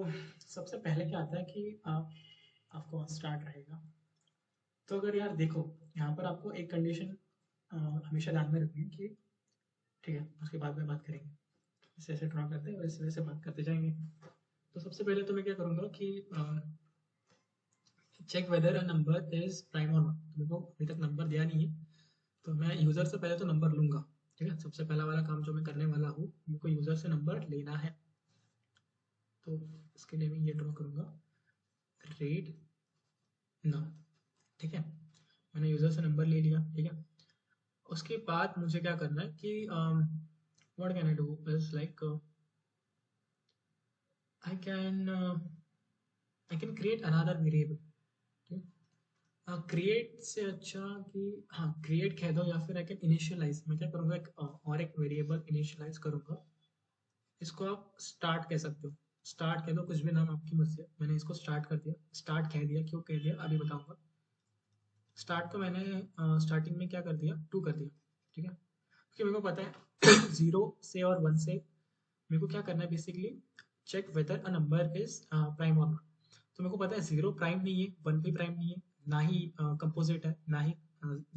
सबसे पहले क्या आता है कि आपको स्टार्ट रहेगा। तो अगर यार देखो, यहाँ पर आपको एक कंडीशन हमेशा ध्यान में रखनी है कि, ठीक है, उसके बाद में बात करेंगे। ऐसे ऐसे ड्रॉ करते हैं, वैसे वैसे बात करते जाएंगे। तो सबसे पहले तो मैं क्या करूँगा कि check whether a number is prime और नॉट। मेरे को अभी तक नंबर दिया नहीं है, तो मैं यूज़र से पहले तो नंबर लूँगा, ठीक है। सबसे पहला वाला काम जो मैं करने वाला हूँ, मेरे को यूज़र से नंबर लेना है। तो इसके लिए मैं ये ड्रॉ करूँगा, रीड नाउ, ठीक है। मैंने यूज़र से नंबर ले लिया, ठीक है। उसके बाद मुझे क्या करना है कि what can I do is like I can I can create another variable. Create से अच्छा कि हाँ, क्रिएट कह दो, या फिर आई कैन इनिशियलाइज। मैं क्या करूँगा, एक और एक वेरिएबल इनिशियलाइज करूँगा। इसको आप स्टार्ट कह सकते हो, स्टार्ट कह दो, कुछ भी नाम आपकी मर्जी है। मैंने इसको स्टार्ट कर दिया, स्टार्ट कह दिया। क्यों कह दिया अभी बताऊंगा। स्टार्ट तो मैंने स्टार्टिंग में क्या कर दिया, 2 कर दिया, ठीक है। क्योंकि मेरे को पता है 0 से और 1 से मेरे को क्या करना है, basically check whether a number is prime और नॉट। तो मेरे को पता है 0 प्राइम नहीं है, 1 भी प्राइम नहीं है, ना ही कंपोजिट है, ना ही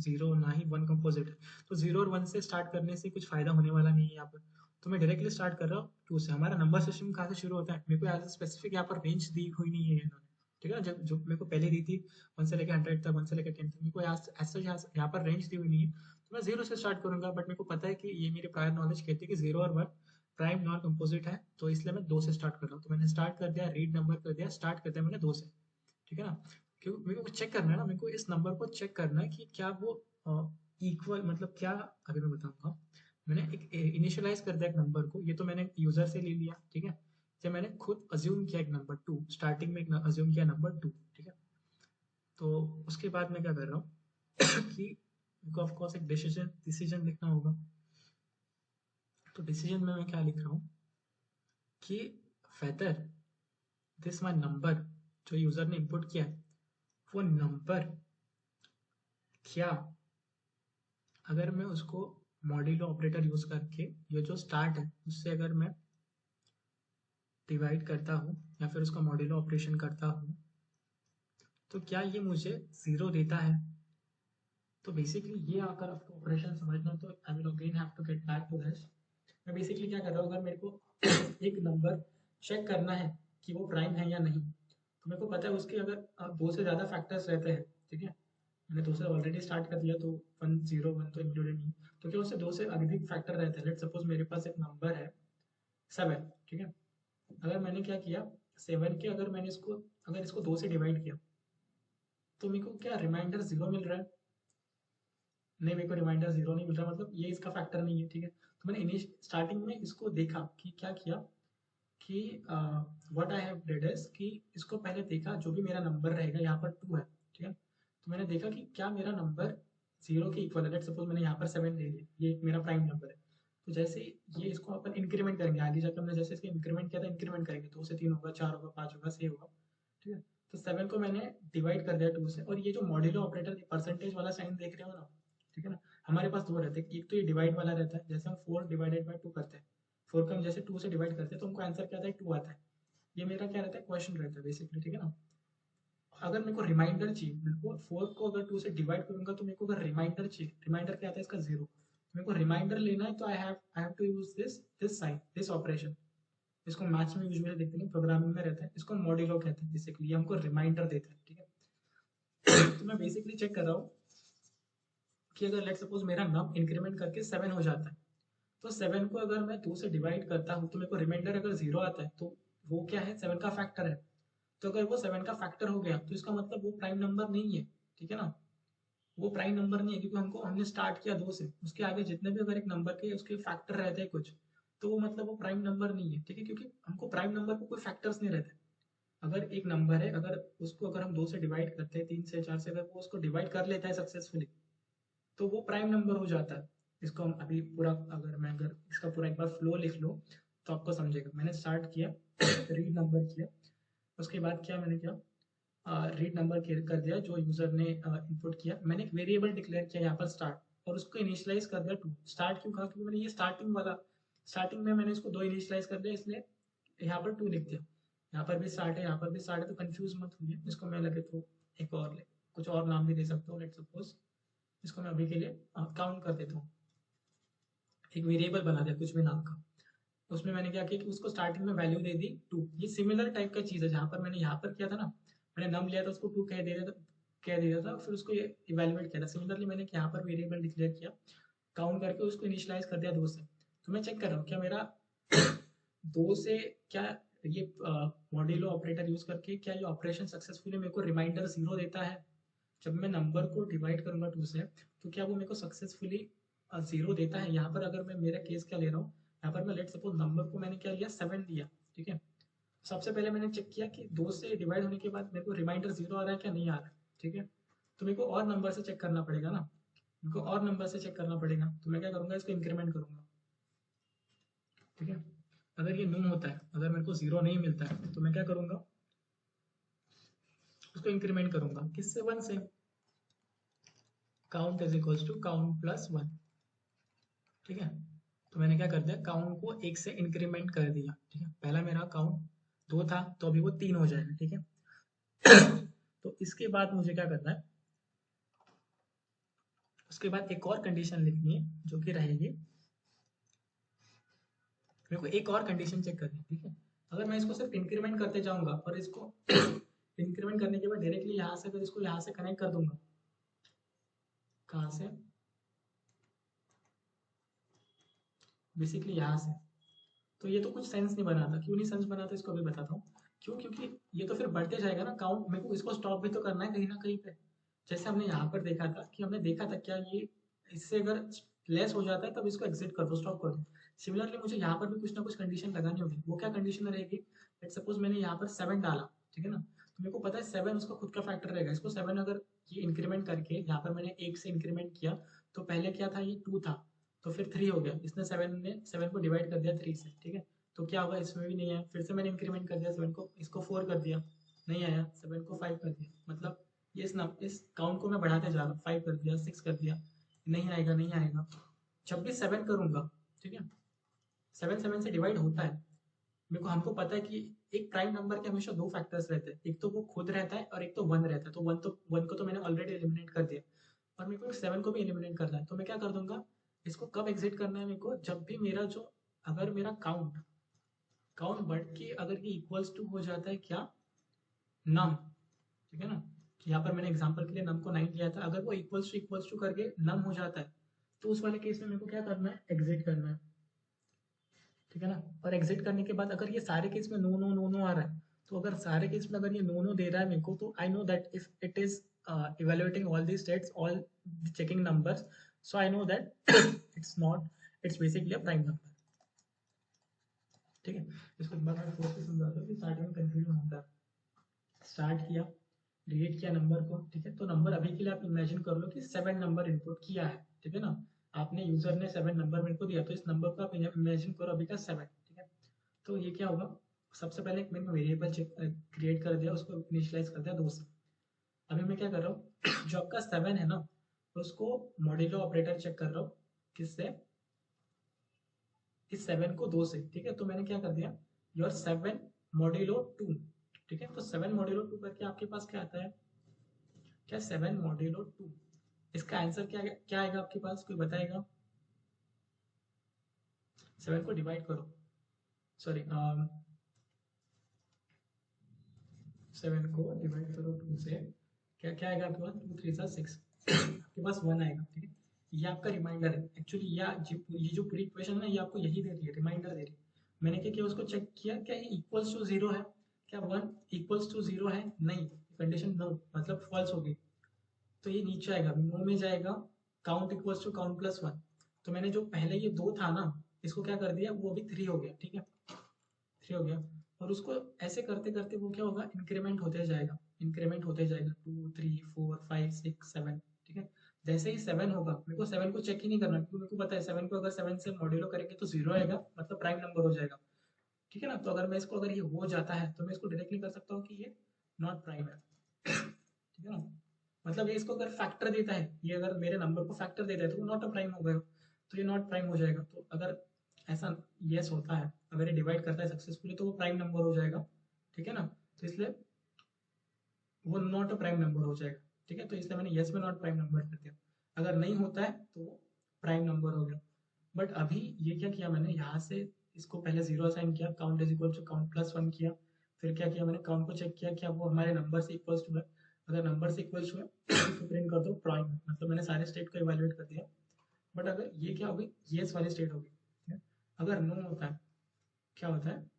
0 ना ही 1 कंपोजिट है। तो 0 और 1 से स्टार्ट करने से कुछ फायदा होने वाला नहीं है यहाँ पर। तो मैं डायरेक्टली स्टार्ट कर रहा हूँ 2 से। हमारा नंबर सिस्टम कहाँ से शुरू होता है, मेरे को एज स्पेसिफिक यहाँ पर रेंज दी हुई नहीं है इन्होंने, ठीक है ना। जब जो मेरे को पहले दी थी 1 से लेकर 100 तक, 1 से लेकर 10 तक, मेरे को यहाँ पर रेंज दी हुई नहीं है। तो मैं 0 से स्टार्ट करूंगा, बट मेरे को पता है कि ये मेरे प्रायर नॉलेज कहती है कि 0 और 1 प्राइम नॉन कंपोजिट है, तो इसलिए मैं 2 से स्टार्ट कर रहा हूँ। तो मैंने स्टार्ट कर दिया, रीड नंबर कर दिया, स्टार्ट कर दिया मैंने 2 से, ठीक है ना। क्योंकि मेरे को चेक करना है ना, मेरे को इस नंबर को चेक करना है कि क्या वो इक्वल, मतलब क्या, अभी मैं बताऊंगा। मैंने एक इनिशियलाइज कर दिया एक नंबर को, ये तो मैंने यूजर से ले लिया, ठीक है। जब मैंने खुद अज्यूम किया एक नंबर 2, स्टार्टिंग में एक अज्यूम किया नंबर 2, ठीक है। तो उसके बाद मैं क्या कर रहा हूँ कि मेरे को ऑफ कोर्स एक डिसीजन डिसीजन लिखना होगा। तो डिसीजन में मैं क्या लिख रहा हूँ कि वेदर दिस माई नंबर, जो यूजर ने इनपुट किया है, वो नंबर क्या, अगर मैं उसको मॉड्यूलो ऑपरेटर यूज करके, ये जो स्टार्ट है उससे अगर मैं डिवाइड करता हूँ या फिर उसका मॉड्यूलो ऑपरेशन करता हूँ, तो क्या ये मुझे 0 देता है। तो बेसिकली ये अगर आपको ऑपरेशन समझना हो, तो I will again have to get back to this. मैं बेसिकली क्या कर रहा हूँ, अगर मेरे को एक नंबर चेक करना है कि वो प्राइम है या नहीं, तो मेरे को पता है उसके अगर 2 से ज़्यादा फैक्टर्स रहते हैं, ठीक है। मैंने 2 से ऑलरेडी स्टार्ट कर दिया, तो 1 0 1 तो इंक्लूडेड नहीं। तो क्या उससे 2 से अधिक फैक्टर रहते हैं। लेट्स सपोज मेरे पास एक नंबर है 7, ठीक है। अगर मैंने क्या किया, 7 के अगर मैंने इसको अगर इसको 2 से डिवाइड किया तो मेरे को क्या रिमाइंडर 0 मिल रहा है? नहीं, मेरे को रिमाइंडर 0 नहीं मिल रहा, मतलब ये इसका फैक्टर नहीं है, ठीक है। तो मैंने स्टार्टिंग में इसको देखा कि क्या किया कि what I have did is कि इसको पहले देखा जो भी मेरा नंबर रहेगा, यहाँ पर 2 है, ठीक है। तो मैंने देखा कि क्या मेरा नंबर 0 के इक्वल है। लेट्स सपोज मैंने यहाँ पर 7 ले लिया, ये मेरा प्राइम नंबर है। तो जैसे ये इसको अपन इंक्रीमेंट करेंगे, आगे जाकर हमने जैसे इसके इंक्रीमेंट किया था, इंक्रीमेंट करेंगे 2 से 3 होगा, 4 होगा, 5 होगा, 6 होगा, ठीक है। तो 7 को मैंने डिवाइड कर दिया 2 से, और ये जो मॉड्यूलो ऑपरेटर परसेंटेज वाला साइन देख रहे हो ना, ठीक है ना, हमारे पास दो रहते हैं। एक तो ये डिवाइड वाला रहता है, जैसे हम 4 डिवाइडेड बाई 2 करते हैं, 4 को हम जैसे 2 से डिवाइड करते हैं तो हमको आंसर क्या आता है, 2 आता है। ये मेरा क्या रहता है, क्वेश्चन रहता है बेसिकली, ठीक है ना। अगर मेरे को रिमाइंडर चाहिए, मेरे को 4 को अगर 2 से डिवाइड करूंगा तो मेरे को अगर रिमाइंडर चाहिए, रिमाइंडर क्या आता है इसका, 0। मेरे को रिमाइंडर लेना है तो I have to use this sign, this operation. इसको मैथ्स में यूजुअली देखते हैं, प्रोग्रामिंग में रहता है, इसको मॉड्यूलो कहते हैं बेसिकली, ये हमको रिमाइंडर देता है, ठीक है। तो मैं बेसिकली चेक कर रहा हूँ कि अगर लेट सपोज मेरा नम इंक्रीमेंट करके 7 हो जाता है, तो 7 को अगर मैं 2 से डिवाइड करता हूँ तो मेरे को रिमाइंडर अगर 0 आता है, तो वो क्या है, 7 का फैक्टर है। तो अगर वो 7 का फैक्टर हो गया तो इसका मतलब वो प्राइम नंबर नहीं है, ठीक है ना। वो प्राइम नंबर नहीं है क्योंकि हमने स्टार्ट किया 2 से, उसके आगे जितने भी अगर एक नंबर के उसके फैक्टर रहते हैं कुछ, तो वो मतलब वो प्राइम नंबर नहीं है, ठीक है, क्योंकि हमको प्राइम नंबर को कोई फैक्टर्स नहीं रहते। अगर एक नंबर है, अगर उसको अगर हम 2 से डिवाइड करते हैं, 3 से, 4 से, अगर वो उसको डिवाइड कर लेता है सक्सेसफुली, तो वो प्राइम नंबर हो जाता है। इसको हम अभी पूरा, अगर इसका पूरा एक बार फ्लो लिख लो तो आपको समझेगा। मैंने स्टार्ट किया, रीड नंबर किया, उसके बाद क्या मैंने किया, रीड नंबर कर दिया जो यूजर ने इनपुट किया। मैंने एक वेरिएबल डिक्लेयर किया यहाँ पर स्टार्ट, और उसको इनिशियलाइज कर दिया 2। स्टार्ट क्यों कहा, क्योंकि मैंने ये स्टार्टिंग वाला, स्टार्टिंग में मैंने इसको 2 इनिशियलाइज कर दिया, इसलिए यहाँ पर 2 लिख दिया। यहाँ पर भी स्टार्ट है, यहाँ पर भी स्टार्ट है, तो कंफ्यूज मत होइए। इसको मैं लगे तो एक और कुछ और नाम भी दे सकता हूँ। लेट सपोज इसको मैं अभी के लिए काउंट कर देता हूँ, एक वेरिएबल बना दिया कुछ भी नाम का। उसमें मैंने क्या किया कि उसको स्टार्टिंग में वैल्यू दे दी 2। ये सिमिलर टाइप का चीज है, जहां पर मैंने यहाँ पर किया था ना, मैंने नम लिया था, उसको 2 कह दिया था, फिर उसको ये इवेलुएट किया था। सिमिलरली मैंने यहाँ पर वेरिएबल डिक्लेयर किया, काउंट करके उसको इनिशियलाइज कर दिया 2 से। तो मैं चेक कर रहा हूँ क्या मेरा 2 से क्या ये मॉड्यूलो ऑपरेटर यूज करके क्या ये ऑपरेशन सक्सेसफुली मेरे को रिमाइंडर 0 देता है। जब मैं नंबर को डिवाइड करूंगा 2 से, तो क्या वो मेरे को सक्सेसफुली 0 देता है। यहाँ पर अगर मैं मेरा केस क्या ले रहा हूँ, यहाँ पर मैं लेट सपोज नंबर को मैंने क्या लिया, 7 लिया, ठीक है। सबसे पहले मैंने चेक किया कि 2 से डिवाइड होने के बाद मेरे को रिमाइंडर 0 आ रहा है क्या, नहीं आ रहा है, ठीक है। तो मेरे को और नंबर से चेक करना पड़ेगा ना, मेरे को और नंबर से चेक करना पड़ेगा। तो मैं क्या करूंगा, इसको इंक्रीमेंट करूंगा, ठीक है। अगर ये नून होता है, अगर मेरे को 0 नहीं मिलता है, तो मैं क्या करूंगा, उसको इंक्रीमेंट करूंगा किससे, 1 से। Count is equals to count plus 1, ठीक है। तो मैंने क्या कर दिया, काउंट को 1 से इंक्रीमेंट कर दिया, ठीक है। पहला मेरा काउंट 2 था, तो अभी वो 3 हो जाएगा, ठीक है। तो इसके बाद मुझे क्या करना है, उसके बाद एक और कंडीशन लिखनी है जो कि रहेगी, मेरे को एक और कंडीशन चेक करनी है, ठीक है। अगर मैं इसको सिर्फ इंक्रीमेंट करते जाऊंगा और इसको इंक्रीमेंट करने के बाद डायरेक्टली यहाँ से अगर इसको यहाँ से कनेक्ट कर दूंगा, कहाँ से, बेसिकली यहाँ से, तो ये तो कुछ सेंस नहीं बनाता। क्यों नहीं सेंस बनाता, इसको अभी बताता हूँ क्यों। क्योंकि ये तो फिर बढ़ते जाएगा ना काउंट, मेरे को इसको स्टॉप भी तो करना है कहीं ना कहीं पे। जैसे हमने यहाँ पर देखा था कि हमने देखा था क्या ये इससे अगर लेस हो जाता है तब इसको एग्जिट कर दो, स्टॉप कर दो। सिमिलरली मुझे यहाँ पर भी कुछ ना कुछ कंडीशन लगानी होगी। वो क्या कंडीशन रहेगी, लेट सपोज मैंने यहाँ पर 7 डाला, ठीक है ना। तो मेरे को पता है 7 उसका खुद का फैक्टर रहेगा। इसको 7 अगर ये इंक्रीमेंट करके यहाँ पर मैंने 1 से इंक्रीमेंट किया, तो पहले क्या था, ये 2 था, तो फिर 3 हो गया। इसने 7 को डिवाइड कर दिया 3 से, ठीक है। तो क्या होगा, इसमें भी नहीं आया। फिर से मैंने इंक्रीमेंट कर दिया 7 को, इसको 4 कर दिया, नहीं आया। 7 को 5 कर दिया, मतलब ये इस काउंट को मैं बढ़ाते जा रहा हूँ। 5 कर दिया, 6 कर दिया, नहीं आएगा, नहीं आएगा। जब भी 7 करूंगा, ठीक है, 7 7 से डिवाइड होता है। मेरे को हमको पता है कि एक प्राइम नंबर के हमेशा 2 फैक्टर्स रहते हैं, एक तो वो खुद रहता है और एक तो 1 रहता है। तो 1 को तो मैंने ऑलरेडी एलिमिनेट कर दिया, और मेरे को 7 को भी एलिमिनेट करना है। तो मैं क्या कर दूंगा, इसको कब एग्जिट करना है मेरे को, जब भी मेरा जो, अगर मेरा काउंट काउंट बढ़ के अगर ये इक्वल्स टू हो जाता है क्या, नम, ठीक है ना। कि यहाँ पर मैंने एग्जांपल के लिए नम को 9 लिया था, अगर वो इक्वल्स टू करके नम हो जाता है, तो उस वाले केस में मेरे को क्या करना है, एग्जिट करना है, ठीक है ना। और एग्जिट करने के बाद अगर ये सारे केस में नो नो नो नो आ रहा है, तो अगर सारे केस में अगर ये नो नो दे रहा है मेरे को, तो I know that if it is evaluating all these states, all the checking numbers, so I know that it's basically a prime number. ठीक है, इसको एक बार मैं फोर से समझाता हूँ कि स्टार्ट में कंफ्यूजन होता है। स्टार्ट किया, डिलीट किया नंबर को, ठीक है, तो नंबर अभी के लिए आप इमेजिन कर लो कि 7 नंबर इनपुट किया है, ठीक है ना, आपने यूजर ने 7 नंबर मेरे को दिया, तो इस नंबर को आप इमेजिन करो अभी का 7, ठीक है। तो ये क्या होगा, सबसे पहले मैंने वेरिएबल क्रिएट कर दिया, उसको इनिशियलाइज कर दिया 2 से। अभी मैं क्या कर रहा हूँ, जो आपका 7 है ना, उसको मॉड्यूलो ऑपरेटर चेक कर रहा हूँ, किससे, इस 7 को 2 से, ठीक है। तो मैंने क्या कर दिया, योर 7 मॉड्यूलो 2, ठीक है। तो 7 मॉड्यूलो 2 करके आपके पास क्या आता है, क्या 7 मॉड्यूलो 2, इसका आंसर क्या आएगा आपके पास, कोई बताएगा। 7 को डिवाइड करो, सॉरी 7 को डिवाइड करो 2 से, क्या क्या आएगा आपके पास, 2 3 6, आपके पास 1 आएगा, ठीक है। ये आपका रिमाइंडर है एक्चुअली, ये जो पूरी इक्वेशन है ये आपको यही दे रही है, रिमाइंडर दे रही है। मैंने क्या किया, उसको चेक किया, क्या ये इक्वल्स टू 0 है, क्या 1 इक्वल्स टू 0 है, नहीं, कंडीशन नो, मतलब फॉल्स होगी, तो ये नीचे आएगा, नो में जाएगा, count equals to count plus 1। तो मैंने जो पहले ये 2 था ना, इसको क्या कर दिया, वो अभी 3 हो गया, ठीक है, 3 हो गया। और उसको ऐसे करते करते वो क्या होगा, इंक्रीमेंट होते जाएगा, इंक्रीमेंट होते जाएगा, 2 3 4 5 6 7, ठीक है। जैसे ही 7 होगा, मेरे को 7 को चेक ही नहीं करना, क्योंकि मेरे को पता है 7 को अगर 7 से मॉड्यूलो करेंगे तो 0 आएगा, मतलब प्राइम नंबर हो जाएगा, ठीक है ना। तो अगर मैं इसको, अगर ये हो जाता है तो मैं इसको डायरेक्टली कर सकता हूँ कि ये नॉट प्राइम है, ठीक है ना। मतलब ये इसको अगर फैक्टर देता है, ये अगर मेरे नंबर को फैक्टर देता है तो वो नॉट अ प्राइम हो गया, तो ये नॉट प्राइम हो जाएगा। तो अगर ऐसा यस होता है, अगर ये डिवाइड करता है सक्सेसफुली, तो वो प्राइम नंबर हो जाएगा, ठीक है ना। तो इसलिए वो नॉट अ प्राइम नंबर हो जाएगा, ठीक है। तो इसलिए मैंने यस में नॉट प्राइम नंबर कर दिया। अगर नहीं होता है तो वो प्राइम नंबर हो गया। बट अभी ये क्या किया मैंने, यहाँ से इसको पहले 0 असाइन किया, count is equal to count plus 1 किया, फिर क्या किया मैंने, काउंट को चेक किया क्या वो हमारे नंबर से इक्वल्स टू है, अगर नंबर से इक्वल्स टू है तो प्रिंट कर दो प्राइम, मतलब मैंने सारे स्टेट को इवेलुएट कर दिया। बट अगर ये क्या होगी, येस वाली स्टेट होगी, ठीक है? अगर नो होता है, क्या होता है,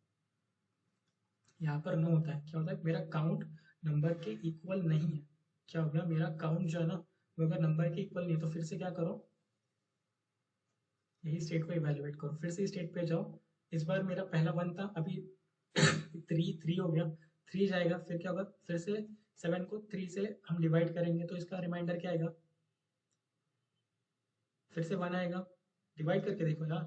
यहाँ पर नो होता है, क्या होता है, मेरा काउंट नंबर के इक्वल नहीं है, क्या हो गया, मेरा काउंट जो है ना, वो अगर नंबर के इक्वल नहीं है, तो फिर से क्या करो, यही स्टेट को इवेलुएट करो, फिर से स्टेट पे जाओ। इस बार मेरा पहला 1 था, अभी 3 हो गया, 3 जाएगा, फिर क्या होगा, फिर से 7 को 3 से हम डिवाइड करेंगे, तो इसका रिमाइंडर क्या आएगा, फिर से 1 आएगा, डिवाइड करके देखो यार,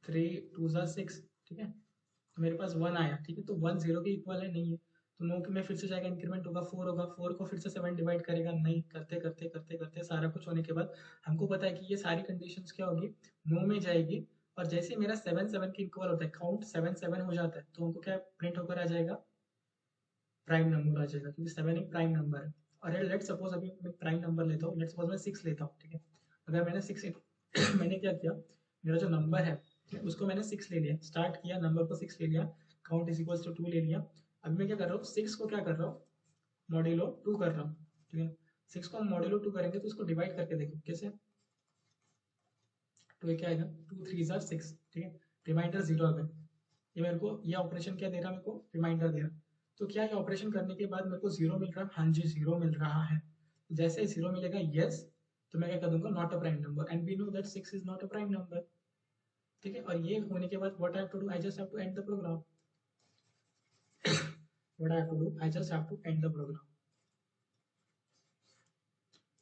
3 2 6, ठीक है। तो मेरे पास 1 आया, ठीक है, तो 1 0 के इक्वल है, नहीं है, तो नो में फिर से जाएगा, इंक्रीमेंट होगा, 4 होगा, 4 को फिर से 7 डिवाइड करेगा, नहीं, करते करते करते करते सारा कुछ होने के बाद हमको पता है कि ये सारी कंडीशंस क्या होगी, नो में जाएगी। और जैसे ही मेरा 7 7 के इक्वल होता है, काउंट 7 7 हो जाता है, तो हमको क्या प्रिंट होकर आ जाएगा, प्राइम नंबर आ जाएगा, क्योंकि 7 एक प्राइम नंबर है। और लेट सपोज अभी मैं प्राइम नंबर लेता हूँ, लेट सपोज मैं 6 लेता हूँ, ठीक है। अगर मैंने 6 मैंने क्या किया, मेरा जो नंबर है, ठीक है, उसको मैंने 6 ले लिया, स्टार्ट किया, नंबर को 6 ले लिया, काउंट इज इक्वल टू 2 ले लिया। अब मैं क्या कर रहा हूँ, 6 को क्या कर रहा हूँ, मॉड्यूलो 2 कर रहा हूँ, ठीक है। 6 को हम मॉड्यूलो 2 करेंगे, तो इसको डिवाइड करके देखो कैसे, तो ये क्या आएगा, 2 3 6, ठीक है, रिमाइंडर 0 आ गया। ये मेरे को, ये ऑपरेशन क्या दे रहा है मेरे को, रिमाइंडर दे रहा है। तो क्या ये ऑपरेशन करने के बाद मेरे को 0 मिल रहा है, हाँ जी 0 मिल रहा है। जैसे ही 0 मिलेगा यस, तो मैं क्या कर दूंगा, not a prime number, and we know that 6 is not a prime number, ठीक है। और ये होने के बाद what I have to do, I just have to end the program, what I have to do, I just have to end the program,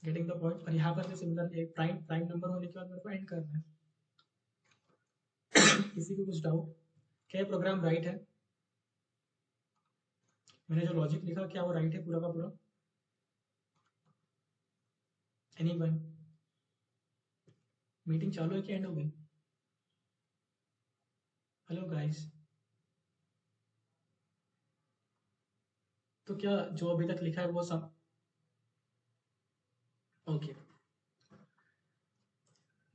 getting the point. और यहाँ पर भी सिमिलर, एक प्राइम प्राइम नंबर होने के बाद मेरे को एंड करना है। किसी को कुछ डाउट, क्या प्रोग्राम राइट है, मैंने जो लॉजिक लिखा क्या वो राइट है पूरा का पूरा, एनीवन, मीटिंग चालू है कि एंड हो गई, हेलो गाइस। तो क्या जो अभी तक लिखा है वो सब ओके।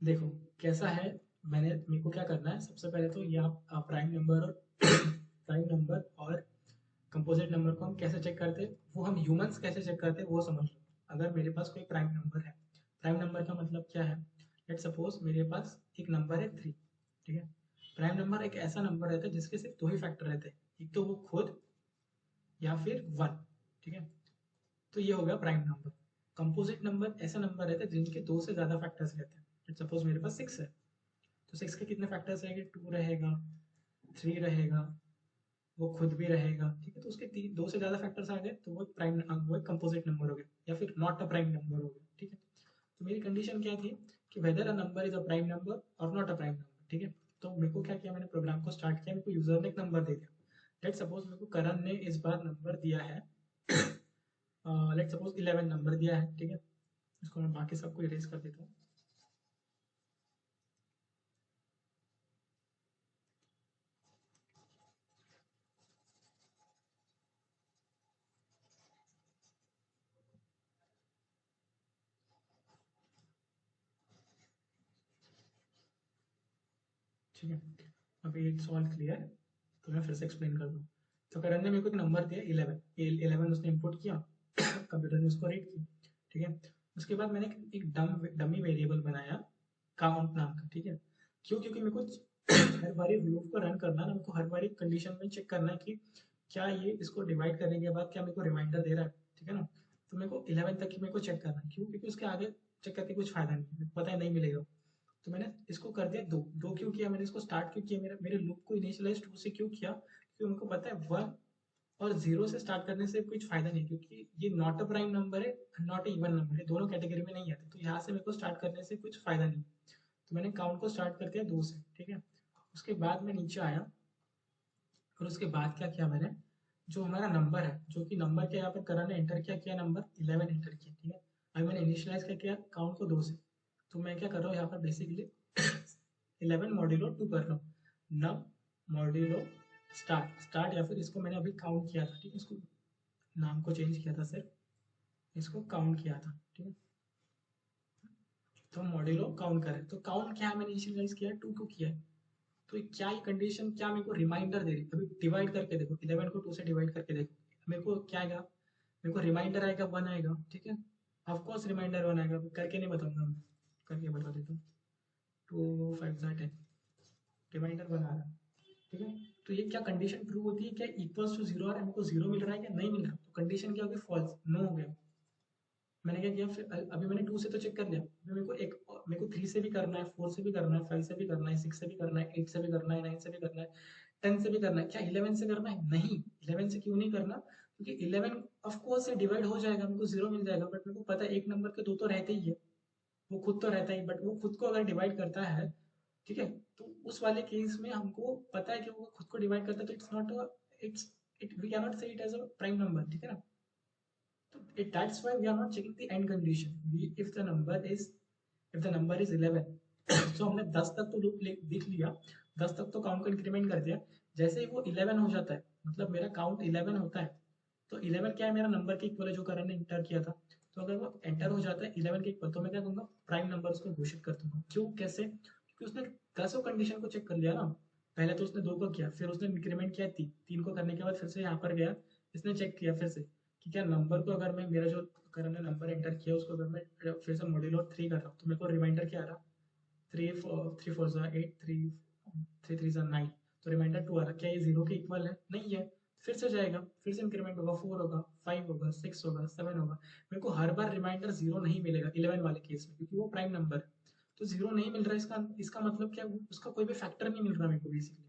देखो कैसा है, मेरे को क्या करना है, सबसे पहले तो ये आप प्राइम नंबर और प्राइम नंबर और कंपोजिट नंबर को हम कैसे चेक करते हैं, वो हम ह्यूमंस कैसे चेक करते हैं वो समझ लो। अगर मेरे पास कोई प्राइम नंबर है, प्राइम नंबर का मतलब क्या है, लेट सपोज मेरे पास एक नंबर है 3, ठीक है। प्राइम नंबर एक ऐसा नंबर रहता है जिसके सिर्फ दो ही फैक्टर रहते हैं, एक तो वो खुद या फिर वन। ठीक है, तो ये हो गया प्राइम नंबर। कंपोजिट नंबर ऐसा नंबर रहता है जिनके दो से ज्यादा फैक्टर्स रहते हैं। सपोज मेरे पास 6 है, तो 6 के कितने फैक्टर्स रहेंगे? 2 रहेगा, 3 रहेगा, वो खुद भी रहेगा। ठीक है, तो उसके दो से ज्यादा फैक्टर्स आ गए तो वो प्राइम, वो कंपोजिट नंबर हो गया या फिर नॉट अ प्राइम नंबर हो गया। ठीक है, तो मेरी कंडीशन क्या थी कि weather a number is a prime number और नॉट अ प्राइम नंबर। ठीक है, तो मेरे को क्या किया, मैंने प्रोग्राम को स्टार्ट किया, मेरे को यूजर ने एक नंबर दे दिया। लेट सपोज मेरे को करण ने इस बार नंबर दिया है, लेट सपोज 11 नंबर दिया है। ठीक है, इसको मैं बाकी सबको इरेज कर देता हूँ। ठीक है, अभी इट्स ऑल क्लियर, तो मैं फिर से एक्सप्लेन कर दूँ। तो करण ने मेरे को एक नंबर दिया 11, 11 उसने इनपुट किया, कंप्यूटर ने उसको रीड किया। ठीक है, उसके बाद मैंने एक डमी वेरिएबल बनाया काउंट नाम का। ठीक है, क्यों? क्योंकि मेरे को हर बारी लूप को रन करना ना, मेरे को हर बारी कंडीशन में चेक करना है कि क्या ये इसको डिवाइड करने के बाद क्या मेरे को रिमाइंडर दे रहा है। ठीक है ना, तो मेरे को 11 तक की मेरे को चेक करना है। क्यों? क्योंकि उसके आगे चेक करके कुछ फायदा नहीं है, पता है नहीं मिलेगा। तो मैंने इसको कर दिया दो। दो क्यों किया मैंने? इसको स्टार्ट क्यों किया? मेरे लूप को इनिशियलाइज टू से क्यों किया? क्योंकि उनको पता है वन और जीरो से स्टार्ट करने से कुछ फायदा नहीं, क्योंकि ये नॉट अ प्राइम नंबर है, नॉट इवन नंबर है, दोनों कैटेगरी में नहीं आते। तो यहाँ से मेरे को स्टार्ट करने से कुछ फायदा नहीं। तो मैंने काउंट को स्टार्ट कर दिया दो से। ठीक है, उसके बाद मैं नीचे आया और उसके बाद क्या किया मैंने, जो हमारा नंबर है, जो कि नंबर के यहाँ पर करण ने एंटर किया, किया नंबर 11 एंटर किया। ठीक है, अभी मैंने इनिशियलाइज क्या किया, काउंट को दो से। तो मैं क्या कर रहा हूँ यहाँ पर बेसिकली 11 मॉड्यूलो 2 कर रहा हूँ, नम मॉड्यूलो स्टार्ट स्टार्ट, या फिर इसको मैंने अभी काउंट किया था। ठीक है, इसको नाम को चेंज किया था, सिर्फ इसको काउंट किया था। ठीक है, तो मॉड्यूलो काउंट करें, तो काउंट क्या है, मैंने इनिशियलाइज किया है 2 को किया है। तो क्या ये कंडीशन क्या मेरे को रिमाइंडर दे रही है? अभी डिवाइड करके देखो, 11 को 2 से डिवाइड करके देखो, मेरे को क्या आएगा? मेरे को रिमाइंडर आएगा 1 आएगा। ठीक है, ऑफकोर्स रिमाइंडर 1 आएगा, करके नहीं बताऊंगा मैं, करके बता देता हूँ। 2 5 10, रिमाइंडर 1 आ रहा है। ठीक है, तो ये क्या कंडीशन प्रूव होती है? क्या इक्वल्स टू जीरो आ रहा है? मेरे को जीरो मिल रहा है क्या? नहीं मिल रहा, तो कंडीशन क्या होगी? फॉल्स, नो हो गया। मैंने क्या किया फिर, अभी मैंने 2 से तो चेक कर लिया, अभी मेरे को 3 से भी करना है, 4 से भी करना है, 5 से भी करना है, 6 से भी करना है, 8 से भी करना है, 9 से भी करना है, 10 से भी करना है। क्या 11 से करना है? नहीं, 11 से क्यों नहीं करना? क्योंकि 11 ऑफ कोर्स से डिवाइड हो जाएगा, मेरे को जीरो मिल जाएगा, बट मेरे को पता है एक नंबर के दो तो रहते ही है, वो खुद तो रहता ही, बट वो खुद को अगर डिवाइड करता है, ठीक है, तो उस वाले केस में हमको पता है कि वो खुद को डिवाइड करता है, तो it's not it's it we can not say it as a prime number. ठीक है ना, तो that's why we are not checking the end condition. If the number is 11, so हमने 10 तक तो लूप देख लिया, 10 तक तो काउंट को इंक्रीमेंट कर दिया। जैसे ही वो 11 हो जाता है, मतलब मेरा काउंट 11 होता है, तो 11 क्या है? मेरा नंबर के इक्वल है जो करण ने इंटर किया था। तो अगर वो एंटर हो जाता है 11 के इक्वल, तो मैं क्या करूंगा? प्राइम नंबर उसको घोषित कर दूंगा। क्यों? कैसे? क्योंकि उसने दसों कंडीशन को चेक कर लिया ना। पहले तो उसने दो को किया, फिर उसने इंक्रीमेंट किया तीन, तीन को करने के बाद फिर से यहाँ पर गया, इसने चेक किया फिर से कि क्या नंबर को, अगर मैं मेरा जो करण ने नंबर एंटर किया उसको अगर मैं फिर से मॉड्यूल और 3 कर रहा हूँ, तो मेरे को रिमाइंडर क्या आ रहा? 3 4 8, 3 3 9, तो रिमाइंडर 2 आ रहा। क्या ये जीरो के इक्वल है? नहीं है। फिर से जाएगा, फिर से इंक्रीमेंट होगा, 4 होगा, 5 होगा, 6 होगा, 7 होगा। मेरे को हर बार रिमाइंडर जीरो नहीं मिलेगा 11 वाले केस में, क्योंकि वो प्राइम नंबर है। तो जीरो नहीं मिल रहा है, इसका इसका मतलब क्या? उसका कोई भी फैक्टर नहीं मिल रहा मेरे को बेसिकली।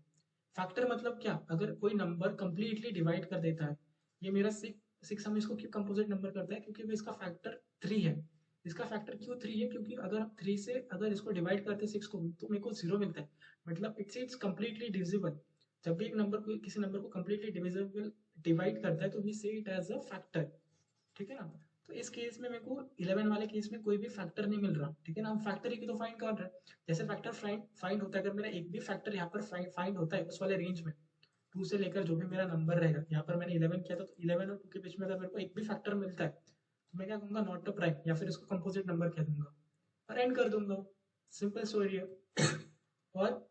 फैक्टर मतलब क्या? अगर कोई नंबर कंप्लीटली डिवाइड कर देता है, ये मेरा सिक्स सिक्स हम इसको क्यों कंपोजिट नंबर करते हैं? क्योंकि इसका फैक्टर 3 है। इसका फैक्टर क्यों 3 है? क्योंकि अगर हम 3 से अगर इसको डिवाइड करते हैं 6 को, तो मेरे को जीरो मिलता है, मतलब इट्स कंप्लीटली डिविजिबल। जब भी एक नंबर को, किसी नंबर को कंप्लीटली डिविजिबल डिवाइड करता है, तो वी से इट एज अ फैक्टर। ठीक है ना, तो इस केस में मेरे को 11 वाले केस में कोई भी फैक्टर नहीं मिल रहा। ठीक है ना, हम फैक्टर ही तो फाइंड कर रहे हैं। जैसे फैक्टर फाइंड होता है, अगर मेरा एक भी फैक्टर यहाँ पर फाइंड होता है उस वाले रेंज में, 2 से लेकर जो भी मेरा नंबर रहेगा, यहाँ पर मैंने 11 किया था, तो 11 और 2 के बीच में अगर मेरे को एक भी फैक्टर मिलता है, तो मैं क्या कहूँगा? नॉट अ प्राइम, या फिर इसको कंपोजिट नंबर कह दूंगा और एंड कर दूंगा। सिंपल स्टोरी है। और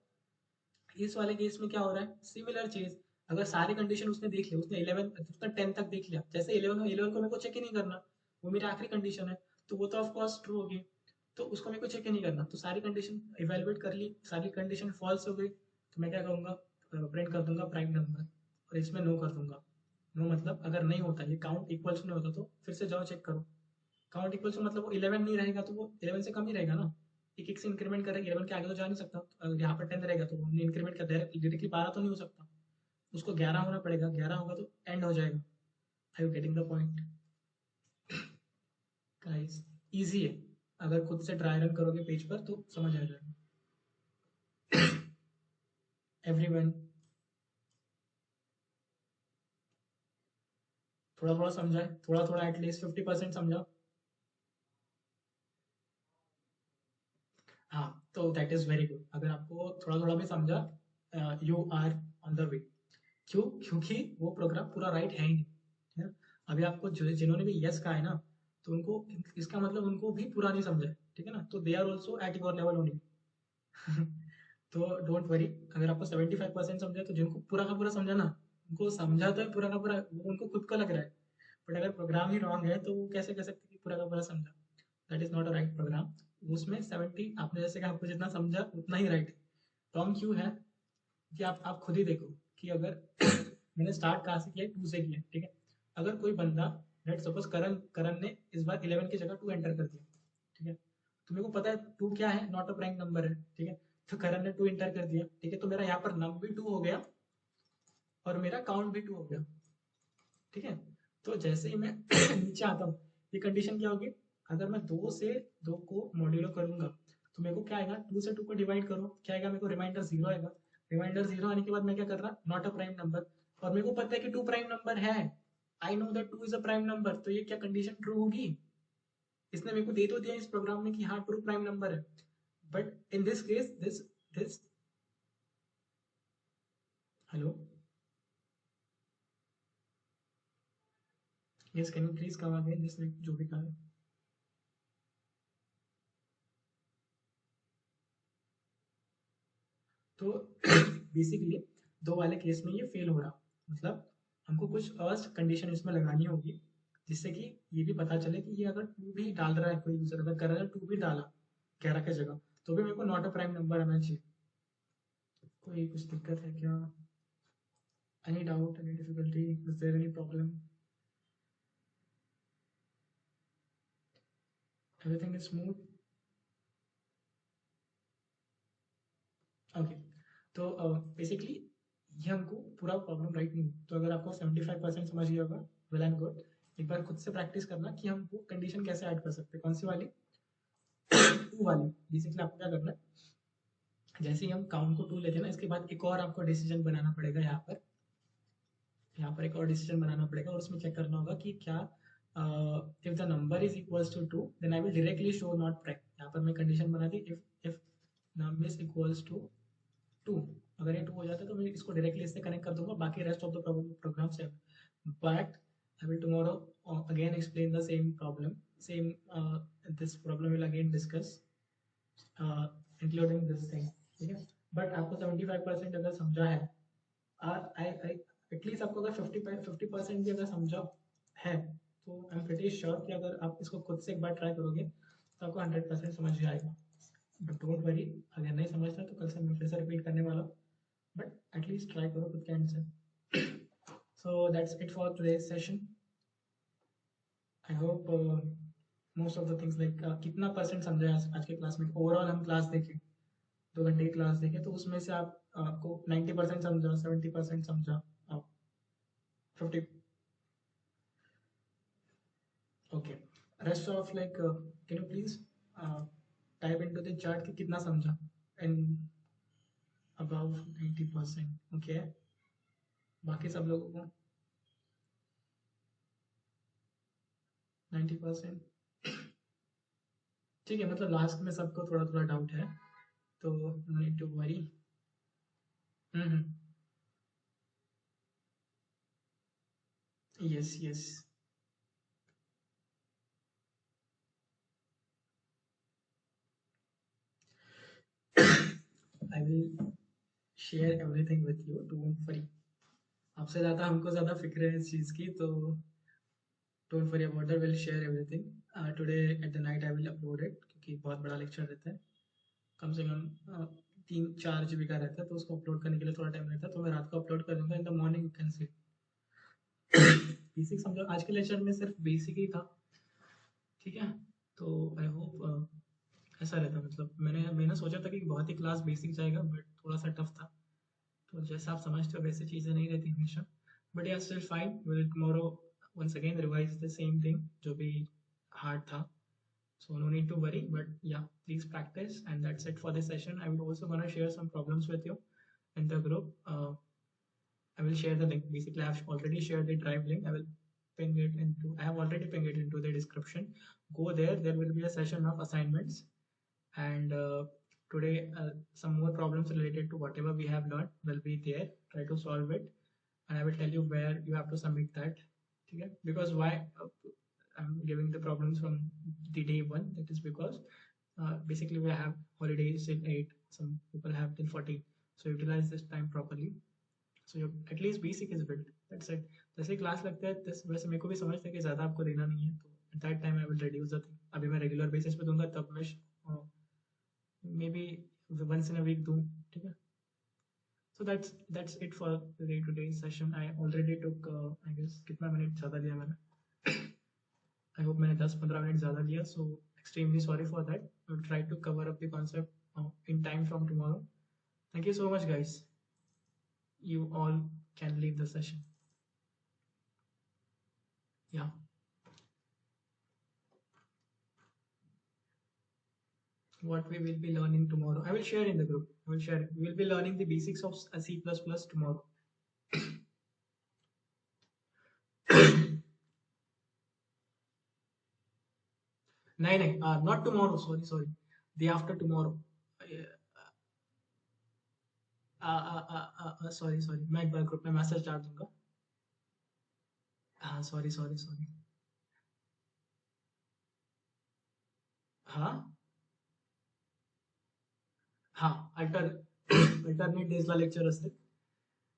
इस वाले केस में क्या हो रहा है? सिमिलर चीज, अगर सारे कंडीशन उसने देख लिया, उसने 11 उसने 10 तक देख लिया, जैसे 11 को मेरे को चेक ही नहीं करना, वो मेरी आखिरी कंडीशन है, तो वो तो ऑफ कोर्स ट्रू होगी, तो उसको मेरे को चेक ही नहीं करना। तो सारी कंडीशन इवेलुएट कर ली, सारी कंडीशन फॉल्स हो गई, तो मैं क्या करूँगा, प्रिंट कर दूंगा प्राइम नंबर और इसमें नो कर दूंगा। नो मतलब अगर नहीं होता, ये काउंट इक्वल्स नहीं होता तो फिर से जाओ चेक करो। काउंट इक्वल्स मतलब वो 11 नहीं रहेगा तो वो 11 से कम ही रहेगा ना, एक एक से इंक्रीमेंट करेगा, 11 के आगे तो जा नहीं सकता। तो अगर यहाँ पर 10 रहेगा तो हमने इंक्रीमेंट कर डायरेक्टली 12 तो नहीं हो सकता, उसको 11 होना पड़ेगा, 11 होगा तो एंड हो जाएगा। I you getting the point guys? Easy है, अगर खुद से ट्राई रन करोगे पेज पर तो समझ आ जाएगा। एवरीवन थोड़ा थोड़ा समझा है, थोड़ा थोड़ा एटलीस्ट 50% समझा। हाँ, तो दैट इज वेरी गुड, अगर आपको थोड़ा थोड़ा भी समझा, you are on the way. क्यों? क्योंकि वो प्रोग्राम पूरा राइट है ही नहीं, है ना? अभी आपको जिन्होंने भी यस कहा है ना, तो उनको इसका मतलब उनको भी पूरा नहीं समझा है, ठीक है ना? तो they are also at your level only. तो डोंट वरी, अगर आपको 75% समझा तो जिनको पूरा का पूरा समझा ना, उनको समझा तो है पूरा का पूरा, वो उनको खुद को लग रहा है, बट अगर प्रोग्राम ही रॉन्ग है तो वो कैसे कह सकते कि पूरा का पूरा समझा? That is not a right program. उसमें 70, आपने जैसे कि आपको जितना समझा उतना ही राइट है। रॉन्ग क्यों है कि आप खुद ही देखो कि अगर मैंने स्टार्ट कहाँ से किया, 2 से किया, ठीक है? अगर कोई बंदा, लेट सपोज करण करण ने इस बार 11 की जगह 2 एंटर कर दिया, ठीक है? तो मेरे को पता है 2 क्या है, नॉट अ प्राइम नंबर है, ठीक है? तो करण ने 2 एंटर कर दिया, ठीक है? तो मेरा यहाँ पर नम भी 2 हो गया और मेरा काउंट भी 2 हो गया, ठीक है? तो जैसे ही मैं नीचे आता हूँ, ये कंडीशन क्या होगी? अगर मैं 2 से 2 को मॉड्यूलो करूंगा तो मेरे को क्या आएगा, 2 से 2 को डिवाइड करो, क्या आएगा? मेरे को रिमाइंडर 0 आएगा। रिमाइंडर 0 आने के बाद मैं क्या कर रहा, नॉट अ प्राइम नंबर, और मेरे को पता है कि 2 प्राइम नंबर है। I know that 2 is a prime number, तो ये क्या कंडीशन ट्रू होगी? इसने मेरे को दे तो दिया इस प्रोग्राम में कि हाँ ट्रू प्राइम नंबर है, but in this case this hello, yes, can you please come again जिसने जो भी कहा है? तो बेसिकली 2 वाले केस में ये फेल हो रहा, मतलब हमको कुछ और कंडीशन इसमें लगानी होगी जिससे कि ये भी पता चले कि ये अगर 2 भी डाल रहा है कोई यूजर, अगर कर रहा है 2 भी डाला 11 की जगह, तो भी मेरे को नॉट अ प्राइम नंबर आना चाहिए। कोई कुछ दिक्कत है क्या? Any doubt, any difficulty, is there any problem? Everything is smooth? Okay. तो बेसिकली ये हमको पूरा प्रॉब्लम राइट नहीं, तो अगर आपको 75% समझ गया होगा, वेल एंड गुड। एक बार खुद से प्रैक्टिस करना कि हम वो कंडीशन कैसे ऐड कर सकते हैं, कौन सी वाली, 2 वाली। बेसिकली आपको क्या करना है, जैसे ही हम काउंट को 2 लेते हैं ना, इसके बाद एक और आपको डिसीजन बनाना पड़ेगा यहाँ पर, यहाँ पर एक और डिसीजन बनाना पड़ेगा और उसमें चेक करना होगा कि क्या, if the number is equals to 2 then I will directly show not prime. यहाँ पर मैं कंडीशन बना दी, if number is equals to 2, अगर ये 2 हो जाता है तो मैं इसको डायरेक्टली इससे कनेक्ट कर दूंगा, बाकी rest of the program same. But I will tomorrow again explain the same problem, same this problem will again discuss including this thing, ठीक है? बट आपको 75% अगर समझा है, आई आई एटलीस्ट आपको अगर 50% भी अगर समझा है, तो आई एम प्रीटी श्योर कि अगर आप इसको खुद से एक बार ट्राई करोगे तो आपको 100% समझ ही आएगा। बट डोंट वरी, अगर नहीं समझता तो कल से मैं फिर से रिपीट करने वाला हूँ, बट एटलीस्ट ट्राई करो खुद के एंड से। So that's it for today's session. I hope most of the things like कितना परसेंट समझे आज के क्लास में, ओवरऑल हम क्लास देखें, 2 घंटे की क्लास देखें, तो उसमें से आप आपको 90% समझा, 70% समझा, 50, okay? Rest of like can you please type into the chart कि कितना समझा, एंड अबाउट 90%, ओके? बाकी सब लोगों को 90%, ठीक है? मतलब लास्ट में सबको थोड़ा थोड़ा डाउट है, तो no need to worry. Hmm, yes yes. I will share everything with you, don't worry. आपसे ज़्यादा हमको ज़्यादा फिक्र है इस चीज़ की, तो don't worry about that, will share everything today at the night. I will upload it, क्योंकि बहुत बड़ा लेक्चर रहता है, कम से कम 3-4 GB का रहता है, तो उसको अपलोड करने के लिए थोड़ा टाइम लगता है, तो मैं रात को अपलोड कर दूंगा। In the morning you can see. Basic समझो, आज के लेक्चर में सिर्फ बेसिक ही था, ठीक है। तो आई होप ऐसा रहता, मतलब मैंने सोचा था कि बहुत ही क्लास बेसिक जाएगा, बट थोड़ा सा टफ था। तो जैसा आप समझते हो वैसे चीज़ें नहीं रहती हमेशा, बट या still fine, will tomorrow once again revise the same thing जो भी हार्ड था। So no need to worry, but yeah, please practice, and that's it for this session. I would also want to share some problems with you in the group. I will share the link. Basically, I have already shared the drive link. I will ping it into. I have already pinged it into the description. Go there. There will be a session of assignments, and today some more problems related to whatever we have learned will be there. Try to solve it, and I will tell you where you have to submit that. Okay? Because why I'm giving the problems from the day one. That is because basically we have holidays till 8. Some people have till 14. So utilize this time properly. So your at least basic is built. That's it. जैसे क्लास लगता है वैसे मेरे को भी समझता है कि ज़्यादा आपको देना नहीं है, तो at that time I will reduce the thing. अभी मैं रेगुलर बेसिस पे दूंगा, तब मैं maybe once in a week दूँ, ठीक है। So that's it for the day today's session. I already took I guess कितना मिनट ज़्यादा लिया मैंने। I hope मैंने 10-15 मिनट ज़्यादा लिया, so extremely sorry for that. We'll try to cover up the concept in time from tomorrow. Thank you so much, guys. You all can leave the session. Yeah. What we will be learning tomorrow, I will share in the group. I will share. We will be learning the basics of C++ tomorrow. नहीं, not tomorrow. Sorry. The after tomorrow. Sorry. मैं एक बार ग्रुप में मैसेज डाल दूंगा. Sorry. हाँ, alternate days ला lecture असते.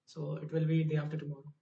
So it will be day after tomorrow.